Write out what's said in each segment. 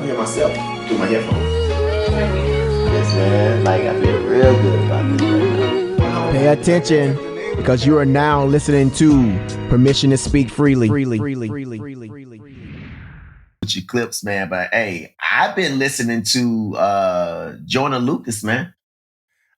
hear myself through my headphones. Yes, man. Like, I feel real good about this right now. Pay attention, because you are now listening to Permission to Speak Freely. With your clips, man. But hey, I've been listening to Joyner Lucas, man.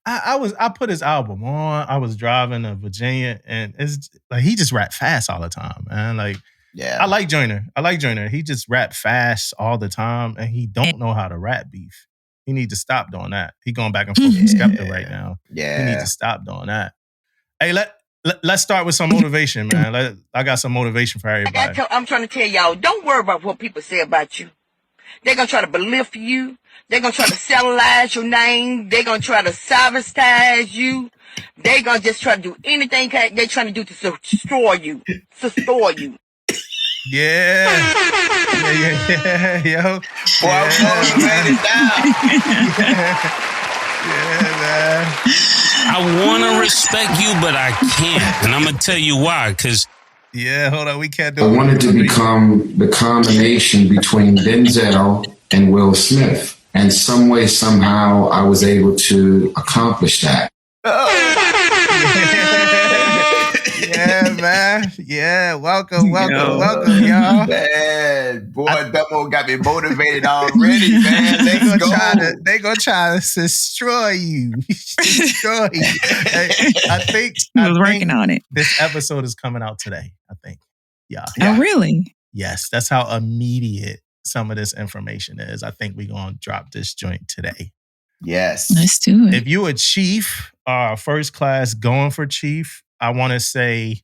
I put his album on. I was driving to Virginia, and it's like he just rap fast all the time, man. Like, yeah, I like Joyner. He just rap fast all the time, and he don't know how to rap beef. He need to stop doing that. He going back and forth with Skepta right now. Yeah, he need to stop doing that. Hey, let's start with some motivation, man. I got some motivation for everybody. I'm trying to tell y'all, don't worry about what people say about you. They're going to try to belittle you. They're going to try to cellularize your name. They're going to try to sabotage you. They're going to just try to do anything they're trying to do to destroy you. Yeah, yo. Boy, I'm man it down. Yeah, man. I want to respect you, but I can't. And I'm going to tell you why, because... Yeah, hold on. We can't do it. I wanted to become the combination between Denzel and Will Smith. And some way, somehow, I was able to accomplish that. Yeah, man. Yeah, welcome, y'all. Man, boy, Dumbo got me motivated already, man. They gonna try to destroy you. I think working on it. This episode is coming out today, I think. Yeah. Oh, really? Yes, that's how immediate some of this information is. I think we're gonna drop this joint today. Yes. Let's do it. If you a chief, first class going for chief, I want to say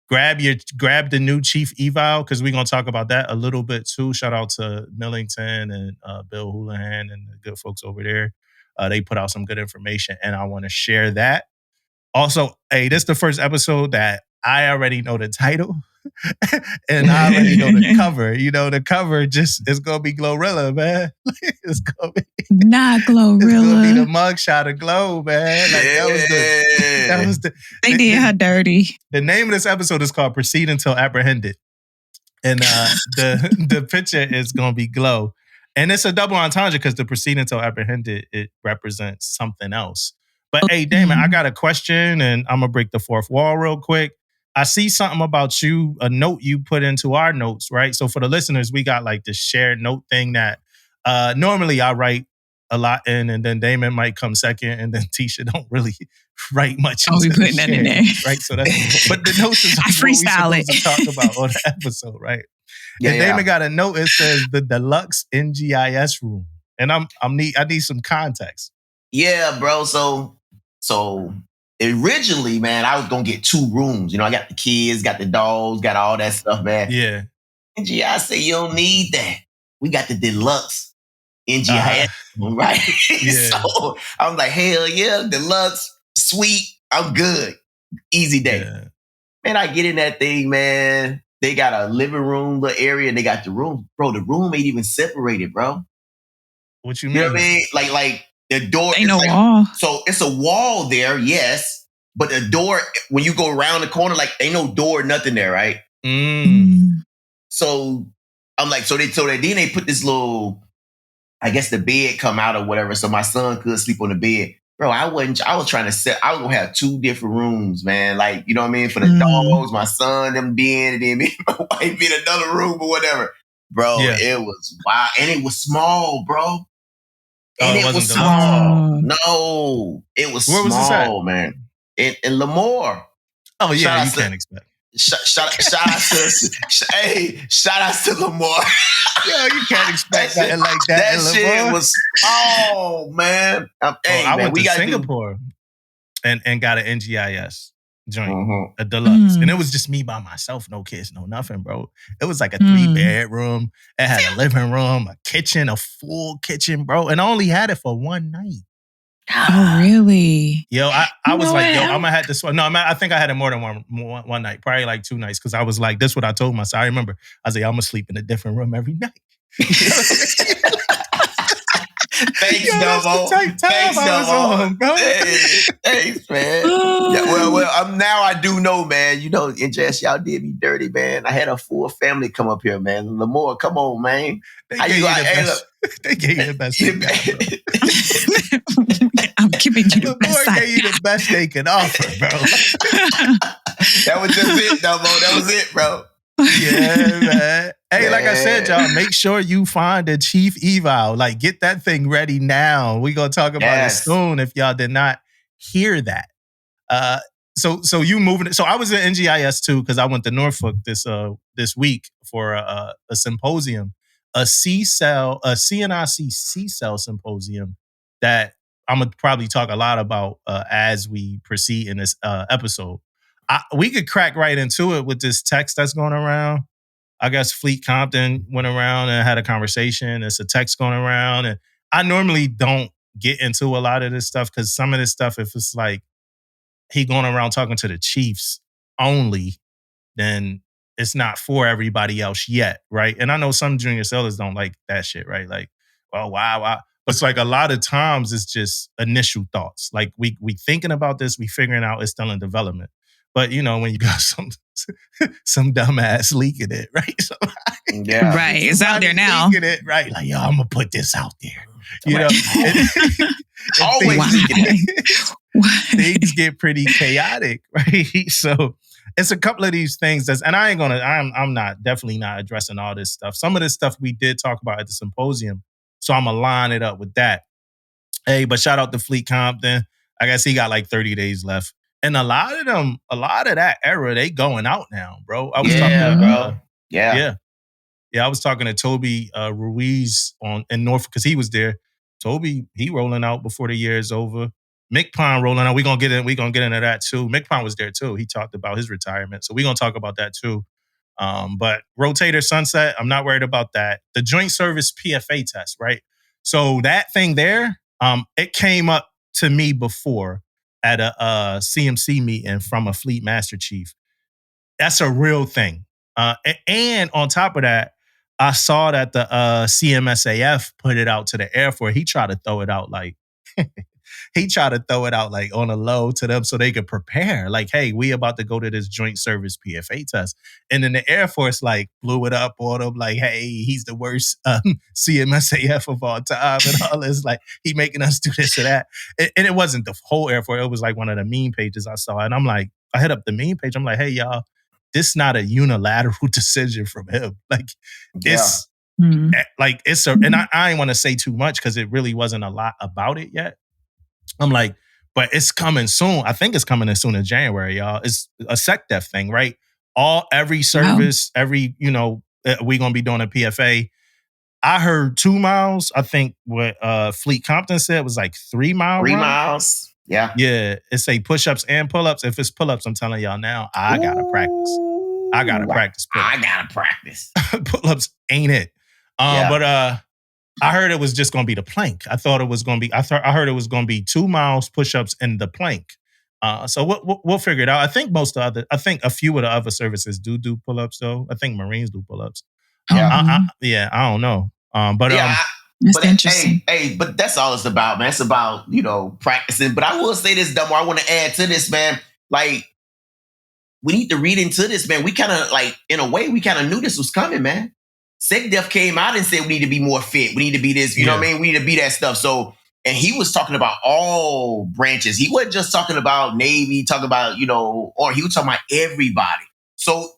grab the new chief eval, because we're going to talk about that a little bit too. Shout out to Millington and Bill Houlihan and the good folks over there. They put out some good information, and I want to share that. Also, hey, this is the first episode that I already know the title and I already know the cover. You know, the cover just is going to be Glorilla, man. It's going to be not Glorilla. It's going to be the mugshot of Glow, man. Like, that was the they did her dirty. The name of this episode is called Proceed Until Apprehended. And the picture is going to be Glow. And it's a double entendre because the Proceed Until Apprehended, it represents something else. But hey, Damon, I got a question, and I'm going to break the fourth wall real quick. I see something about you, a note you put into our notes, right? So for the listeners, we got like this shared note thing that normally I write a lot in, and then Damon might come second, and then Tisha don't really write much. Oh, we putting that in there, right? So that's but the notes is I freestyle what we supposed to talk about on the episode, right? Yeah, and Damon got a note. It says the deluxe NGIS room, and I need some context. Yeah, bro. So originally, man, I was gonna get 2 rooms. You know, I got the kids, got the dogs, got all that stuff, man. Yeah. NGI said you don't need that. We got the deluxe NGIS, right? Yeah. So I was like, hell yeah, deluxe, sweet, I'm good. Easy day. Yeah. Man, I get in that thing, man. They got a living room, the area, and they got the room. Bro, the room ain't even separated, bro. What you mean? You know what I mean? Like the door ain't is no wall. So it's a wall there, yes. But the door, when you go around the corner, like ain't no door, nothing there, right? So I'm like, so then they put this little, I guess the bed come out or whatever, so my son could sleep on the bed. Bro, I was trying to I was gonna have 2 different rooms, man. Like, you know what I mean? For the dogs, my son, them being, and then me and my wife in another room or whatever. Bro, It was wild. And it was small, bro. And it was small. No, it was Where small, was this at? man. In Lemoore. Oh yeah, you can't expect. Shout out to Lemoore. Yo, you can't expect that like that. That shit was, man. I went to Singapore and got an NGIS joint, a deluxe. And it was just me by myself, no kids, no nothing, bro. It was like a 3-bedroom. It had a living room, a kitchen, a full kitchen, bro. And I only had it for one night. Oh, really? Yo, I was like, yo, I'm gonna have this one. No, I think I had it more than one night, probably like 2 nights, because I was like, this is what I told myself. I remember, I was like, I'm gonna sleep in a different room every night. Thanks, Novo. Thanks, Novo. Thanks, man. Yeah, well, now I do know, man. You know, and Jess, y'all did me dirty, man. I had a full family come up here, man. Lamore, come on, man. They gave you the best. I'm giving you the best. Lamore gave you the best they could offer, bro. That was just it, Novo. That was it, bro. Yeah, man. Hey, like I said, y'all, make sure you find a chief eval. Like, get that thing ready now. We're going to talk about it soon if y'all did not hear that. So you moving it. So I was at NGIS too, because I went to Norfolk this week for a symposium, a CNIC C-cell symposium that I'm going to probably talk a lot about as we proceed in this episode. We could crack right into it with this text that's going around. I guess Fleet Compton went around and had a conversation. It's a text going around. And I normally don't get into a lot of this stuff because some of this stuff, if it's like he going around talking to the Chiefs only, then it's not for everybody else yet, right? And I know some junior sellers don't like that shit, right? Like, well, wow. But it's like a lot of times it's just initial thoughts. Like we thinking about this, we figuring out it's still in development. But you know, when you got some dumbass leaking it, right? Right. It's out there now. Leaking it, right? Like, yo, I'm gonna put this out there. You know, always leaking it. Things get pretty chaotic, right? So it's a couple of these things and I'm definitely not addressing all this stuff. Some of this stuff we did talk about at the symposium, so I'm gonna line it up with that. Hey, but shout out to Fleet Compton. I guess he got like 30 days left. And a lot of that era, they going out now, bro. I was talking to, bro. I was talking to Toby Ruiz in Norfolk because he was there. Toby, he rolling out before the year is over. Mick Pond rolling out. We're gonna get into that too. Mick Pond was there too. He talked about his retirement. So we're gonna talk about that too. But Rotator Sunset, I'm not worried about that. The Joint Service PFA test, right? So that thing there, it came up to me before at a CMC meeting from a Fleet Master Chief. That's a real thing. And on top of that, I saw that the CMSAF put it out to the Air Force. He tried to throw it out like on a low to them so they could prepare. Like, hey, we about to go to this Joint Service PFA test. And then the Air Force like blew it up on him like, hey, he's the worst CMSAF of all time and all this. Like, he making us do this or that. And it wasn't the whole Air Force. It was like one of the meme pages I saw. And I'm like, I hit up the meme page. I'm like, hey, y'all, this not a unilateral decision from him. Like, it's like, and I ain't want to say too much because it really wasn't a lot about it yet. I'm like, but it's coming soon. I think it's coming as soon as January, y'all. It's a SecDef thing, right? Every service, we gonna be doing a PFA. I heard 2 miles. I think what Fleet Compton said was like 3 miles. 3 miles. Yeah. Yeah. It's a push-ups and pull-ups. If it's pull-ups, I'm telling y'all now, I gotta practice. I gotta practice pull-ups. I gotta practice. Pull-ups ain't it. But I heard it was just going to be the plank. I heard it was going to be 2 miles push-ups and the plank. So we'll figure it out. I think a few of the other services do pull-ups though. I think Marines do pull-ups. I don't know. That's interesting. But that's all it's about, man. It's about, practicing. But I will say this, Dumbo, I want to add to this, man. Like, we need to read into this, man. We kind of in a way, we kind of knew this was coming, man. SecDef came out and said we need to be more fit. We need to be this, you know what I mean? We need to be that stuff. So, and he was talking about all branches. He wasn't just talking about Navy, talking about, or he was talking about everybody. So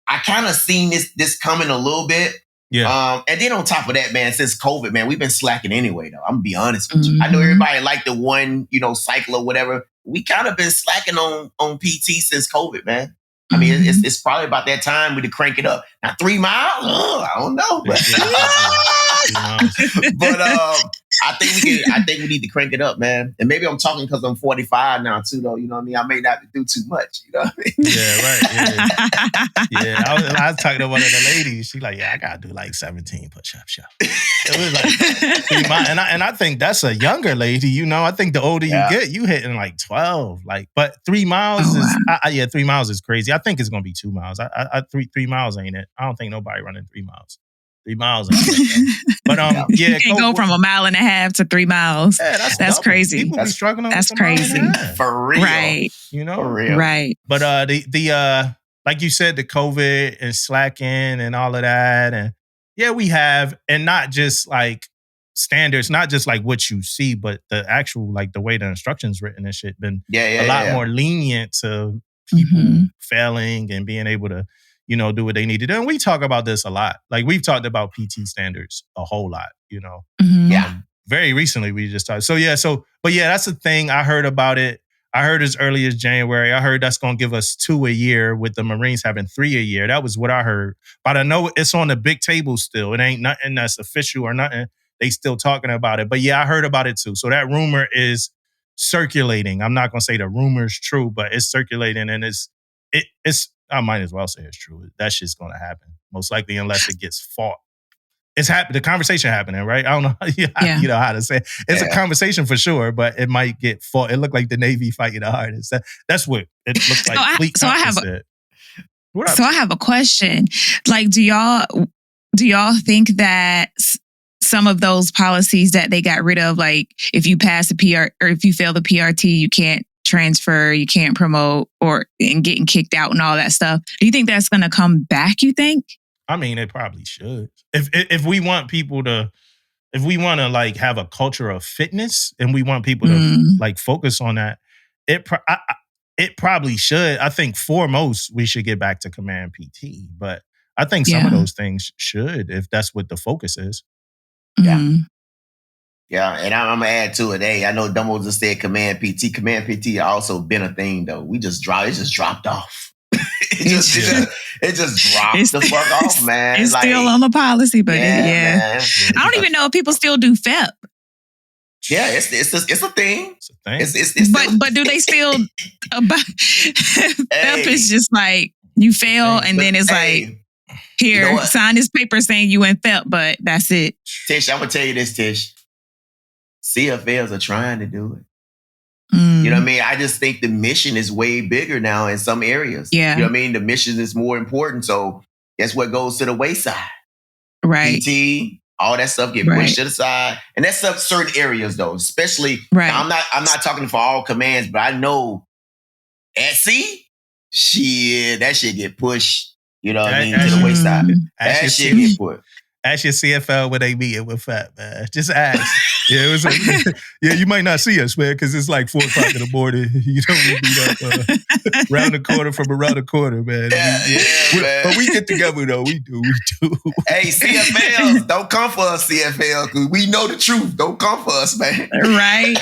I kind of seen this coming a little bit. Yeah. And then on top of that, man, since COVID, man, we've been slacking anyway, though. I'm gonna be honest with you. I know everybody like the one, cycle or whatever. We kind of been slacking on PT since COVID, man. I mean, it's probably about that time we to crank it up. Now, 3 miles? I don't know. But, I think we need to crank it up, man. And maybe I'm talking because I'm 45 now, too, though. You know what I mean? I may not do too much. You know what I mean? Yeah, right. Yeah. I was talking to one of the ladies. She's like, I got to do like 17 push-ups, yo. It was like 3 miles. And I think that's a younger lady, I think the older you get, you hitting like 12. But 3 miles 3 miles is crazy. I think it's going to be 2 miles. 3 miles ain't it. I don't think nobody running 3 miles. 3 miles. But yeah, you can't go from 1.5 miles to 3 miles. Yeah, that's crazy. People be struggling. That's with crazy. For real, right? You know, for real, right? But the like you said, the COVID and slacking and all of that, and yeah, we have, and not just like standards, not just like what you see, but the actual like the way the instructions written and shit been a lot more lenient to people failing and being able to, you know, do what they need to do. And we talk about this a lot. Like we've talked about PT standards a whole lot, you know. Very recently we just talked. But yeah, that's the thing. I heard about it. I heard as early as January. I heard that's going to give us 2 a year with the Marines having 3 a year. That was what I heard. But I know it's on the big table still. It ain't nothing that's official or nothing. They still talking about it. But yeah, I heard about it too. So that rumor is circulating. I'm not going to say the rumor's true, but it's circulating, and it's I might as well say it's true. That shit's going to happen. Most likely, unless it gets fought. It's the conversation happening, right? I don't know, you know how to say it. It's a conversation for sure, but it might get fought. It looked like the Navy fighting the hardest. That's what it looks like. I have a question. Like, do y'all think that some of those policies that they got rid of, like if you pass the PR or if you fail the PRT, you can't transfer, you can't promote, and getting kicked out and all that stuff. Do you think that's going to come back? You think? I mean, it probably should. If we want people to, if we want to like have a culture of fitness and we want people to like focus on that, it probably should. I think foremost we should get back to command PT, but I think some of those things should, if that's what the focus is. Yeah, and I'm gonna add to it. Hey, I know Dumbo just said command PT. Command PT also been a thing though. It just dropped off. It just dropped the fuck off, man. It's like, still on the policy, but I don't even know if people still do FEP. Yeah, it's a thing. It's a thing. But do they still? FEP is just like you fail, and then it's like, here, you know, sign this paper saying you in FEP, but that's it. Tish, I'm gonna tell you this, Tish. CFLs are trying to do it. You know what I mean? I just think the mission is way bigger now in some areas. Yeah. You know what I mean? The mission is more important. So that's what goes to the wayside. Right. PT, all that stuff get pushed to the side. And that's up certain areas though, especially I'm not talking for all commands, but I know at sea, that shit get pushed, you know what I mean, to the wayside. That shit get pushed. Ask your CFL when they meet with FAT, man. Just ask. Yeah, it was like, you might not see us, man, because it's like 4 o'clock in the morning. You know, we beat up round the corner from around the corner, man. Man. But we get together, though. We do. Hey, CFLs, don't come for us, CFL, because we know the truth. Don't come for us, man. Right?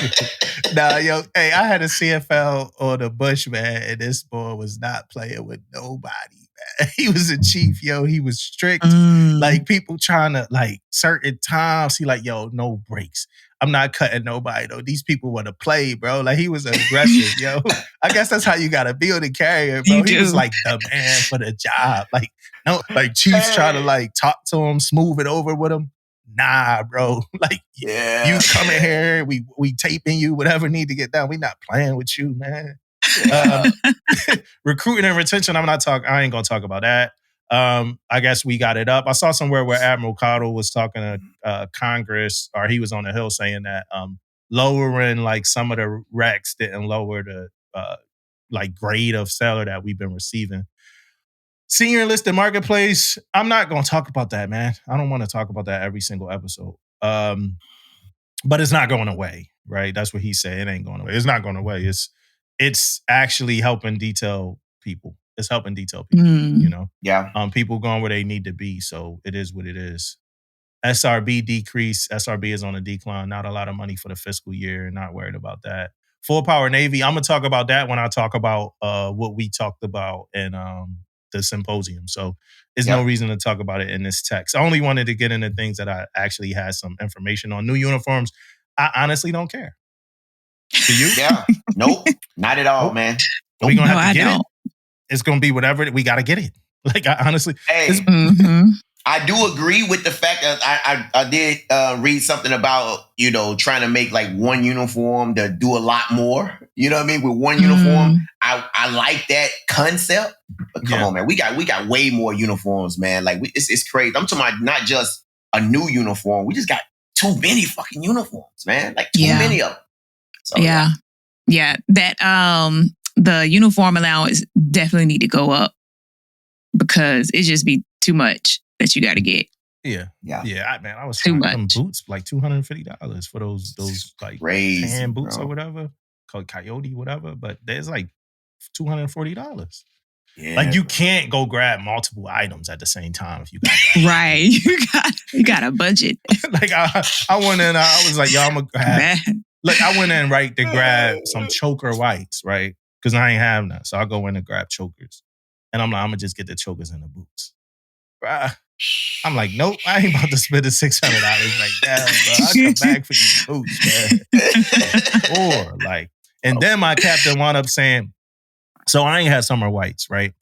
Nah, hey, I had a CFL on the bush, man, and this boy was not playing with nobody. He was a chief, yo. He was strict. Like people trying to like certain times. He like, yo, no breaks. I'm not cutting nobody though. These people want to play, bro. Like he was aggressive, yo. I guess that's how you gotta build a carrier, bro. He was like the man for the job. Like no, like chiefs try to like talk to him, smooth it over with him. Nah, bro. Like you coming here, we taping you, whatever need to get done. We not playing with you, man. Recruiting and retention, I ain't gonna talk about that. I guess we got it up. I saw somewhere where Admiral Cottle was talking to Congress, or he was on the Hill saying that lowering like some of the recs didn't lower the like grade of seller that we've been receiving. Senior enlisted marketplace, I'm not gonna talk about that, man. I don't want to talk about that every single episode. But it's not going away, right? That's what he said. It ain't going away. It's not going away. It's actually helping detail people. It's helping detail people, you know? Yeah. People going where they need to be. So it is what it is. SRB decrease. SRB is on a decline. Not a lot of money for the fiscal year. Not worried about that. Full power Navy. I'm going to talk about that when I talk about what we talked about in the symposium. So there's no reason to talk about it in this text. I only wanted to get into things that I actually had some information on. New uniforms. I honestly don't care. Do you? Yeah. Nope. Not at all, man. We're going to have to get it. It's going to be whatever. We got to get it. Like, I honestly. Hey. I do agree with the fact that I did read something about, trying to make like one uniform to do a lot more. You know what I mean? With one uniform, I like that concept. But come on, man, we got way more uniforms, man. Like it's crazy. I'm talking about not just a new uniform. We just got too many fucking uniforms, man. Like too many of them. So, yeah. That the uniform allowance definitely need to go up because it just be too much that you got to get. Yeah. I was too trying much. them boots like $250 for those like crazy, tan boots bro. or whatever, called Coyote, whatever. But there's like $240. Yeah, like you can't go grab multiple items at the same time if you got that. Right. You got a budget. Like I went in, I was like, yo, I'm gonna grab. Like I went in right to grab some choker whites, right? Because I ain't have none, so I'll go in and grab chokers, and I'm like, I'm gonna just get the chokers and the boots. I'm like, nope, I ain't about to spend the $600 like that, bro. I come back for these boots, man. Or like, and then my captain wound up saying, so I ain't had summer whites, right?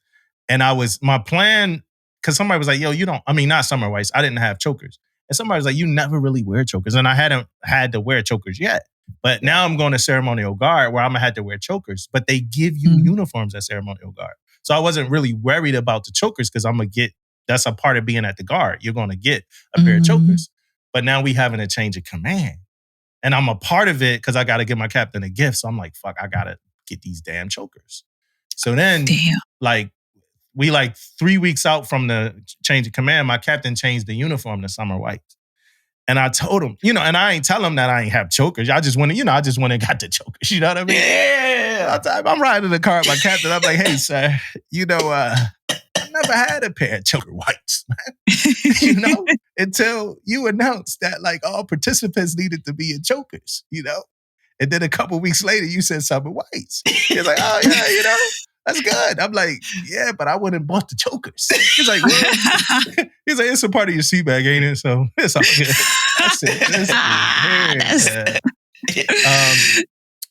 And my plan, because somebody was like, yo, not summer whites. I didn't have chokers. And somebody was like, you never really wear chokers. And I hadn't had to wear chokers yet. But now I'm going to ceremonial guard where I'm going to have to wear chokers. But they give you uniforms at ceremonial guard. So I wasn't really worried about the chokers because I'm going to get, that's a part of being at the guard. You're going to get a pair of chokers. But now we having a change of command. And I'm a part of it because I got to give my captain a gift. So I'm like, fuck, I got to get these damn chokers. So then, we 3 weeks out from the change of command, my captain changed the uniform to summer whites. And I told him, and I ain't tell him that I ain't have chokers. I just went and got the chokers. You know what I mean? Yeah. I'm riding in the car with my captain. I'm like, hey, sir, I never had a pair of choker whites, man. Until you announced that like all participants needed to be in chokers, And then a couple weeks later, you said summer whites. He's like, oh yeah, that's good. I'm like, yeah, but I wouldn't bought the chokers. He's like, well, it's a part of your sea bag, ain't it? So it's all good. That's it.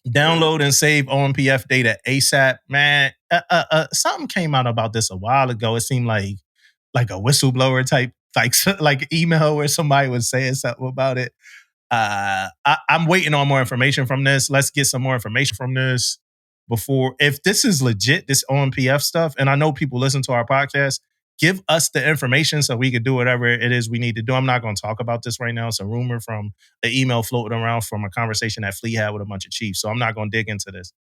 Download and save OMPF data ASAP. Man, something came out about this a while ago. It seemed like a whistleblower type, like email where somebody was saying something about it. I'm waiting on more information from this. Let's get some more information from this before. If this is legit, this OMPF stuff, and I know people listen to our podcast, give us the information so we can do whatever it is we need to do. I'm not going to talk about this right now. It's a rumor from an email floating around from a conversation that Flea had with a bunch of chiefs. So I'm not going to dig into this.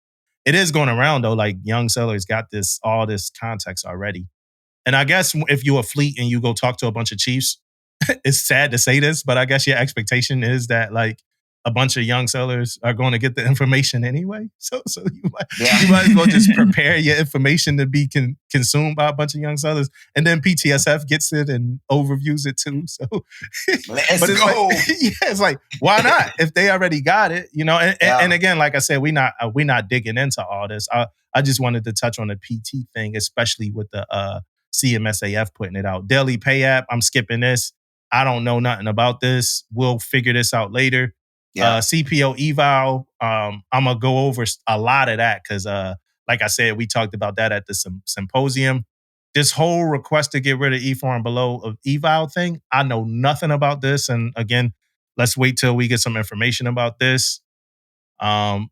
It is going around though. Like young sellers got all this context already. And I guess if you're a fleet and you go talk to a bunch of chiefs, it's sad to say this, but I guess your expectation is that like a bunch of young sellers are going to get the information anyway. So you might as well just prepare your information to be consumed by a bunch of young sellers. And then PTSF gets it and overviews it too. So let's go. It's like, why not? If they already got it, and again, like I said, we're not digging into all this. I just wanted to touch on the PT thing, especially with the CMSAF putting it out. Daily Pay app, I'm skipping this. I don't know nothing about this. We'll figure this out later. CPO eval, I'm going to go over a lot of that because, like I said, we talked about that at the Symposium. This whole request to get rid of E4 below of eval thing, I know nothing about this. And again, let's wait till we get some information about this. And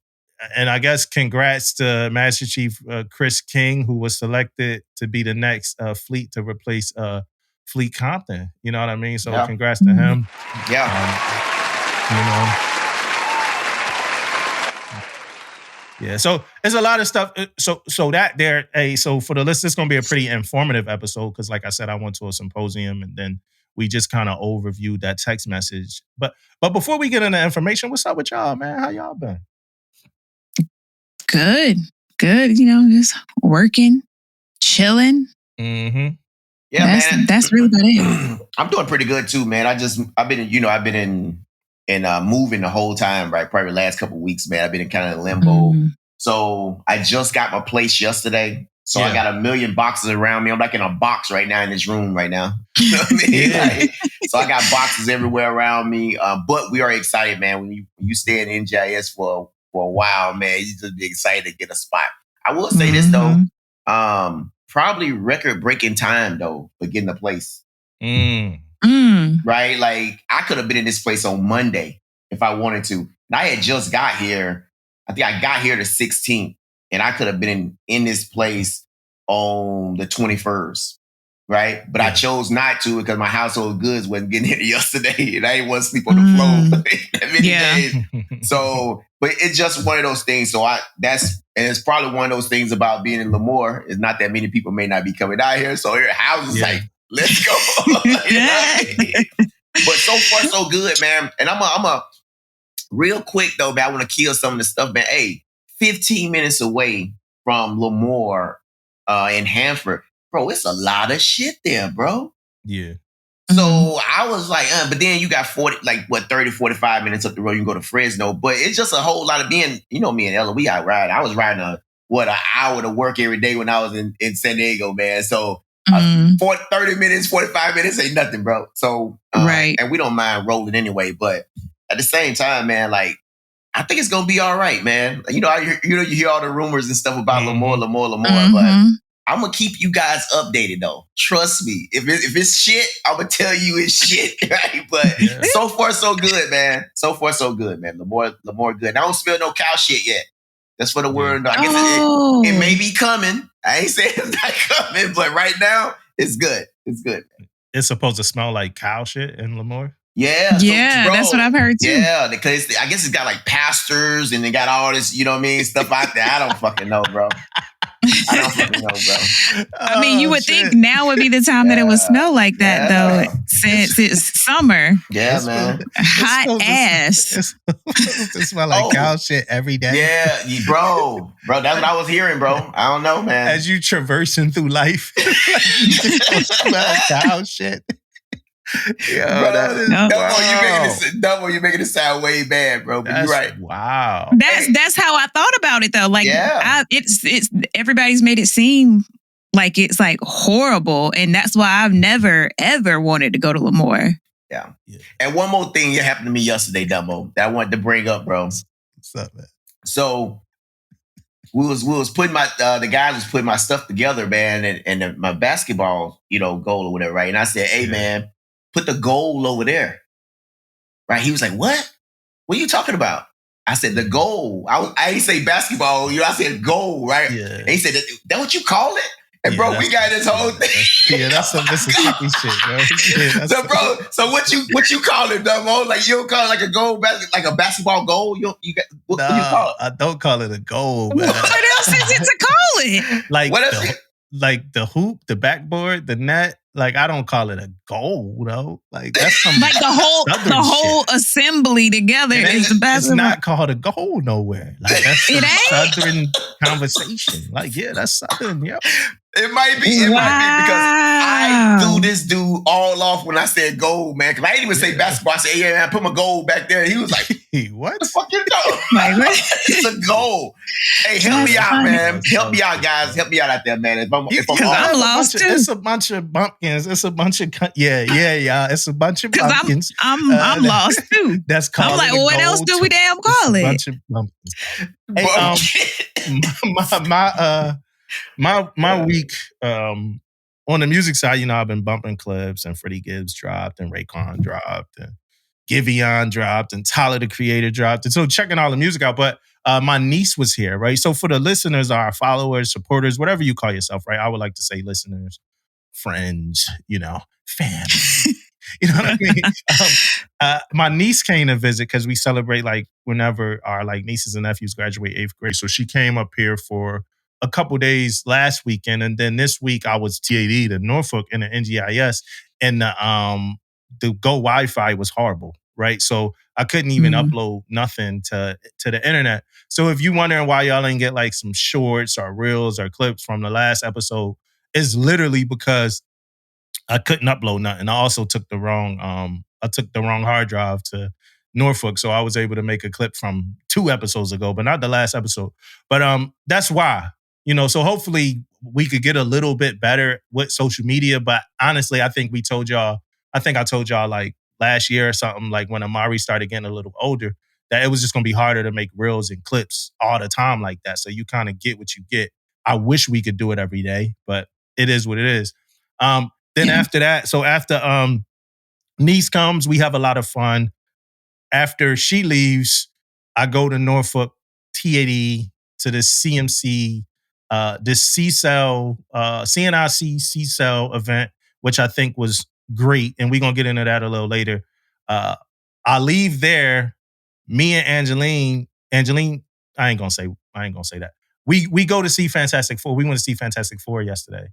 I guess congrats to Master Chief Chris King, who was selected to be the next fleet to replace Fleet Compton. You know what I mean? So congrats to him. Yeah, so there's a lot of stuff. So for the list, it's going to be a pretty informative episode because, like I said, I went to a symposium and then we just kind of overviewed that text message. But before we get into information, what's up with y'all, man? How y'all been? Good. Just working, chilling. Mm-hmm. Yeah, that's really about it. I'm doing pretty good too, man. I've been in moving the whole time, right? Probably the last couple of weeks, man. I've been in kind of limbo. So I just got my place yesterday. So I got a million boxes around me. I'm like in a box right now in this room right now. You know what I mean? So I got boxes everywhere around me. But we are excited, man. When you stay in NGIS for a while, man, you just be excited to get a spot. I will say this though. Probably record-breaking time though for getting a place. Right? Like, I could have been in this place on Monday if I wanted to. And I had just got here. I think I got here the 16th, and I could have been in this place on the 21st. Right? But I chose not to because my household goods wasn't getting here yesterday, and I didn't want to sleep on the floor that many days. So, but it's just one of those things. So and it's probably one of those things about being in Lemoore is not that many people may not be coming out here. So your house is like, let's go. You know what I mean? But so far so good, man. And I'm a real quick though, man. I want to kill some of the stuff, man. Hey, 15 minutes away from Lemoore in Hanford. Bro, it's a lot of shit there, bro. Yeah. So I was like, but then you got 30, 45 minutes up the road, you can go to Fresno. But it's just a whole lot of being, you know, me and Ella, we out riding. I was riding an hour to work every day when I was in San Diego, man. So 30 minutes, 45 minutes ain't nothing, bro. So, and we don't mind rolling anyway. But at the same time, man, like, I think it's going to be all right, man. You know, you hear all the rumors and stuff about Lemoore, but I'm going to keep you guys updated, though. Trust me. If it's shit, I'm going to tell you it's shit, right? But so far, so good, man. So far, so good, man. Lemoore good. And I don't smell no cow shit yet. That's for the word. I guess it may be coming. I ain't saying it's not coming, but right now, it's good. It's good. It's supposed to smell like cow shit in Lemoore? Yeah. Yeah, so, bro, that's what I've heard too. Yeah, because I guess it's got like pastors and they got all this, you know what I mean, stuff out there. I don't fucking know, bro. I don't fucking know, bro. I mean, you would think now would be the time that it would smell like that, though, since it's summer. Yeah, man. Hot ass. It smell like cow shit every day. Yeah, bro. That's what I was hearing, bro. I don't know, man. As you traversing through life, you just smell like cow shit. You're making it sound way bad, bro. But you're right. Wow. That's how I thought about it though. Like, it's everybody's made it seem like it's like horrible, and that's why I've never ever wanted to go to Lemoore. Yeah. And one more thing that happened to me yesterday, Dumbo, that I wanted to bring up, bro. What's up, man? So we was putting the guys was putting my stuff together, man, and my basketball, goal or whatever, right? And I said, hey, man, put the goal over there. Right? He was like, what? What are you talking about? I said, the goal. I ain't say basketball, I said goal, right? Yeah. And he said, that what you call it? And bro, we got this whole thing. That's some Mississippi shit, bro. So what you call it, Dumbo? Like, you don't call it like a goal, like a basketball goal? What do you call it? I don't call it a goal, man. What else is it to call it? Like, what else? Like the hoop, the backboard, the net. Like, I don't call it a goal, though. Like, that's some like the whole assembly together is the basketball. It's not called a goal nowhere. Like, that's some Southern conversation. Like, yeah, that's Southern, yeah. It might be because I threw this dude all off when I said goal, man. Because I didn't even say basketball. I said, yeah, man, I put my goal back there. And he was like, what? The fuck you know? It's a goal. Hey, help me out, man. Help me out, guys. Help me out there, man. If I'm lost too. It's a bunch of bumpkins. It's a bunch of It's a bunch of bumpkins. I'm lost too. That's called. I'm like, well, what else do we damn call it? A bunch of bumpkins. Hey, my week on the music side, I've been bumping clips, and Freddie Gibbs dropped, and Raekwon dropped, and Giveon dropped, and Tyler the Creator dropped, and so checking all the music out. But my niece was here, right? So for the listeners, our followers, supporters, whatever you call yourself, right? I would like to say listeners, friends, family. You know what I mean? My niece came to visit because we celebrate like whenever our like nieces and nephews graduate 8th grade. So she came up here for a couple days last weekend, and then this week I was TAD to Norfolk in the NGIS, and the Go Wi-Fi was horrible, right? So I couldn't even upload nothing to the internet. So if you're wondering why y'all ain't get like some shorts or reels or clips from the last episode, it's literally because I couldn't upload nothing. I also took the wrong hard drive to Norfolk, so I was able to make a clip from 2 episodes ago, but not the last episode. But that's why. So hopefully we could get a little bit better with social media. But honestly, I think I told y'all like last year or something, like when Amari started getting a little older, that it was just going to be harder to make reels and clips all the time like that. So you kind of get what you get. I wish we could do it every day, but it is what it is. Then after that, so after niece comes, we have a lot of fun. After she leaves, I go to Norfolk TAD to the CMC, this C-Cell, CNIC C-Cell event, which I think was great. And we're going to get into that a little later. I leave there, me and Angeline, I ain't going to say that. We go to see Fantastic Four. We went to see Fantastic Four yesterday.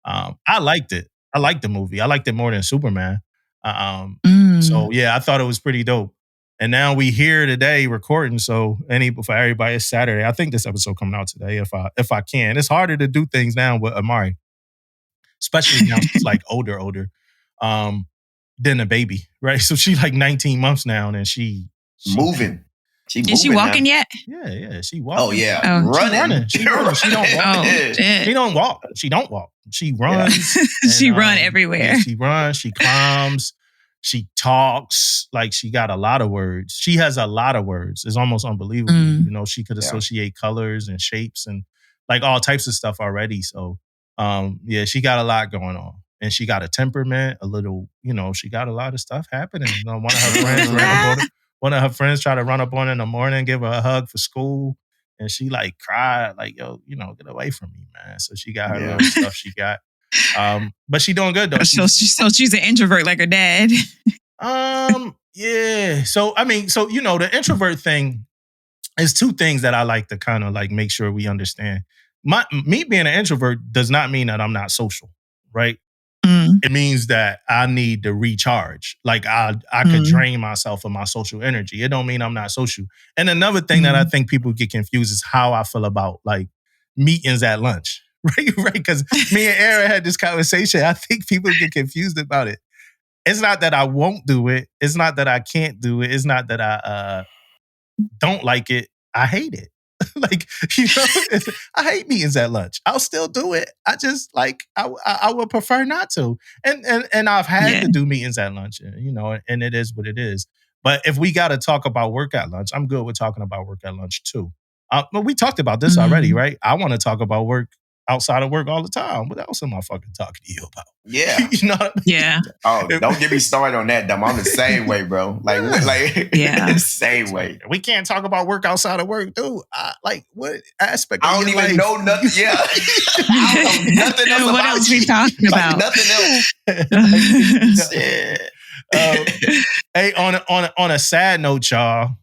I liked it. I liked the movie. I liked it more than Superman. So yeah, I thought it was pretty dope. And now we here today recording. So for everybody, it's Saturday. I think this episode coming out today if I can. It's harder to do things now with Amari, especially now she's like older than a baby, right? So she's like 19 months now, and she moving. Is she walking yet? Yeah, she walking. Oh yeah, running. She running. She don't walk. Oh, shit. She don't walk. She don't walk. She runs. And, she run everywhere. She runs. She climbs. She talks. Like she got a lot of words. She has a lot of words. It's almost unbelievable. You know, she could associate colors and shapes and like all types of stuff already. So yeah, she got a lot going on. And she got a temperament, a little, she got a lot of stuff happening. One of her friends one of her friends tried to run up on her in the morning, give her a hug for school. And she like cried, like, yo, get away from me, man. So she got her little stuff she got. But she doing good though. So she's an introvert like her dad. Yeah. So the introvert thing is two things that I like to kind of like make sure we understand. Me being an introvert does not mean that I'm not social, right? It means that I need to recharge. Like I could drain myself of my social energy. It don't mean I'm not social. And another thing that I think people get confused is how I feel about like meetings at lunch, right? Because me and Aaron had this conversation. I think people get confused about it. It's not that I won't do it. It's not that I can't do it. It's not that I don't like it. I hate it. Like, I hate meetings at lunch. I'll still do it. I just like, I would prefer not to. And I've had to do meetings at lunch, and it is what it is. But if we got to talk about work at lunch, I'm good with talking about work at lunch too. But we talked about this already, right? I want to talk about work outside of work all the time. What else am I fucking talking to you about? Yeah. You know what I mean? Yeah. Oh, don't get me started on that, dumb. I'm the same way, bro. Like, same way. We can't talk about work outside of work, dude. Like, what aspect? I don't even know nothing. Yeah. I don't know nothing else what about else you. we talking about? Nothing else. Hey, on a sad note, y'all,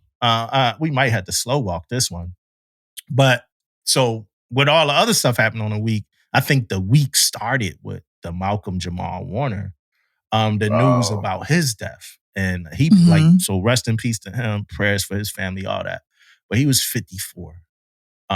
we might have to slow walk this one. But so with all the other stuff happening on the week, I think the week started with the Malcolm Jamal Warner, the news about his death. And he so rest in peace to him, prayers for his family, all that. But he was 54.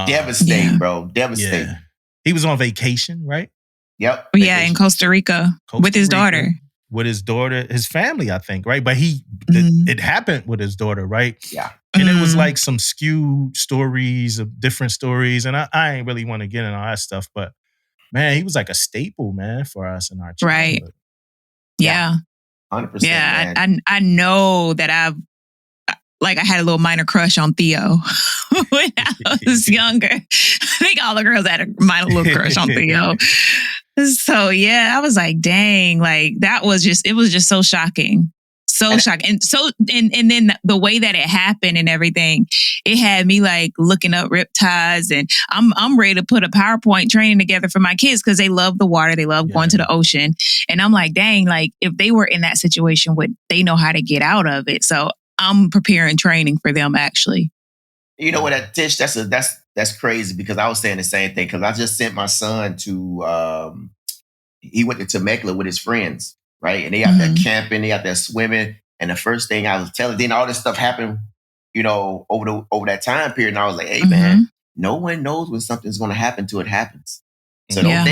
Devastating, bro. Devastating. Yeah. He was on vacation, right? Yep. Yeah, in Costa Rica with his daughter. With his daughter, his family, I think, right? But it happened with his daughter, right? Yeah. And it was like some skewed stories of different stories. And I ain't really want to get into all that stuff, but man, he was like a staple, man, for us in our childhood. Right. Yeah. 100%. Yeah. Man. I know that I had a little minor crush on Theo when I was younger. I think all the girls had a minor little crush on Theo. So yeah, I was like, dang, like it was just so shocking. So shocking. And then the way that it happened and everything, it had me like looking up riptides, and I'm ready to put a PowerPoint training together for my kids because they love the water, they love going to the ocean. And I'm like, dang, like if they were in that situation, would they know how to get out of it? So I'm preparing training for them actually. You know what, Tish, that's crazy because I was saying the same thing because I just sent my son to he went to Temecula with his friends, right? And they out there camping, they out there swimming. And the first thing I was telling, then all this stuff happened, over that time period. And I was like, hey man, no one knows when something's gonna happen till it happens. So don't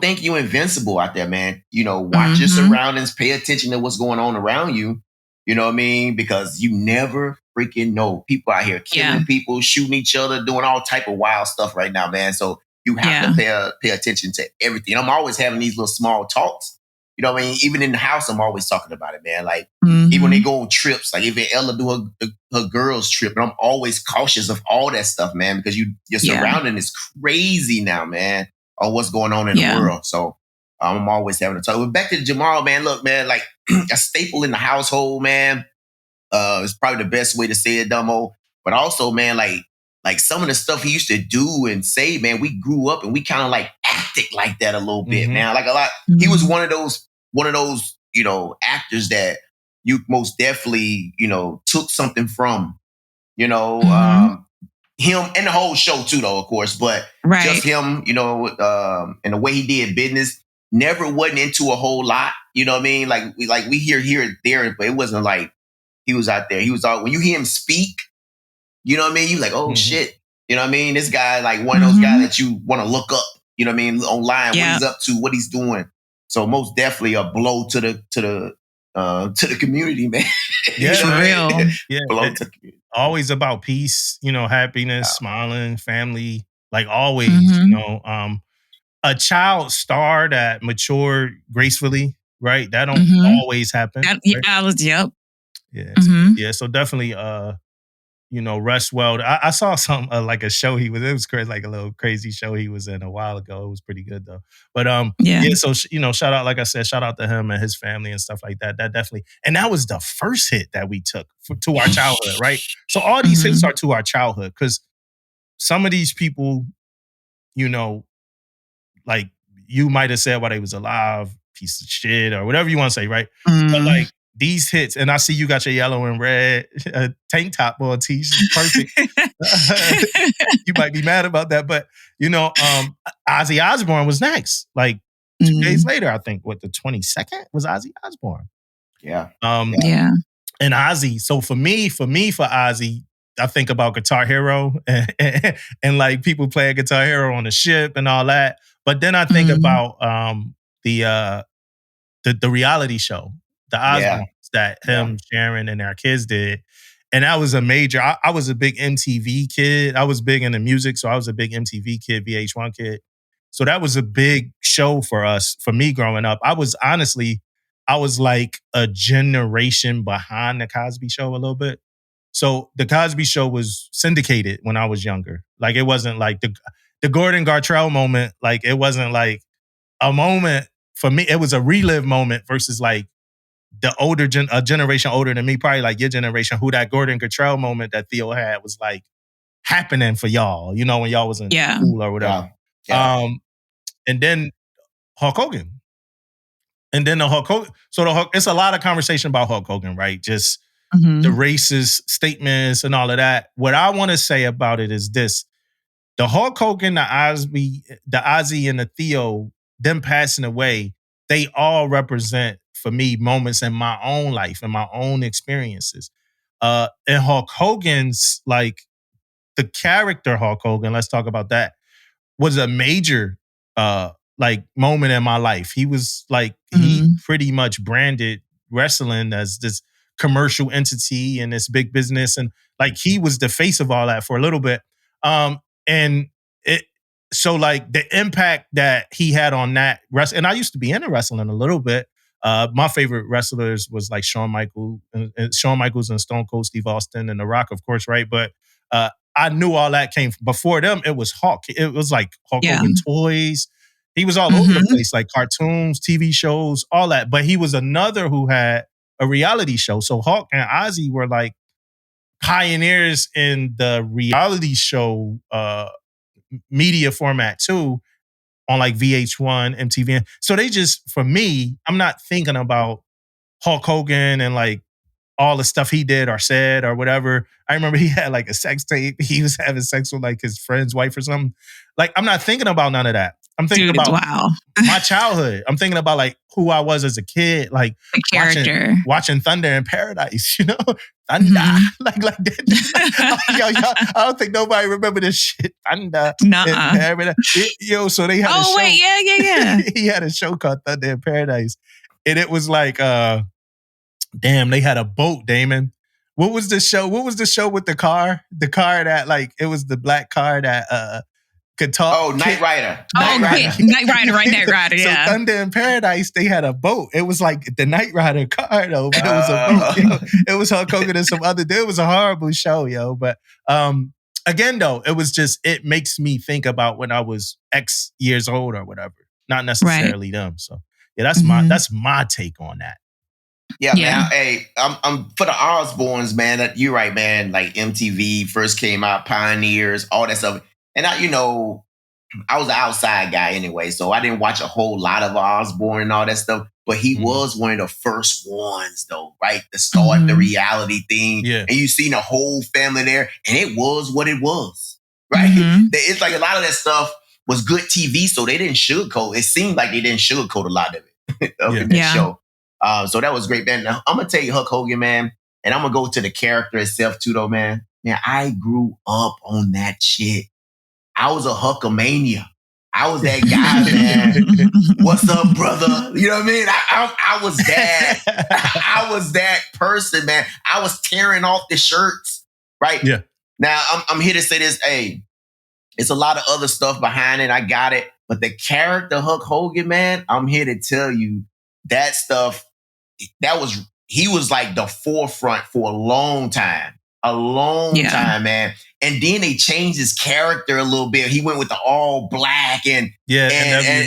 think you invincible out there, man. Watch your surroundings, pay attention to what's going on around you. You know what I mean? Because you never freaking know. People out here killing people, shooting each other, doing all type of wild stuff right now, man. So you have to pay attention to everything. I'm always having these little small talks. You know what I mean? Even in the house, I'm always talking about it, man. Like, even when they go on trips, like even Ella do her girls' trip, and I'm always cautious of all that stuff, man, because your surrounding is crazy now, man, on what's going on in the world. So I'm always having a talk. But back to Jamal, man. Look, man, like a staple in the household, man. It's probably the best way to say it, Dumbo. But also, man, like some of the stuff he used to do and say, man, we grew up and we kind of like acted like that a little bit, man. Like a lot. He was one of those, actors that you most definitely, took something from, him and the whole show too, though, of course. But just him, and the way he did business, never wasn't into a whole lot. You know what I mean? Like we hear here and there, but it wasn't like he was out there. He was out when you hear him speak. You know what I mean? You like, oh shit. You know what I mean? This guy, like one of those guys that you want to look up. You know what I mean? Online, what he's up to, what he's doing. So most definitely a blow to the community, man. Yeah, for real. Yeah, blow to the community. Always about peace, happiness, smiling, family, like always. A child star that matured gracefully, right? That don't always happen. Right? Yeah. So definitely, rest well. I saw some like a show it was crazy, like a little crazy show he was in a while ago. It was pretty good though. But so shout out, like I said, shout out to him and his family and stuff like that. That definitely, and that was the first hit that we took to our childhood, right? So all these hits are to our childhood because some of these people, like you might have said while they was alive, piece of shit or whatever you want to say, right? But like these hits, and I see you got your yellow and red tank top on, t-shirt, perfect. You might be mad about that, but Ozzy Osbourne was next. Like 2 days later, I think, the 22nd was Ozzy Osbourne. Yeah. And Ozzy. So for Ozzy, I think about Guitar Hero and like people playing Guitar Hero on the ship and all that. But then I think about the reality show, the Osbournes that him, Sharon, and our kids did. And that was a major, I was a big MTV kid. I was big into music, so I was a big MTV kid, VH1 kid. So that was a big show for us, for me growing up. I was like a generation behind the Cosby Show a little bit. So the Cosby Show was syndicated when I was younger. Like it wasn't like the Gordon Gartrell moment. Like it wasn't like a moment for me. It was a relive moment versus like the older a generation older than me, probably like your generation, who that Gordon Gartrell moment that Theo had was like happening for y'all. When y'all was in school or whatever. Yeah. And then Hulk Hogan. And then the Hulk Hogan. So it's a lot of conversation about Hulk Hogan, right? Just the racist statements and all of that. What I want to say about it is this. The Hulk Hogan, the Ozzy, and the Theo, them passing away, they all represent, for me, moments in my own life and my own experiences. And Hulk Hogan's, like, the character Hulk Hogan, let's talk about that, was a major moment in my life. He was like, he pretty much branded wrestling as this commercial entity and this big business. And like, he was the face of all that for a little bit. And so like the impact that he had on that wrestling, and I used to be into wrestling a little bit. My favorite wrestlers was like Shawn Michaels and Stone Cold Steve Austin and The Rock, of course, right? But I knew all that came before them. It was Hulk. It was like Hulk Hogan toys. He was all over the place, like cartoons, TV shows, all that. But he was another who had a reality show. So Hulk and Ozzy were like pioneers in the reality show media format too, on like VH1, MTV. So they just, for me, I'm not thinking about Hulk Hogan and like all the stuff he did or said or whatever. I remember he had like a sex tape. He was having sex with like his friend's wife or something. Like, I'm not thinking about none of that. I'm thinking about my childhood. I'm thinking about like who I was as a kid, like the character, watching Thunder in Paradise, Thunder, like that. Yo, I don't think nobody remember this shit. Thunder in Paradise. So they had a show. Yeah. He had a show called Thunder in Paradise, and it was like, damn, they had a boat, Damon. What was the show? What was the show with the car? The car that like, it was the black car that could talk. Oh, Knight Rider. Knight Rider, yeah. So Thunder in Paradise, they had a boat. It was like the Knight Rider car, though, but it was a boat. It was Hulk Hogan and some other dude. It was a horrible show, yo. But again, though, it was just, it makes me think about when I was X years old or whatever. not necessarily them. So yeah, that's my take on that. Yeah, man. Hey, I'm for the Osbournes, man. You're right, man. Like MTV first came out, Pioneers, all that stuff. And I was an outside guy anyway, so I didn't watch a whole lot of Osbourne and all that stuff. But he was one of the first ones, though, right? To start the reality thing. Yeah. And you seen a whole family there, and it was what it was, right? It's like a lot of that stuff was good TV, so they didn't sugarcoat. It seemed like they didn't sugarcoat a lot of it in that show. So that was great, man. Now, I'm going to tell you Hulk Hogan, man, and I'm going to go to the character itself, too, though, man. Man, I grew up on that shit. I was a Hulkamania. I was that guy, man. What's up, brother? You know what I mean? I was that. I was that person, man. I was tearing off the shirts, right? Yeah. Now, I'm here to say this. Hey, it's a lot of other stuff behind it. I got it. But the character Hulk Hogan, man, I'm here to tell you that stuff, he was like the forefront for a long time. A long time, man. And then they changed his character a little bit. He went with the all black and NWO.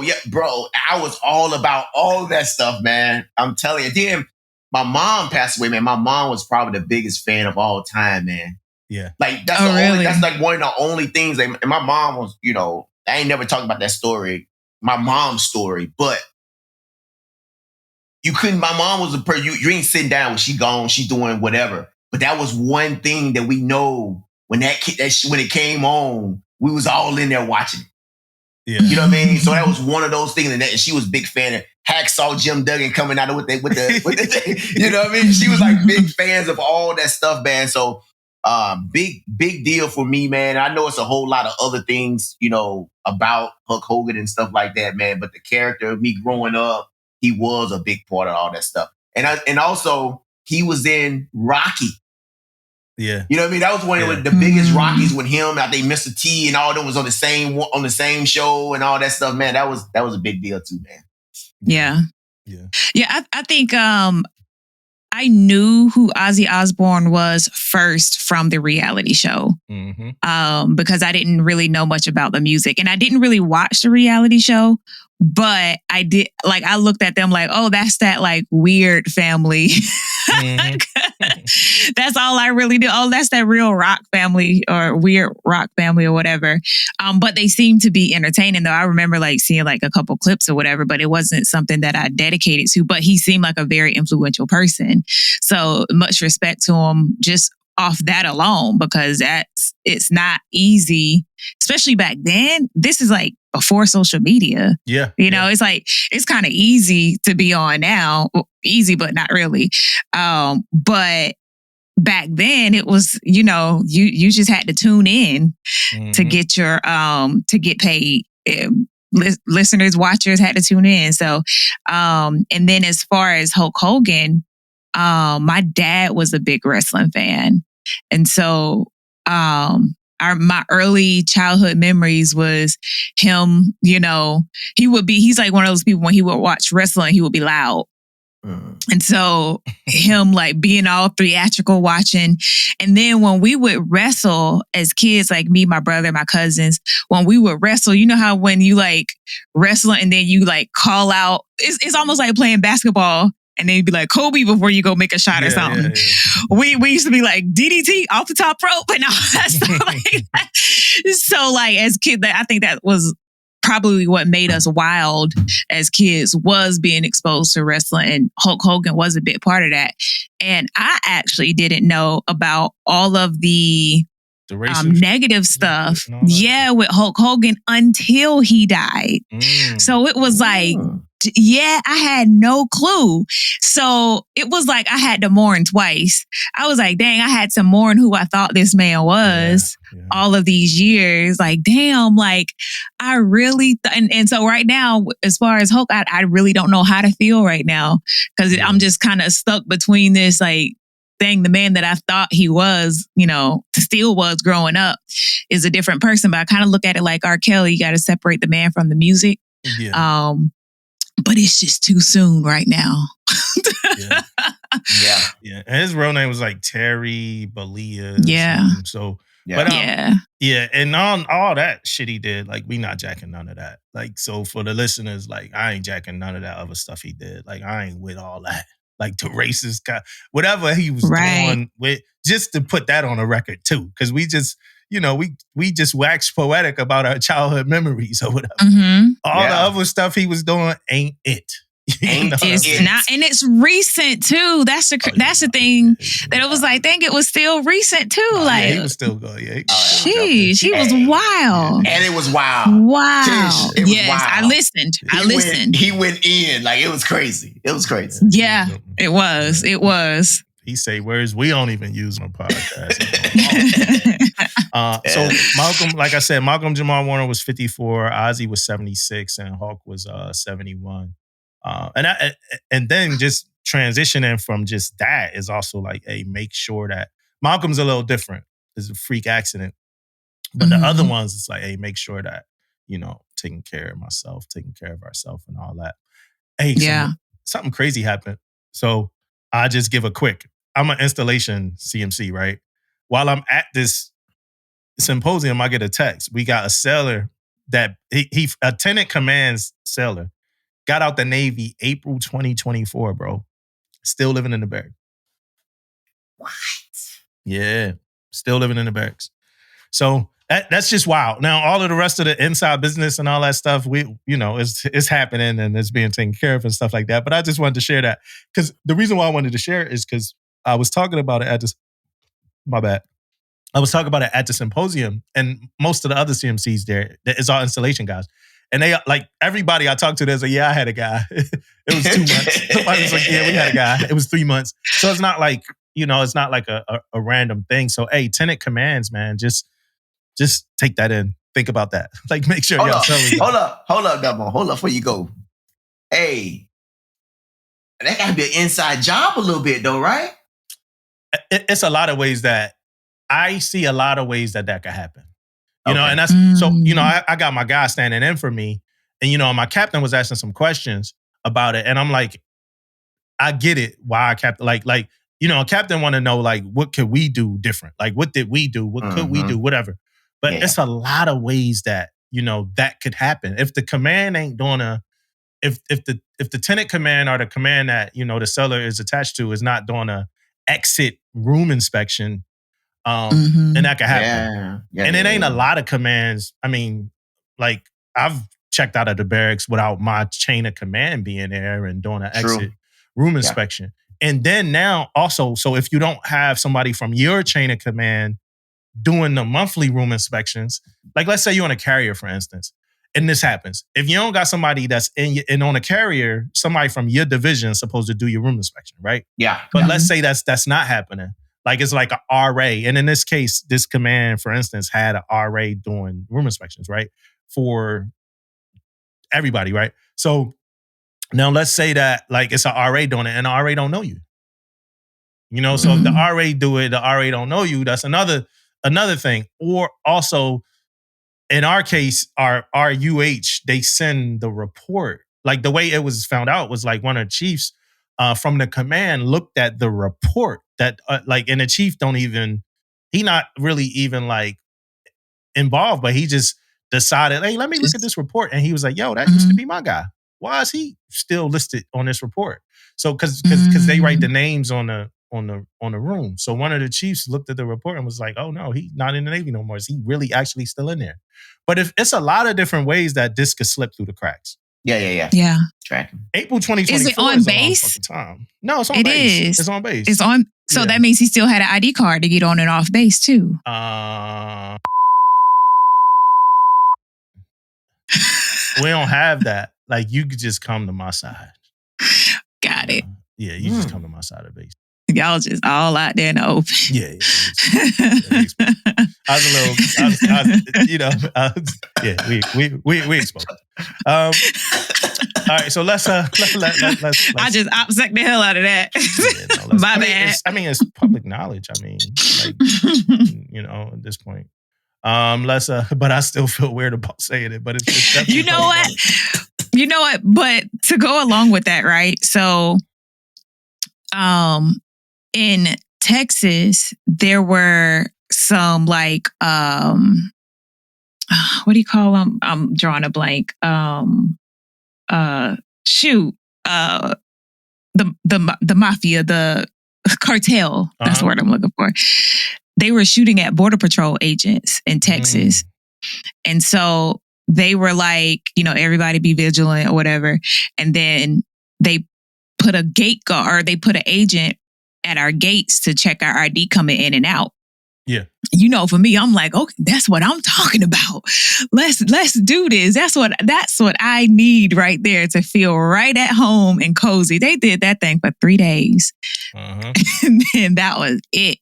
Yeah, bro. I was all about all that stuff, man. I'm telling you. Then my mom passed away, man. My mom was probably the biggest fan of all time, man. Yeah. Like that's like one of the only things. And my mom was, I ain't never talked about that story, my mom's story, but you couldn't. My mom was a person. You ain't sitting down when she gone. She's doing whatever. But that was one thing that we know when when it came on, we was all in there watching it. Yeah. You know what I mean? So that was one of those things, and she was a big fan of Hacksaw Jim Duggan coming out with the you know what I mean? She was like big fans of all that stuff, man. So big deal for me, man. I know it's a whole lot of other things, about Hulk Hogan and stuff like that, man. But the character of me growing up, he was a big part of all that stuff. And also he was in Rocky. Yeah. You know what I mean? That was one of the biggest Rockies with him. I think Mr. T and all them was on the same show and all that stuff, man. That was a big deal too, man. Yeah. I think I knew who Ozzy Osbourne was first from the reality show, because I didn't really know much about the music, and I didn't really watch the reality show. But I did, like, I looked at them like, oh, that's that like weird family. That's all I really do. Oh, that's that real rock family or weird rock family or whatever. But they seemed to be entertaining though. I remember like seeing like a couple clips or whatever, but it wasn't something that I dedicated to. But he seemed like a very influential person. So much respect to him just off that alone, because it's not easy, especially back then. This is like before social media. Yeah. It's like, it's kind of easy to be on now. Well, easy, but not really. But back then it was, you just had to tune in to get your, to get paid. Listeners, watchers had to tune in. So, and then as far as Hulk Hogan, my dad was a big wrestling fan. And so, my early childhood memories was him, he's like one of those people when he would watch wrestling, he would be loud. And so him like being all theatrical watching. And then when we would wrestle as kids, like me, my brother, my cousins, when we would wrestle, you know how when you like wrestle and then you like call out, it's almost like playing basketball. And then you'd be like, Kobe, before you go make a shot or something. We used to be like DDT off the top rope and all that stuff like that. So like as kids, I think that was probably what made us wild as kids, was being exposed to wrestling. And Hulk Hogan was a big part of that. And I actually didn't know about all of the negative stuff. Yeah, with Hulk Hogan until he died. So it was like, I had no clue. So it was like I had to mourn twice. I was like, dang, I had to mourn who I thought this man was all of these years. Like, damn, like I really, and so right now, as far as Hulk, I really don't know how to feel right now, because I'm just kind of stuck between this, like, thing, the man that I thought he was, still was growing up, is a different person. But I kind of look at it like R. Kelly, you got to separate the man from the music. Yeah. But it's just too soon right now. Yeah. And his real name was like Terry Bollea. Yeah. So Yeah. But, yeah, and on all that shit he did, like, we not jacking none of that. Like, so for the listeners, like, I ain't jacking none of that other stuff he did. Like, I ain't with all that. Like, the racist guy, whatever he was doing with, just to put that on a record, too. Because we just, we just wax poetic about our childhood memories or whatever. All the other stuff he was doing ain't it. It's not, and it's recent too. That's the thing that it was like. Dang, it was still recent too. Like he was still going. Yeah, she was wild, and it was wild. Wow, Tish, it was wild. I listened. He went in like it was crazy. It was crazy. Yeah, it was. It was. He say words we don't even use on podcasts. So Malcolm, like I said, Malcolm Jamal Warner was 54, Ozzy was 76, and Hawk was 71. And then just transitioning from just that is also like, hey, make sure that Malcolm's a little different. It's a freak accident. But the other ones, it's like, hey, make sure that, taking care of myself, taking care of ourselves and all that. Hey, something crazy happened. So I just give a quick, I'm an installation CMC, right? While I'm at this symposium, I get a text. We got a sailor that he a tenant commands sailor. Got out the Navy April 2024, bro. Still living in the barracks. What? Yeah. Still living in the barracks. So that's just wild. Now, all of the rest of the inside business and all that stuff, it's happening and it's being taken care of and stuff like that. But I just wanted to share that. Because the reason why I wanted to share it is because I was talking about it at this, my bad. I was talking about it at the symposium, and most of the other CMCs there is all installation guys. And they, like, everybody I talked to, there's like, yeah, I had a guy. It was 2 months. Somebody was like, yeah, we had a guy. It was 3 months. So it's not like, it's not like a random thing. So, hey, tenant commands, man, just take that in. Think about that. Like, make sure y'all tell me. Hold up, Double. Hold up before you go. Hey, that got to be an inside job a little bit, though, right? It's a lot of ways that I see a lot of ways that could happen. And that's, so, I got my guy standing in for me, and, my captain was asking some questions about it. And I'm like, I get it. Why captain, a captain want to know, like, what could we do different? Like, what did we do? What could we do? Whatever. But it's a lot of ways that, that could happen. If the command ain't doing if the tenant command or the command that, the seller is attached to is not doing a exit room inspection, and that could happen. And it ain't a lot of commands. I mean, like, I've checked out of the barracks without my chain of command being there and doing an exit room inspection. And then now also, so if you don't have somebody from your chain of command doing the monthly room inspections, like let's say you're on a carrier, for instance, and this happens. If you don't got somebody that's in on a carrier, somebody from your division is supposed to do your room inspection, right? Yeah. But let's say that's not happening. Like, it's like an RA. And in this case, this command, for instance, had an RA doing room inspections, right? For everybody, right? So now let's say that, like, it's an RA doing it and the RA don't know you. So if the RA do it, the RA don't know you, that's another thing. Or also, in our case, our UH, they send the report. Like, the way it was found out was like one of the chiefs from the command looked at the report that and the chief he not really even like involved, but he just decided, hey, let me look at this report. And he was like, yo, that used to be my guy. Why is he still listed on this report? So because they write the names on the room. So one of the chiefs looked at the report and was like, oh no, he's not in the Navy no more. Is he really actually still in there? But if it's a lot of different ways that this could slip through the cracks. Yeah. Tracking. April 2024 is it on base? Time. No, it's on base. It is. It's on base. It's on. So that means he still had an ID card to get on and off base too. We don't have that. Like, you could just come to my side. Got it. Yeah, you just come to my side of base. Y'all just all out there in the open. Yeah. I was we exposed. All right, so let's I just upset the hell out of that. My bad. It's public knowledge. I mean, like, at this point. But I still feel weird about saying it. But it's definitely you know what? But to go along with that, right? So, in Texas, there were some like what do you call them? I'm drawing a blank. The mafia, the cartel. That's the word I'm looking for. They were shooting at Border Patrol agents in Texas. And so they were like, everybody be vigilant or whatever. And then they put a gate guard, or they put an agent at our gates to check our ID coming in and out. Yeah. For me, I'm like, okay, that's what I'm talking about. Let's do this. That's what I need right there to feel right at home and cozy. They did that thing for 3 days. And then that was it.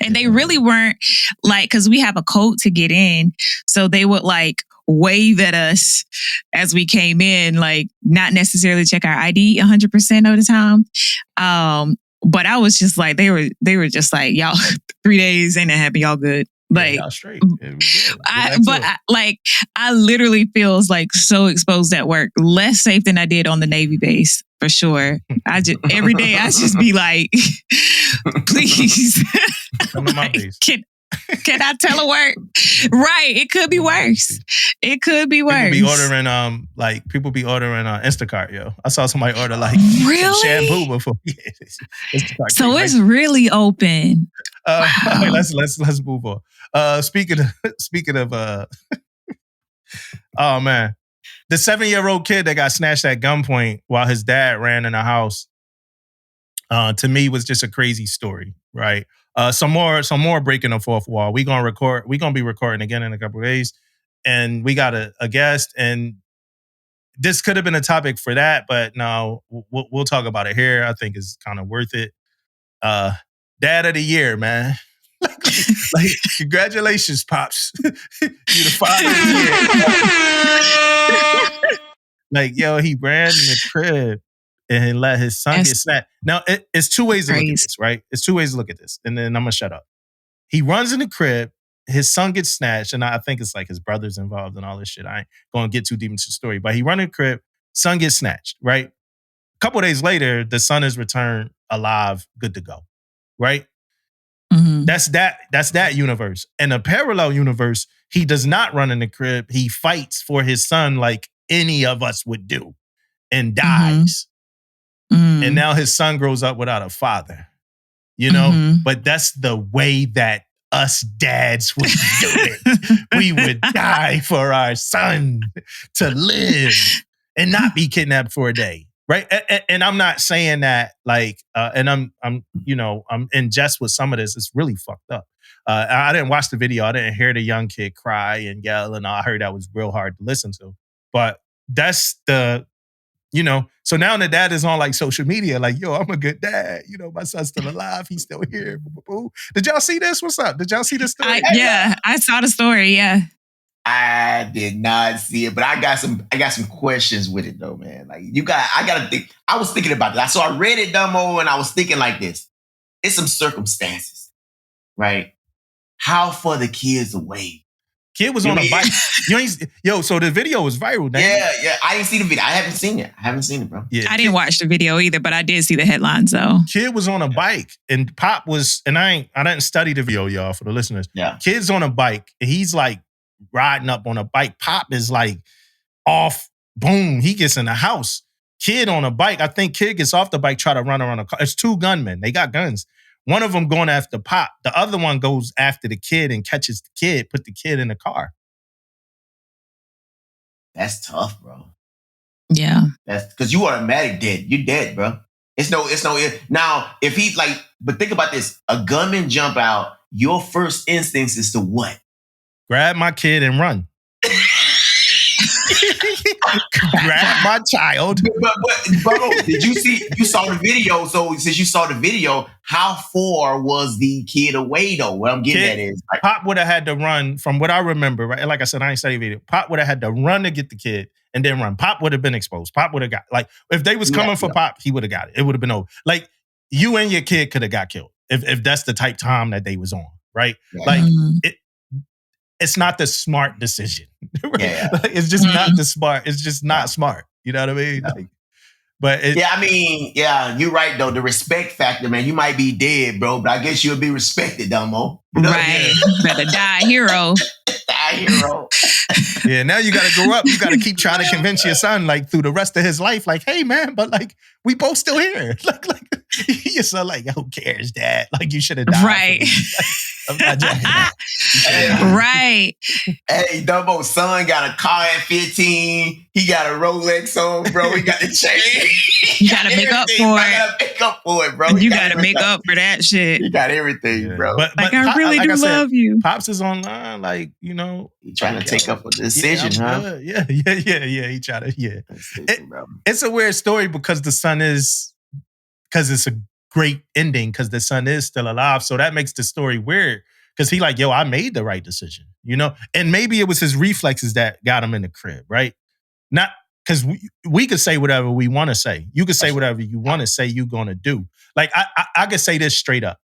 And they really weren't like, because we have a code to get in. So they would like wave at us as we came in, like not necessarily check our ID 100% of the time. But I was just like, they were just like, y'all, 3 days ain't that happy, y'all good. Like, y'all straight. I literally feels like so exposed at work, less safe than I did on the Navy base for sure. Every day I just be like, please, come to my base. Can I telework? Right. It could be worse. It could be worse. People be ordering Instacart, yo. I saw somebody order really? Some shampoo before. So it's really open. Wow. Let's move on. Speaking of oh man. The 7-year-old kid that got snatched at gunpoint while his dad ran in a house, to me was just a crazy story, right? Some more breaking the fourth wall. We're gonna be recording again in a couple of days, and we got a guest, and this could have been a topic for that, but no, we'll talk about it here. I think it's kind of worth it. Dad of the year, man. like congratulations, Pops. You the father of the year. Yo, he ran in the crib and let his son get snatched. Now, it's two ways to look at this, right? It's two ways to look at this. And then I'm going to shut up. He runs in the crib. His son gets snatched. And I think it's like his brother's involved and all this shit. I ain't going to get too deep into the story. But he runs in the crib. Son gets snatched, right? A couple of days later, the son is returned alive, good to go, right? Mm-hmm. That's that universe. In a parallel universe, he does not run in the crib. He fights for his son like any of us would do and dies. Mm-hmm. And now his son grows up without a father, But that's the way that us dads would do it. We would die for our son to live and not be kidnapped for a day. Right. And I'm not saying that and I'm in jest with some of this. It's really fucked up. I didn't watch the video. I didn't hear the young kid cry and yell. And I heard that was real hard to listen to. But that's so now the dad is on like social media, like, yo, I'm a good dad. My son's still alive. He's still here. Did y'all see this? What's up? Did y'all see this story? I saw the story. Yeah. I did not see it, but I got some questions with it though, man. Like I gotta think. I was thinking about that. So I read it, Dumbo, and I was thinking like this. It's some circumstances, right? How far the kids away? Kid was on a bike. So the video was viral. Yeah. I didn't see the video. I haven't seen it, bro. Yeah, I didn't watch the video either, but I did see the headlines though. Kid was on a bike, and Pop was, and I didn't study the video, y'all, for the listeners. Yeah. Kid's on a bike, and he's like riding up on a bike. Pop is like off. Boom. He gets in the house. Kid on a bike. I think Kid gets off the bike, try to run around a car. It's two gunmen. They got guns. One of them going after Pop. The other one goes after the kid and catches the kid, put the kid in the car. That's tough, bro. Yeah. That's because you automatic dead. You're dead, bro. It's no. Now, if he but think about this. A gunman jump out. Your first instinct is to what? Grab my kid and run. Grab my child. But you saw the video. So since you saw the video, how far was the kid away though? What I'm getting at is Pop would have had to run from what I remember, right? Like I said, I ain't studied video. Pop would have had to run to get the kid and then run. Pop would have been exposed. Pop would have got, if they was coming for Pop, he would have got it. It would have been over. Like you and your kid could have got killed if that's the type time that they was on, right? Like it's not the smart decision. Right? Yeah. It's just not the smart. It's just not smart. You know what I mean? But Yeah, I mean, yeah, you're right though. The respect factor, man. You might be dead, bro, but I guess you'll be respected, Dumbo. You know? Right. Better die a hero. Die hero. yeah, now you got to grow up. You got to keep trying to convince your son, like through the rest of his life, like, hey man, but like we both still here. Like your son, like, who cares, Dad? Like you should have died. Right. I'm not joking. Right. Hey, Dumbo's son got a car at 15. He got a Rolex on, bro. He got the chain. You gotta make up for I it. gotta make up for it, bro. You gotta make up for that shit. He got everything, Yeah. bro. But I really do love you. Pops is online, like, you know. He trying to take up a decision, huh? Yeah. He try to, yeah. Bro. It's a weird story because the son is, because it's a great ending because the son is still alive. So that makes the story weird because he like, yo, I made the right decision, you know? And maybe it was his reflexes that got him in the crib, right? Not because we could say whatever we want to say. You could say whatever you want to say you're going to do. Like I could say this straight up.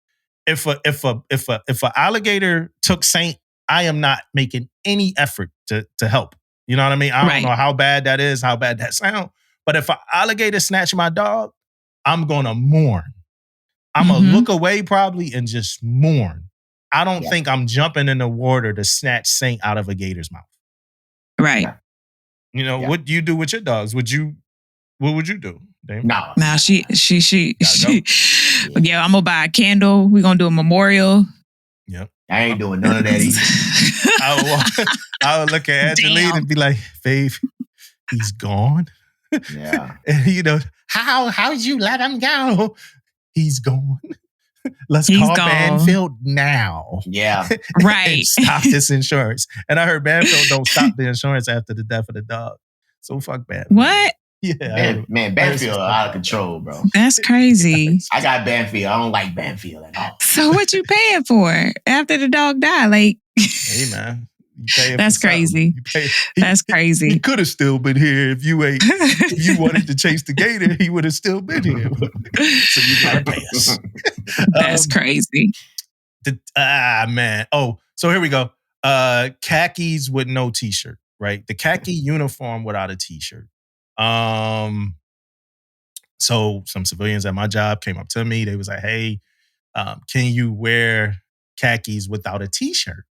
If a alligator took Saint, I am not making any effort to help. You know what I mean? I don't know how bad that is, how bad that sounds. But if an alligator snatch my dog, I'm going to mourn. I'm going to look away probably and just mourn. I don't think I'm jumping in the water to snatch Saint out of a gator's mouth. Right. You know, what do you do with your dogs? What would you do, Dame? No. Now she. Yeah, I'm gonna buy a candle. We're gonna do a memorial. Yep. I ain't doing none of that either. I would look at Angelina and be like, babe, he's gone. Yeah. And, you know, how'd you let him go? He's gone. Let's call Banfield now. Yeah. Right. And stop this insurance. And I heard Banfield don't stop the insurance after the death of the dog. So fuck Banfield. What? Yeah. Man, Banfield out of control, bro. That's crazy. I got Banfield. I don't like Banfield at all. So what you paying for after the dog died? Like, hey man. That's crazy. That's crazy. He could have still been here if you wanted to chase the gator, he would have still been here. So you gotta pay us. That's crazy. Man. Oh, so here we go. Khakis with no t-shirt, right? The khaki uniform without a t-shirt. So some civilians at my job came up to me. They was like, hey, can you wear khakis without a t-shirt?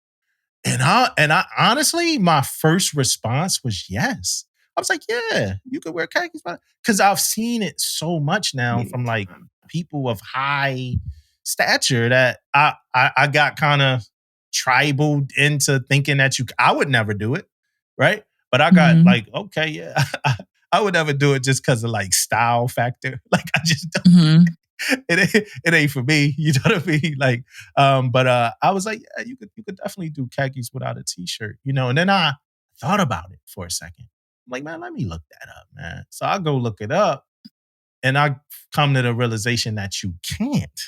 And I honestly, my first response was yes. I was like, yeah, you could wear khakis. Because I've seen it so much now from like people of high stature that I got kind of tribal into thinking that I would never do it, right? But I got like, okay, yeah, I would never do it just because of like style factor. Like I just don't. It ain't for me, you know what I mean? Like, but I was like, yeah, you could definitely do khakis without a t-shirt, you know. And then I thought about it for a second. I'm like, man, let me look that up, man. So I go look it up, and I come to the realization that you can't,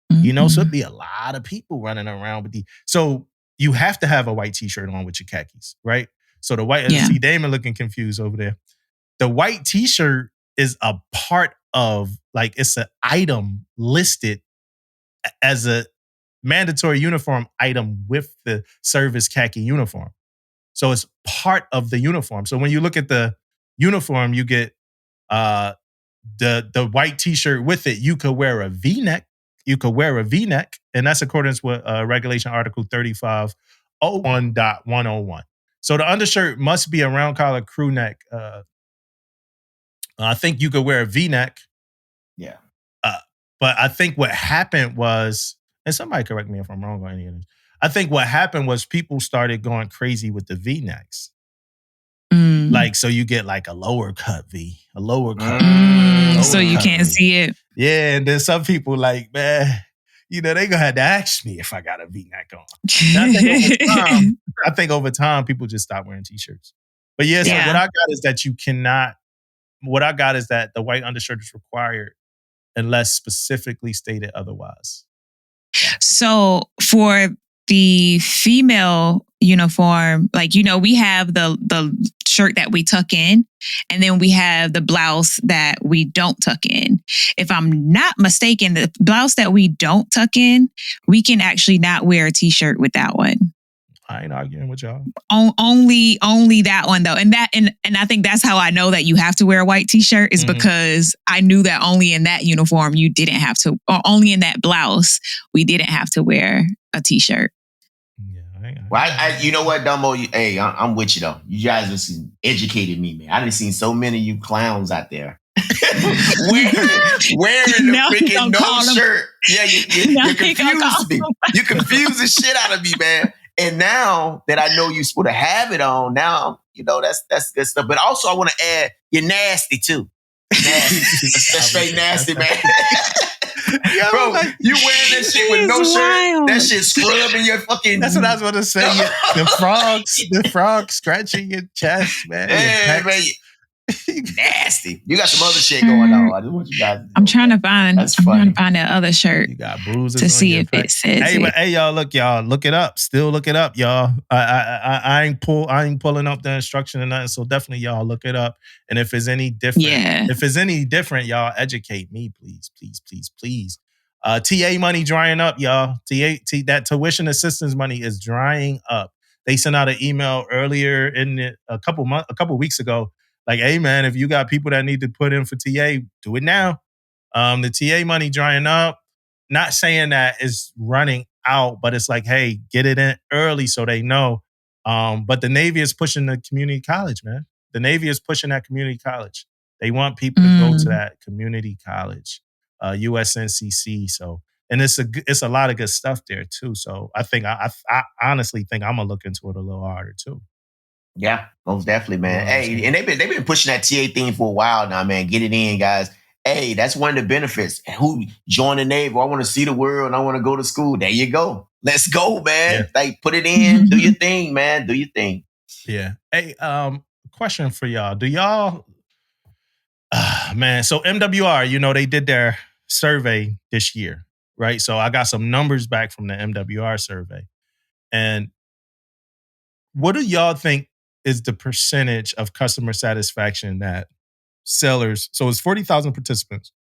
you know. So it'd be a lot of people running around with so you have to have a white t-shirt on with your khakis, right? So the white, see Damon looking confused over there. The white t-shirt is a part of, like, it's an item listed as a mandatory uniform item with the service khaki uniform. So it's part of the uniform. So when you look at the uniform, you get the white t-shirt with it. You could wear a V-neck. And that's accordance with Regulation Article 3501.101. So the undershirt must be a round collar crew neck. I think you could wear a V-neck. Yeah. But I think what happened was, and somebody correct me if I'm wrong on any of this, I think what happened was people started going crazy with the V-necks. Like, so you get like a lower cut V, a lower cut. So you can't see it. Yeah, and then some people like, man, you know, they gonna have to ask me if I got a V-neck on. I think over time, people just stop wearing t-shirts. But yeah, so what I got is that you cannot, what I got is that the white undershirt is required unless specifically stated otherwise. So for the female uniform, like, you know, we have the shirt that we tuck in, and then we have the blouse that we don't tuck in. If I'm not mistaken, the blouse that we don't tuck in, we can actually not wear a t-shirt with that one. I ain't arguing with y'all. Only that one though, and I think that's how I know that you have to wear a white t-shirt is because I knew that only in that uniform you didn't have to, or only in that blouse we didn't have to wear a t-shirt. Yeah, well, you know what, Dumbo? Hey, I'm with you though. You guys just educated me, man. I done seen so many of you clowns out there wearing the freaking no shirt. Yeah, you confused me. You confused the shit out of me, man. And now that I know you're supposed to have it on, now you know that's good stuff. But also, I want to add, you're nasty too. Nasty, that's straight nasty, man. Yo, bro, like, you wearing that shit with no shirt? That shit scrubbing your fucking. That's what I was about to say. The frogs scratching your chest, man. Yeah, man. Nasty. You got some other shit going on. I just want you guys to know. I'm trying to find that other shirt. You got bruises to see if face. it says. Hey, y'all, look it up. Still look it up, y'all. I ain't pulling up the instruction or nothing. So definitely, y'all look it up. And if it's any different, y'all educate me, please. TA money drying up, y'all. That tuition assistance money is drying up. They sent out an email earlier a couple weeks ago. Like, hey, man, if you got people that need to put in for TA, do it now. The TA money drying up. Not saying that it's running out, but it's like, hey, get it in early so they know. But the Navy is pushing the community college, man. The Navy is pushing that community college. They want people to go to that community college, USNCC. So, and it's a lot of good stuff there too. So I think I honestly think I'm gonna look into it a little harder too. Yeah, most definitely, man. Hey, and they've been pushing that TA thing for a while now, man. Get it in, guys. Hey, that's one of the benefits. Who join the Navy? I want to see the world and I want to go to school. There you go. Let's go, man. Yeah. Like, put it in. Do your thing, man. Do your thing. Yeah. Hey, question for y'all. Do y'all, man, so MWR, you know, they did their survey this year, right? So I got some numbers back from the MWR survey. And what do y'all think is the percentage of customer satisfaction that sellers, so it's 40,000 participants.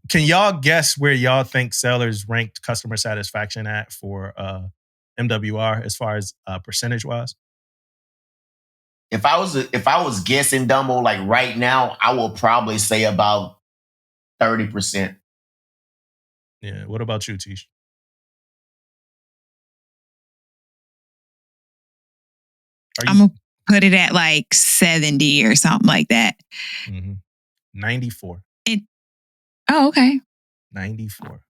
Can y'all guess where y'all think sellers ranked customer satisfaction at for MWR as far as percentage wise? If I was guessing, Dumbo, like right now, I will probably say about 30%. Yeah. What about you, Tish? I'm going to put it at like 70 or something like that. 94. Oh, okay. 94.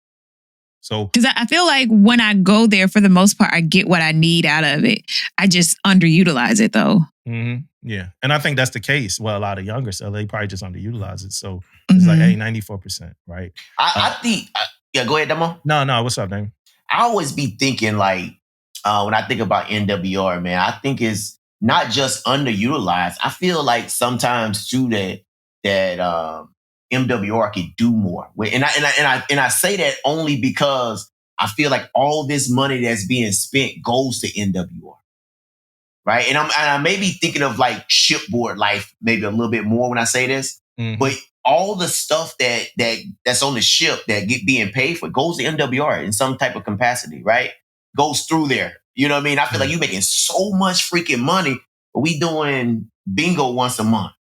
So, because I feel like when I go there, for the most part, I get what I need out of it. I just underutilize it, though. Yeah, and I think that's the case. Well, a lot of younger sellers, they probably just underutilize it. So it's like, hey, 94%, right? I think. Yeah, go ahead, Demo. No. What's up, man? I always be thinking like when I think about NWR, man, I think it's not just underutilized. I feel like sometimes too that MWR could do more. And I say that only because I feel like all this money that's being spent goes to NWR. Right. And I may be thinking of like shipboard life maybe a little bit more when I say this. But all the stuff that's on the ship that being paid for goes to MWR in some type of capacity, right? Goes through there. You know what I mean? I feel like you're making so much freaking money, but we doing bingo once a month.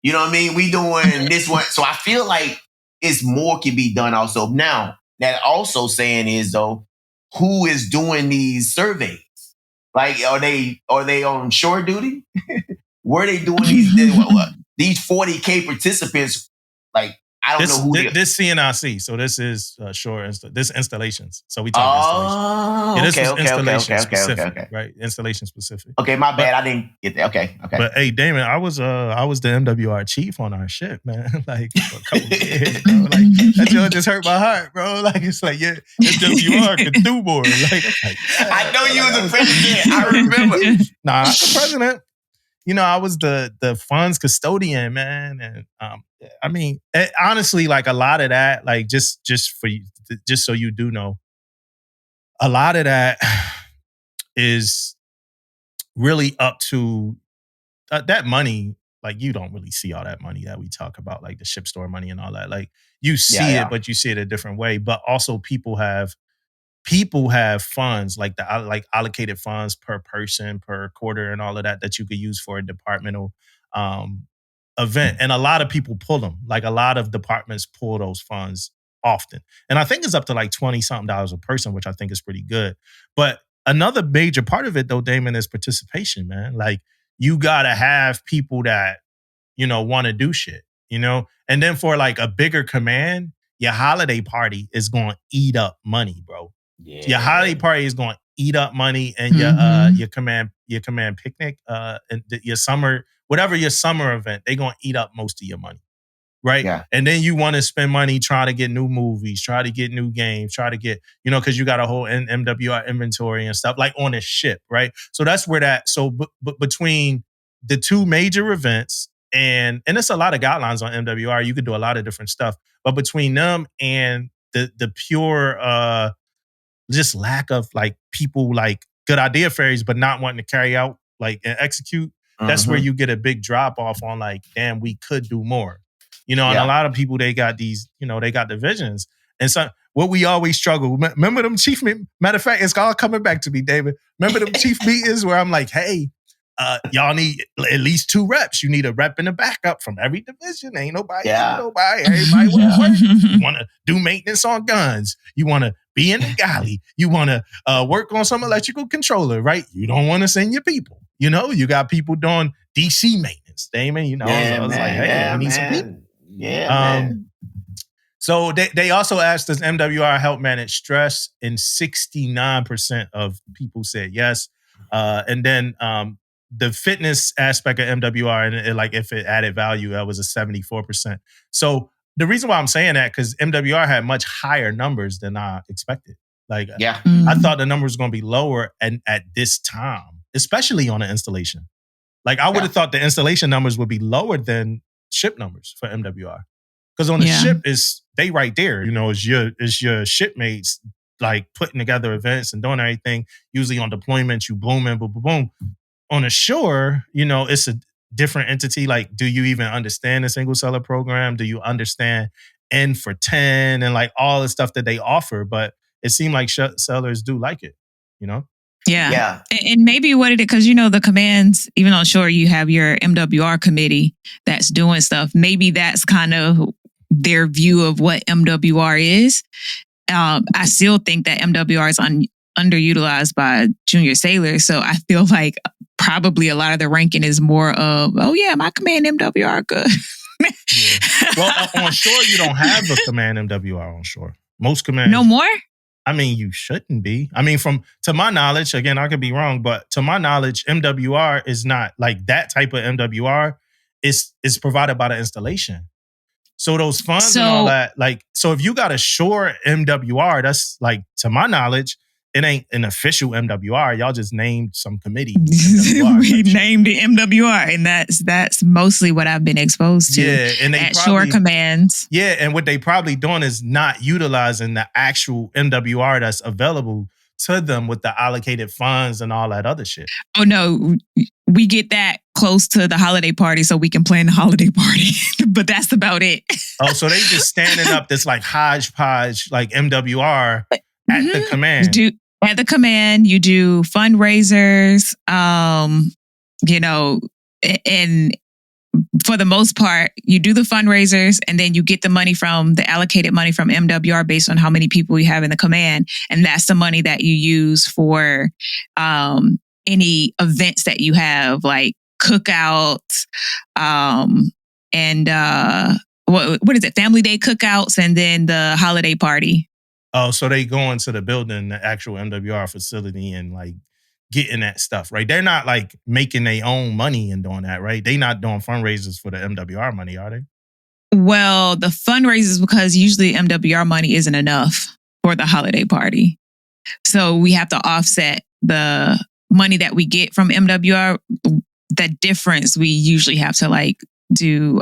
You know what I mean? We doing this one. So I feel like it's more can be done also. Now, that also saying is though, who is doing these surveys? Like, are they on shore duty? Were they doing these 40K participants? Like, I don't know who this CNIC. So this is shore this installations. So we talk installations. This is installation specific, right? Installation specific. Okay, my bad. I didn't get that. Okay. But hey, Damon, I was the MWR chief on our ship, man. Like for a couple of years, bro. Like that joke just hurt my heart, bro. Like it's like, yeah, MWR can do more. Like I know you was the president. I remember. Nah, I'm the president. You know, I was the funds custodian, man, and I mean, honestly, like a lot of that, like just for you, just so you do know, a lot of that is really up to that money. Like you don't really see all that money that we talk about, like the ship store money and all that. Like you see it, but you see it a different way. But also, people have people have funds like allocated funds per person, per quarter, and all of that you could use for a departmental event. And a lot of people pull them. Like a lot of departments pull those funds often. And I think it's up to like $20-something a person, which I think is pretty good. But another major part of it though, Damon, is participation, man. Like you gotta have people that, want to do shit, And then for like a bigger command, your holiday party is going to eat up money, bro. Yeah. Your holiday party is going to eat up money, and your command picnic, and your summer, whatever your summer event, they're going to eat up most of your money, right? Yeah. And then you want to spend money trying to get new movies, try to get new games, try to get, because you got a whole MWR inventory and stuff like on a ship, right? So that's where between the two major events, and it's a lot of guidelines on MWR. You could do a lot of different stuff, but between them and the pure just lack of like people like good idea fairies, but not wanting to carry out like and execute. That's where you get a big drop off on like, damn, we could do more. And a lot of people, they got these, they got divisions. And so what we always struggle, remember them chief meetings? Matter of fact, it's all coming back to me, David. Remember them chief meetings where I'm like, hey, y'all need at least 2 reps. You need a rep and a backup from every division. Ain't nobody. Everybody want to work. You want to do maintenance on guns. You want to be in the galley. You want to work on some electrical controller, right? You don't want to send your people. You got people doing DC maintenance, Damon. So I was like, hey, we need some people. Yeah, man. So they also asked, does MWR help manage stress? And 69% of people said yes. And then the fitness aspect of MWR, and like if it added value, that was a 74%. So the reason why I'm saying that, because MWR had much higher numbers than I expected. Like, I thought the numbers were going to be lower and at this time, especially on the installation. Like I would have thought the installation numbers would be lower than ship numbers for MWR. Because on the ship they right there, is your shipmates like putting together events and doing everything. Usually on deployment, you boom, boom, boom, boom. On the shore, it's a different entity. Like, do you even understand the single seller program? Do you understand N for 10 and like all the stuff that they offer? But it seemed like sellers do like it, Yeah. And maybe what it is, because the commands, even on shore, you have your MWR committee that's doing stuff. Maybe that's kind of their view of what MWR is. I still think that MWR is underutilized by junior sailors. So I feel like probably a lot of the ranking is more of, my command MWR good. Well, on shore, you don't have a command MWR on shore. Most commands. No more? I mean, you shouldn't be. I mean, to my knowledge, again, I could be wrong, but to my knowledge, MWR is not like that type of MWR is provided by the installation. So those funds and all that, like, so if you got a shore MWR, that's like, to my knowledge, it ain't an official MWR. Y'all just named some committee. We named it MWR, and that's mostly what I've been exposed to. Yeah, and they at shore commands. Yeah, and what they probably doing is not utilizing the actual MWR that's available to them with the allocated funds and all that other shit. Oh no, we get that close to the holiday party so we can plan the holiday party, but that's about it. Oh, so they just standing up this like hodgepodge like MWR at the command. At the command, you do fundraisers, and for the most part, you do the fundraisers and then you get the money from the allocated money from MWR based on how many people you have in the command. And that's the money that you use for any events that you have, like cookouts, and what is it? Family Day cookouts, and then the holiday party. Oh, so they go into the building, the actual MWR facility, and like getting that stuff, right? They're not like making their own money and doing that, right? They not doing fundraisers for the MWR money, are they? Well, the fundraisers, because usually MWR money isn't enough for the holiday party. So we have to offset the money that we get from MWR. That difference, we usually have to like do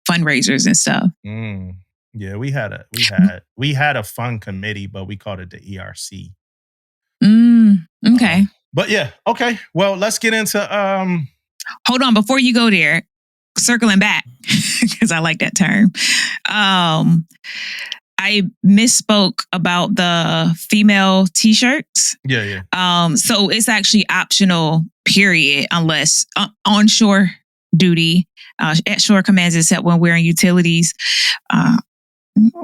fundraisers and stuff. Yeah, we had a fun committee, but we called it the ERC. Okay. But yeah, okay. Well, let's get into Hold on, before you go there, circling back, because I like that term. I misspoke about the female t-shirts. Yeah. So it's actually optional, period, unless onshore duty, at shore commands, except when wearing utilities,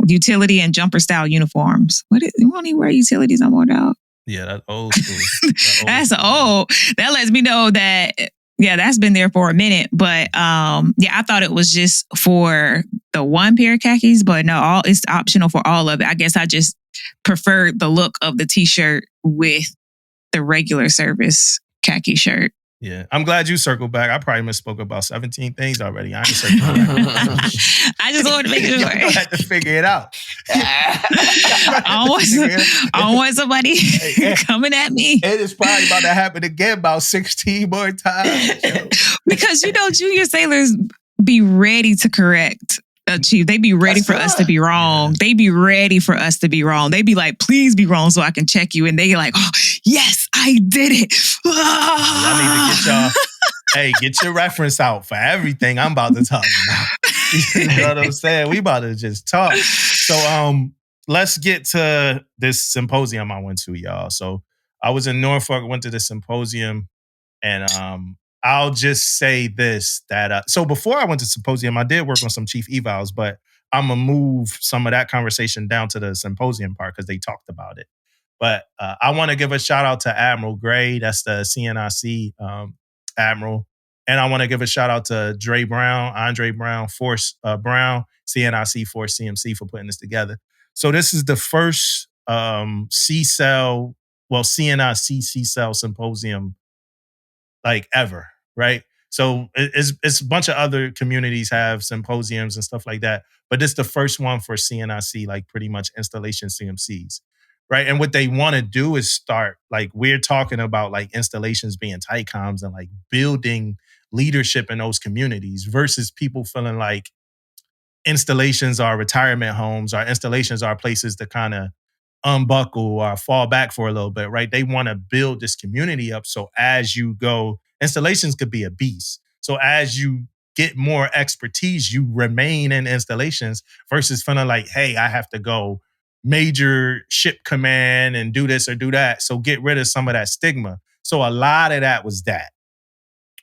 utility and jumper style uniforms. You won't even wear utilities no more, dog. Yeah, that's old school. That's old. That lets me know that, yeah, that's been there for a minute. But I thought it was just for the one pair of khakis, but no, it's optional for all of it. I guess I just preferred the look of the t-shirt with the regular service khaki shirt. Yeah, I'm glad you circled back. I probably misspoke about 17 things already. I ain't circled back. I just wanted to make sure. I had to figure it out. I don't want somebody coming at me. It is probably about to happen again about 16 more times. Because, junior sailors be ready to correct a chief. They be ready for us to be wrong. Yeah. They be ready for us to be wrong. They be like, please be wrong so I can check you. And they like, oh, yes, I did it. I need to get get your reference out for everything I'm about to talk about. You know what I'm saying? We about to just talk. So let's get to this symposium I went to, y'all. So I was in Norfolk, went to the symposium, and I'll just say this, that so before I went to Symposium, I did work on some chief evals, but I'm going to move some of that conversation down to the symposium part because they talked about it. But I want to give a shout out to Admiral Gray. That's the CNIC Admiral. And I want to give a shout out to Andre Brown, Force Brown, CNIC Force CMC for putting this together. So this is the first CNIC C-Cell symposium like ever, right? So it's a bunch of other communities have symposiums and stuff like that, but this is the first one for CNIC, like pretty much installation CMCs, right? And what they want to do is start, like we're talking about like installations being TICOMs and like building leadership in those communities versus people feeling like installations are retirement homes, or installations are places to kind of unbuckle or fall back for a little bit, right? They want to build this community up. So as you go, installations could be a beast. So as you get more expertise, you remain in installations versus feeling like, hey, I have to go major ship command and do this or do that. So get rid of some of that stigma. So a lot of that was that,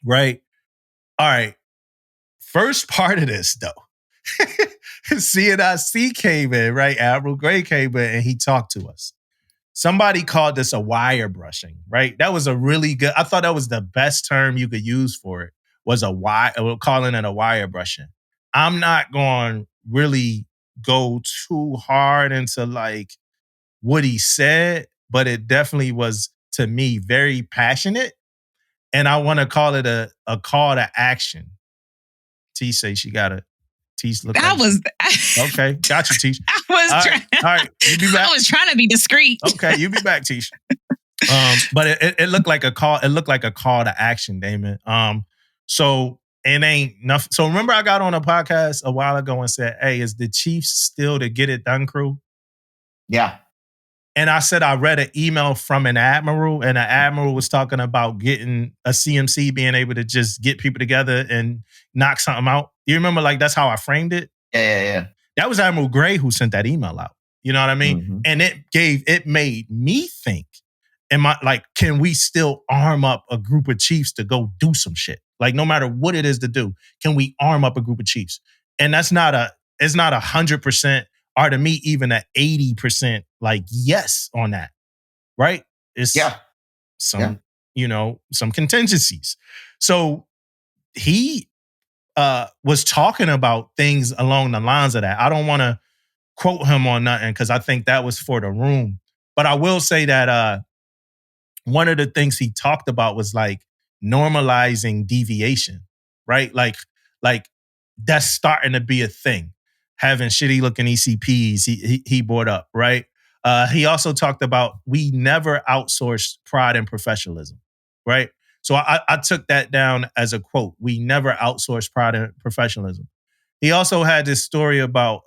right? All right. First part of this though, CNIC came in, right? Admiral Gray came in and he talked to us. Somebody called this a wire brushing, right? That was a really good, I thought that was the best term you could use for it, was a wire, calling it a wire brushing. I'm not going to really go too hard into like what he said, but it definitely was, to me, very passionate. And I want to call it a call to action. T say she got a Teach look. That was okay. Got you, Teach. I was all trying. All right, you be back. I was trying to be discreet. Okay, you be back, Teach. But it looked like a call. It looked like a call to action, Damon. So it ain't nothing. So remember, I got on a podcast a while ago and said, "Hey, is the Chiefs still the get it done crew?" Yeah. And I said I read an email from an admiral, and an admiral was talking about getting a CMC being able to just get people together and knock something out. You remember, like, that's how I framed it? Yeah. That was Admiral Gray who sent that email out. You know what I mean? Mm-hmm. And it made me think, can we still arm up a group of chiefs to go do some shit? Like, no matter what it is to do, can we arm up a group of chiefs? And it's not 100%, or to me, even an 80%, like, yes on that, right? It's some contingencies. So he was talking about things along the lines of that. I don't want to quote him on nothing because I think that was for the room. But I will say that one of the things he talked about was like normalizing deviation, right? Like that's starting to be a thing. Having shitty looking ECPs, he brought up, right? He also talked about we never outsourced pride and professionalism, right? So I took that down as a quote. We never outsourced pride and professionalism. He also had this story about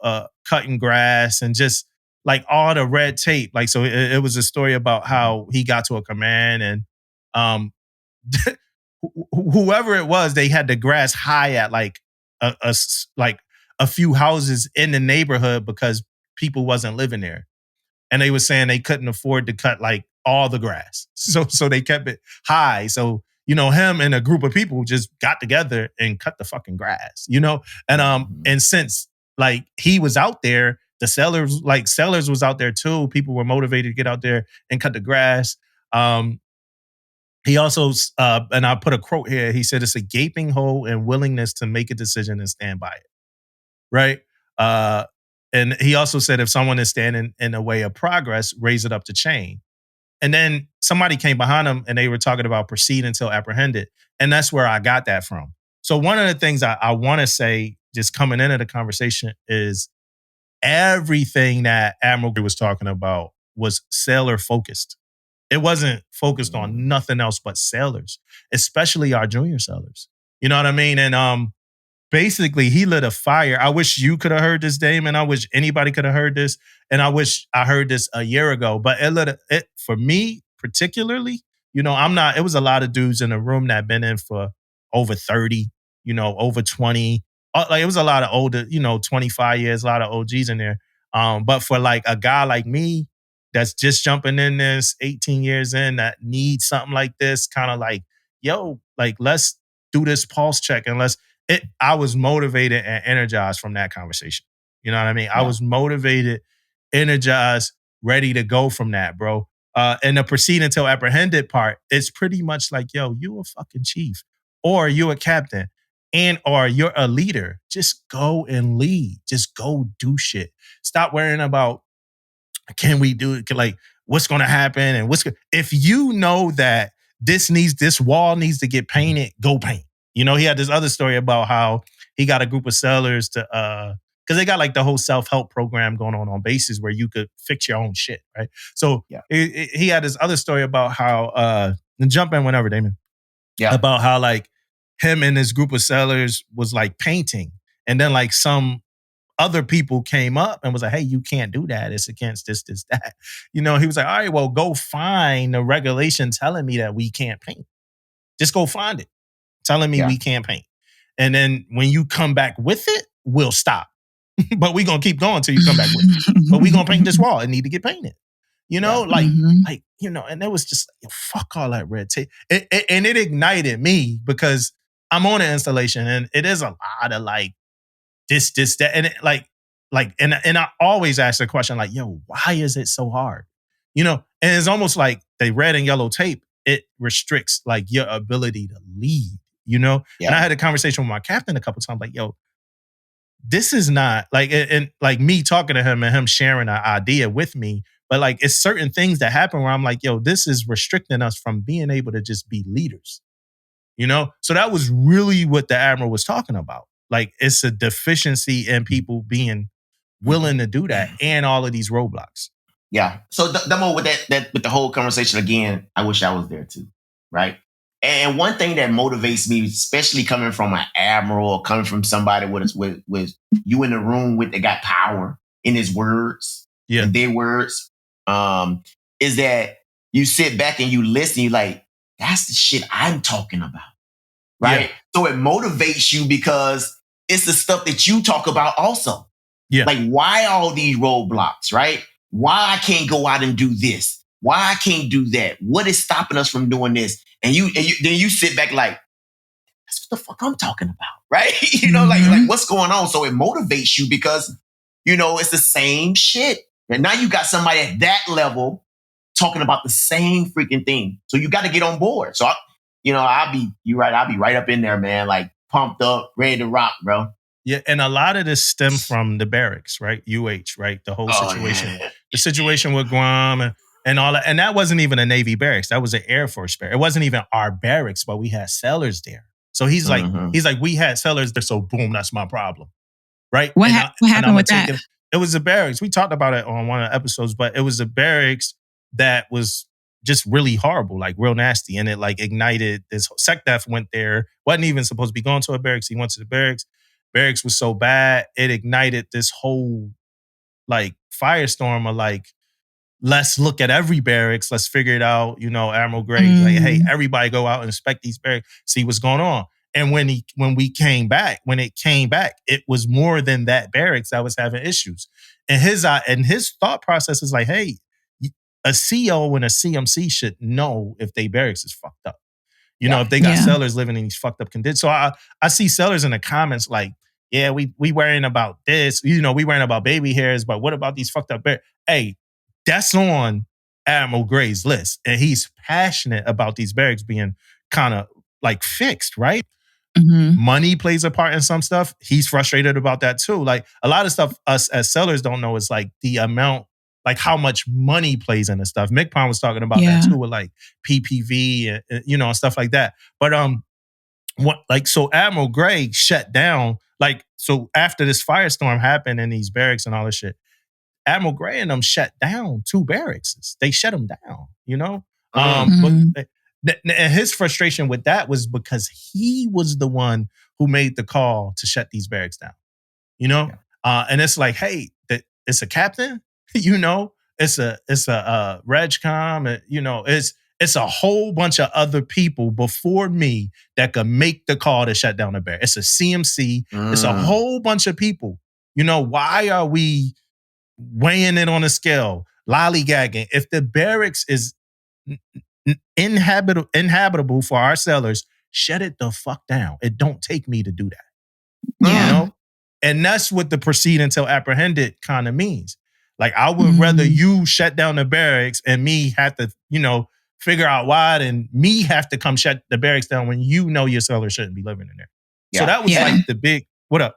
cutting grass and just like all the red tape. Like, so it was a story about how he got to a command and whoever it was, they had the grass high at like a few houses in the neighborhood because people wasn't living there. And they were saying they couldn't afford to cut like all the grass. So they kept it high. So, him and a group of people just got together and cut the fucking grass, and since like he was out there, the sellers was out there too. People were motivated to get out there and cut the grass. He also, and I put a quote here, he said, it's a gaping hole in willingness to make a decision and stand by it. Right? And he also said, if someone is standing in the way of progress, raise it up to chain. And then somebody came behind him and they were talking about proceed until apprehended. And that's where I got that from. So one of the things I want to say, just coming into the conversation, is everything that Admiral Gray was talking about was sailor focused. It wasn't focused on nothing else but sailors, especially our junior sailors. You know what I mean? And basically, he lit a fire. I wish you could have heard this, Damon. I wish anybody could have heard this. And I wish I heard this a year ago. But it for me, particularly, it was a lot of dudes in the room that been in for over 30, over 20. Like it was a lot of older, 25 years, a lot of OGs in there. But for like a guy like me that's just jumping in this 18 years in that needs something like this, kind of like, yo, like let's do this pulse check and I was motivated and energized from that conversation. You know what I mean? Yeah. I was motivated, energized, ready to go from that, bro. And the proceed until apprehended part, it's pretty much like, yo, you a fucking chief or you a captain or you're a leader. Just go and lead. Just go do shit. Stop worrying about, can we do it? Like, what's going to happen? And if you know that this wall needs to get painted, go paint. He had this other story about how he got a group of sellers to, because they got like the whole self-help program going on bases where you could fix your own shit, right? So he had this other story about how, and jump in whenever, Damon. Yeah. About how like him and this group of sellers was like painting. And then like some other people came up and was like, hey, you can't do that. It's against this, that. He was like, all right, well, go find the regulation telling me that we can't paint. Just go find it. Telling me we can't paint. And then when you come back with it, we'll stop. But we're going to keep going until you come back with it. But we're going to paint this wall. It need to get painted. And it was just like, fuck all that red tape. And it ignited me because I'm on an installation and it is a lot of like this, that. And and I always ask the question like, yo, why is it so hard? And it's almost like the red and yellow tape, it restricts like your ability to lead. And I had a conversation with my captain a couple of times, like, yo, this is not like, and like me talking to him and him sharing an idea with me, but like, it's certain things that happen where I'm like, yo, this is restricting us from being able to just be leaders, So that was really what the Admiral was talking about. Like, it's a deficiency in people being willing to do that and all of these roadblocks. Yeah. So Demo, with with the whole conversation again, I wish I was there too, right? And one thing that motivates me, especially coming from an admiral or coming from somebody with you in the room that got power in his words, in their words, is that you sit back and you listen, you like, that's the shit I'm talking about, right? Yeah. So it motivates you because it's the stuff that you talk about also. Yeah. Like, why all these roadblocks, right? Why I can't go out and do this? Why I can't do that? What is stopping us from doing this? And then you sit back like, that's what the fuck I'm talking about, right? Like what's going on? So it motivates you because, it's the same shit. And now you got somebody at that level talking about the same freaking thing. So you got to get on board. So, I'll be right up in there, man, like pumped up, ready to rock, bro. Yeah, and a lot of this stemmed from the barracks, right? UH, right? The whole situation. Yeah. The situation with Guam and all that. And that wasn't even a Navy barracks. That was an Air Force barracks. It wasn't even our barracks, but we had sailors there. So he's like, we had sailors there, so boom, that's my problem. Right? What happened with that? It was a barracks. We talked about it on one of the episodes, but it was a barracks that was just really horrible, like real nasty. And it like ignited this. SecDef went there, wasn't even supposed to be going to a barracks. He went to the barracks. Barracks was so bad, it ignited this whole like firestorm of like, let's look at every barracks, let's figure it out. Admiral Gray's like, hey, everybody go out and inspect these barracks, see what's going on. And when it came back, it was more than that barracks that was having issues. And his thought process is like, hey, a CO and a CMC should know if they barracks is fucked up. You know, if they got sellers living in these fucked up conditions. So I see sellers in the comments like, yeah, we worrying about this. You know, we worrying about baby hairs, but what about these fucked up barracks? Hey, that's on Admiral Gray's list. And he's passionate about these barracks being kind of like fixed, right? Mm-hmm. Money plays a part in some stuff. He's frustrated about that too. Like a lot of stuff us as sellers don't know is like the amount, like how much money plays into stuff. Mick Pond was talking about that too with like PPV and you know, and stuff like that. But so Admiral Gray shut down, like, so after this firestorm happened in these barracks and all this shit, Admiral Gray and them shut down 2 barracks. They shut them down, you know? But and his frustration with that was because he was the one who made the call to shut these barracks down, you know? And it's like, hey, it's a captain, you know? It's a RegCom, you know, it's a whole bunch of other people before me that could make the call to shut down the barracks. It's a CMC. It's a whole bunch of people. You know, why are we weighing it on a scale, lollygagging? If the barracks is inhabitable for our sellers, shut it the fuck down. It don't take me to do that. Yeah. You know? And that's what the proceed until apprehended kind of means. Like, I would rather you shut down the barracks and me have to, you know, figure out why, and me have to come shut the barracks down when you know your seller shouldn't be living in there. So that was like the big, what up?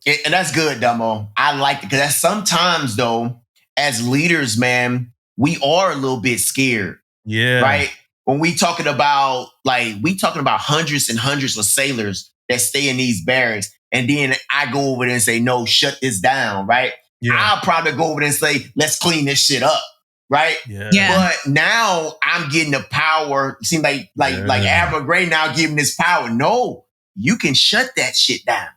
And that's good, Dumbo. I like it, because sometimes, though, as leaders, man, we are a little bit scared. Yeah. Right? When we talking about hundreds and hundreds of sailors that stay in these barracks, and then I go over there and say, no, shut this down, right? Yeah. I'll probably go over there and say, let's clean this shit up. Right? Yeah. But now I'm getting the power. It seems like Admiral Gray now giving this power. No, you can shut that shit down.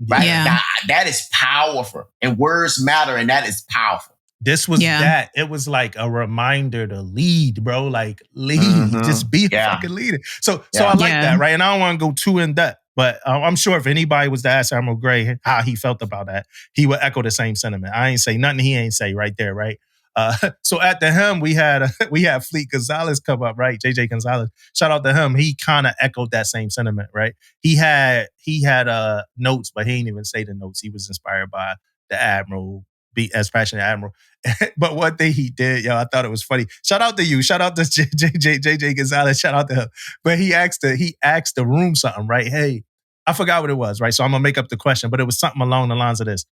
Right? Yeah. That is powerful. And words matter, and that is powerful. This was that. It was like a reminder to lead, bro. Like, lead. Just be a fucking leader. So I like that, right? And I don't want to go too in depth, but I'm sure if anybody was to ask Admiral Gray how he felt about that, he would echo the same sentiment. I ain't say nothing he ain't say right there, right? So at the him, we had Fleet Gonzalez come up, right? JJ Gonzalez. Shout out to him. He kind of echoed that same sentiment, right? He had notes, but he didn't even say the notes. He was inspired by the Admiral, be as passionate Admiral. But one thing he did, I thought it was funny. Shout out to you. Shout out to JJ Gonzalez. Shout out to him. But he asked the room something, right? Hey, I forgot what it was, right? So I'm gonna make up the question, but it was something along the lines of this.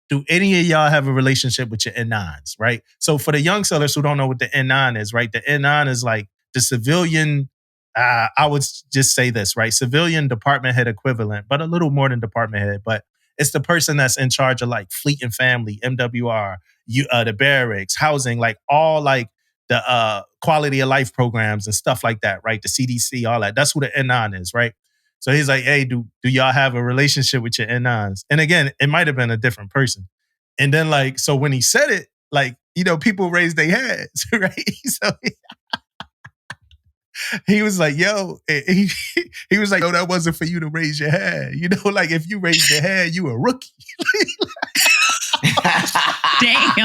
Do any of y'all have a relationship with your N9s, right? So for the young sellers who don't know what the N9 is, right? The N9 is like the civilian, I would just say this, right? Civilian department head equivalent, but a little more than department head. But it's the person that's in charge of like fleet and family, MWR, the barracks, housing, like all like the quality of life programs and stuff like that, right? The CDC, all that. That's who the N9 is, right? So he's like, hey, do y'all have a relationship with your N9s? And again, it might have been a different person. And then like, so when he said it, like, people raised their hands, right? So he was like, yo, he was like, no, that wasn't for you to raise your hand. Like if you raised your hand, you a rookie. Damn.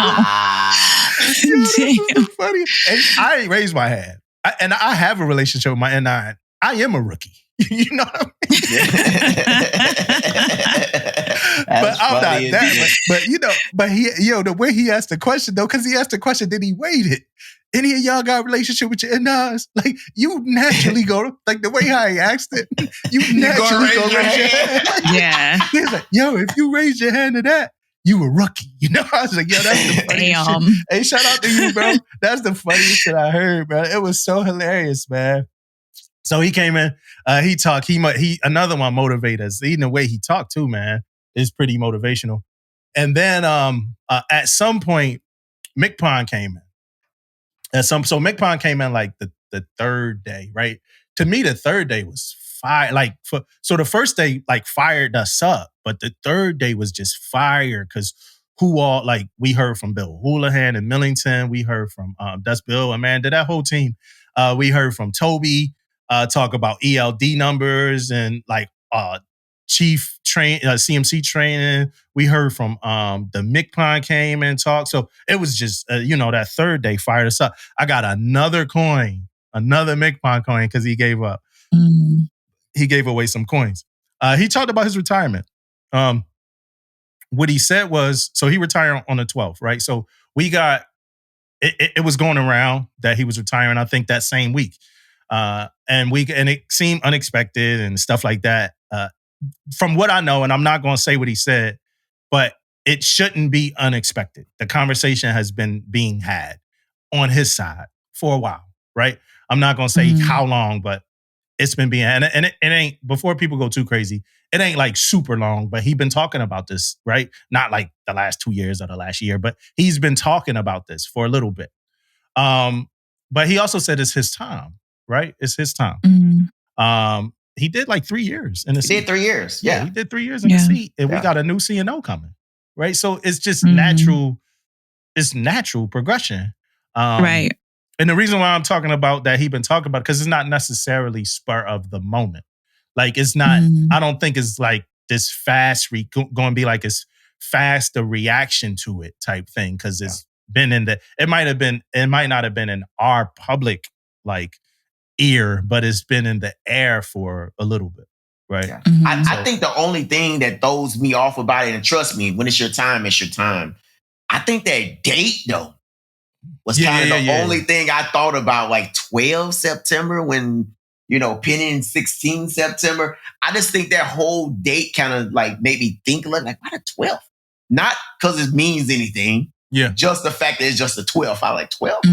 Damn. Funny. And I ain't raised my hand. I have a relationship with my N9. I am a rookie. You know what I mean? But I'm not that. But he, the way he asked the question though, because he asked the question, then he waited. Any of y'all got a relationship with your N9s? Like you naturally go, like the way how he asked it, you naturally go raise your hand. Yeah. He's like, yo, if you raise your hand to that, you a rookie. I was like, yo, that's the funniest shit. Hey, shout out to you, bro. That's the funniest shit I heard, bro. It was so hilarious, man. So he came in, he talked, he another one motivated us. Even the way he talked too, man, is pretty motivational. And then at some point, Mick Pond came in. So Mick Pond came in like the third day, right? To me, the third day was fire. So the first day like fired us up, but the third day was just fire because we heard from Bill Houlihan and Millington. We heard from that's Bill, Amanda, that whole team. We heard from Toby. Talk about ELD numbers and like chief CMC training. We heard from the MCPON came and talked. So it was just, that third day fired us up. I got another MCPON coin because he gave up. He gave away some coins. He talked about his retirement. What he said was, so he retired on the 12th, right? So we got, it was going around that he was retiring, I think, that same week. And it seemed unexpected and stuff like that. From what I know, and I'm not going to say what he said, but it shouldn't be unexpected. The conversation has been being had on his side for a while, right? I'm not going to say how long, but it's been being, and it ain't, before people go too crazy, it ain't like super long, but he's been talking about this, right? Not like the last 2 years or the last year, but he's been talking about this for a little bit. But he also said it's his time, right? It's his time. He did like 3 years in the seat. He did 3 years. Yeah. He did 3 years in the seat. And we got a new CNO coming, right? So it's just natural. It's natural progression. Right. And the reason why I'm talking about that he's been talking about, because it's not necessarily spur of the moment. Like it's not, I don't think it's like this fast, going to be like it's fast a reaction to it type thing. Cause it's been in it might not have been in our public like ear, but it's been in the air for a little bit. Right. Yeah. I think the only thing that throws me off about it, and trust me, when it's your time, it's your time. I think that date though was kind of the only thing I thought about, like 12 September when, pinning 16 September. I just think that whole date kind of like made me think like, why the 12th? Not because it means anything. Yeah. Just the fact that it's just the 12th. I like 12.